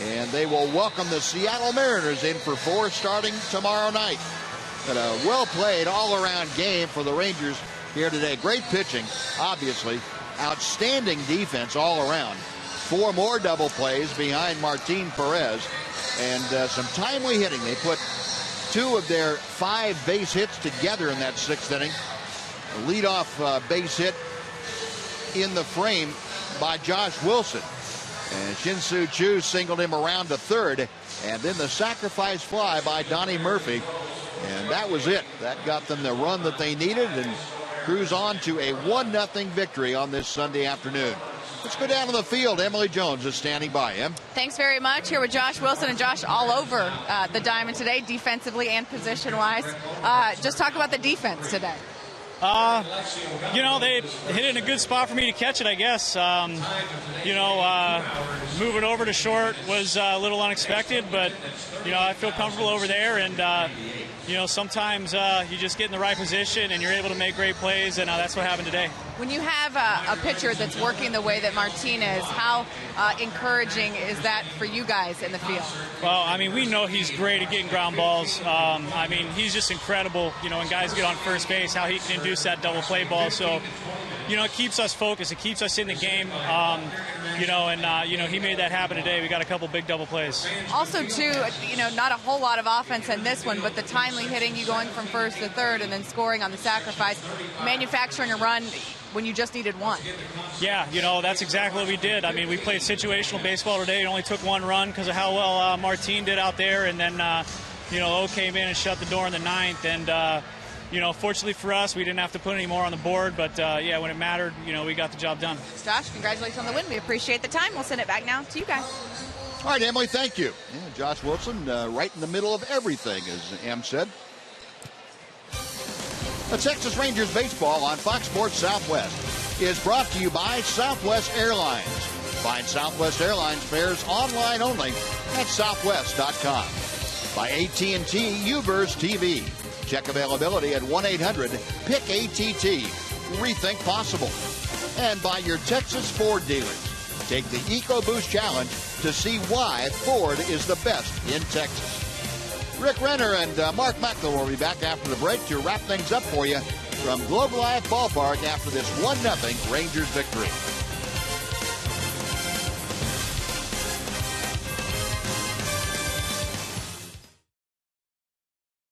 C: And they will welcome the Seattle Mariners in for 4 starting tomorrow night. But a well-played all-around game for the Rangers here today. Great pitching, obviously. Outstanding defense all around. 4 more double plays behind Martin Perez. And some timely hitting. They put 2 of their 5 base hits together in that 6th inning. A leadoff base hit in the frame by Josh Wilson. And Shin-Soo Choo singled him around to third. And then the sacrifice fly by Donnie Murphy. And that was it. That got them the run that they needed and cruise on to a 1-0 victory on this Sunday afternoon. Let's go down to the field. Emily Jones is standing by. Em?
A: Thanks very much. Here with Josh Wilson, and Josh all over the diamond today, defensively and position-wise. Just talk about the defense today.
P: You know, they hit it in a good spot for me to catch it, I guess. Moving over to short was a little unexpected, but, I feel comfortable over there. And, sometimes you just get in the right position and you're able to make great plays, and that's what happened today.
A: When you have a pitcher that's working the way that Martin is, how encouraging is that for you guys in the field?
P: Well, we know he's great at getting ground balls. He's just incredible, when guys get on first base, how he can induce that double play ball. So, it keeps us focused. It keeps us in the game. He made that happen today. We got a couple big double plays.
A: Also, too, not a whole lot of offense in this one, but the time finally hitting you going from first to third and then scoring on the sacrifice, manufacturing a run when you just needed one.
P: Yeah, that's exactly what we did. I mean, we played situational baseball today. It only took one run because of how well Martin did out there, and then O came in and shut the door in the ninth, and fortunately for us, we didn't have to put any more on the board, but when it mattered, we got the job done.
A: Josh, congratulations on the win. We appreciate the time. We'll send it back now to you guys.
C: All right, Emily, thank you. Yeah, Josh Wilson, right in the middle of everything, as Em said. The Texas Rangers baseball on Fox Sports Southwest is brought to you by Southwest Airlines. Find Southwest Airlines fares online only at southwest.com. By AT&T UVerse TV. Check availability at 1-800-PICK-ATT. Rethink possible. And by your Texas Ford dealers. Take the EcoBoost Challenge to see why Ford is the best in Texas. Rick Renner and Mark McLemore will be back after the break to wrap things up for you from Globe Life Ballpark after this 1-0 Rangers victory.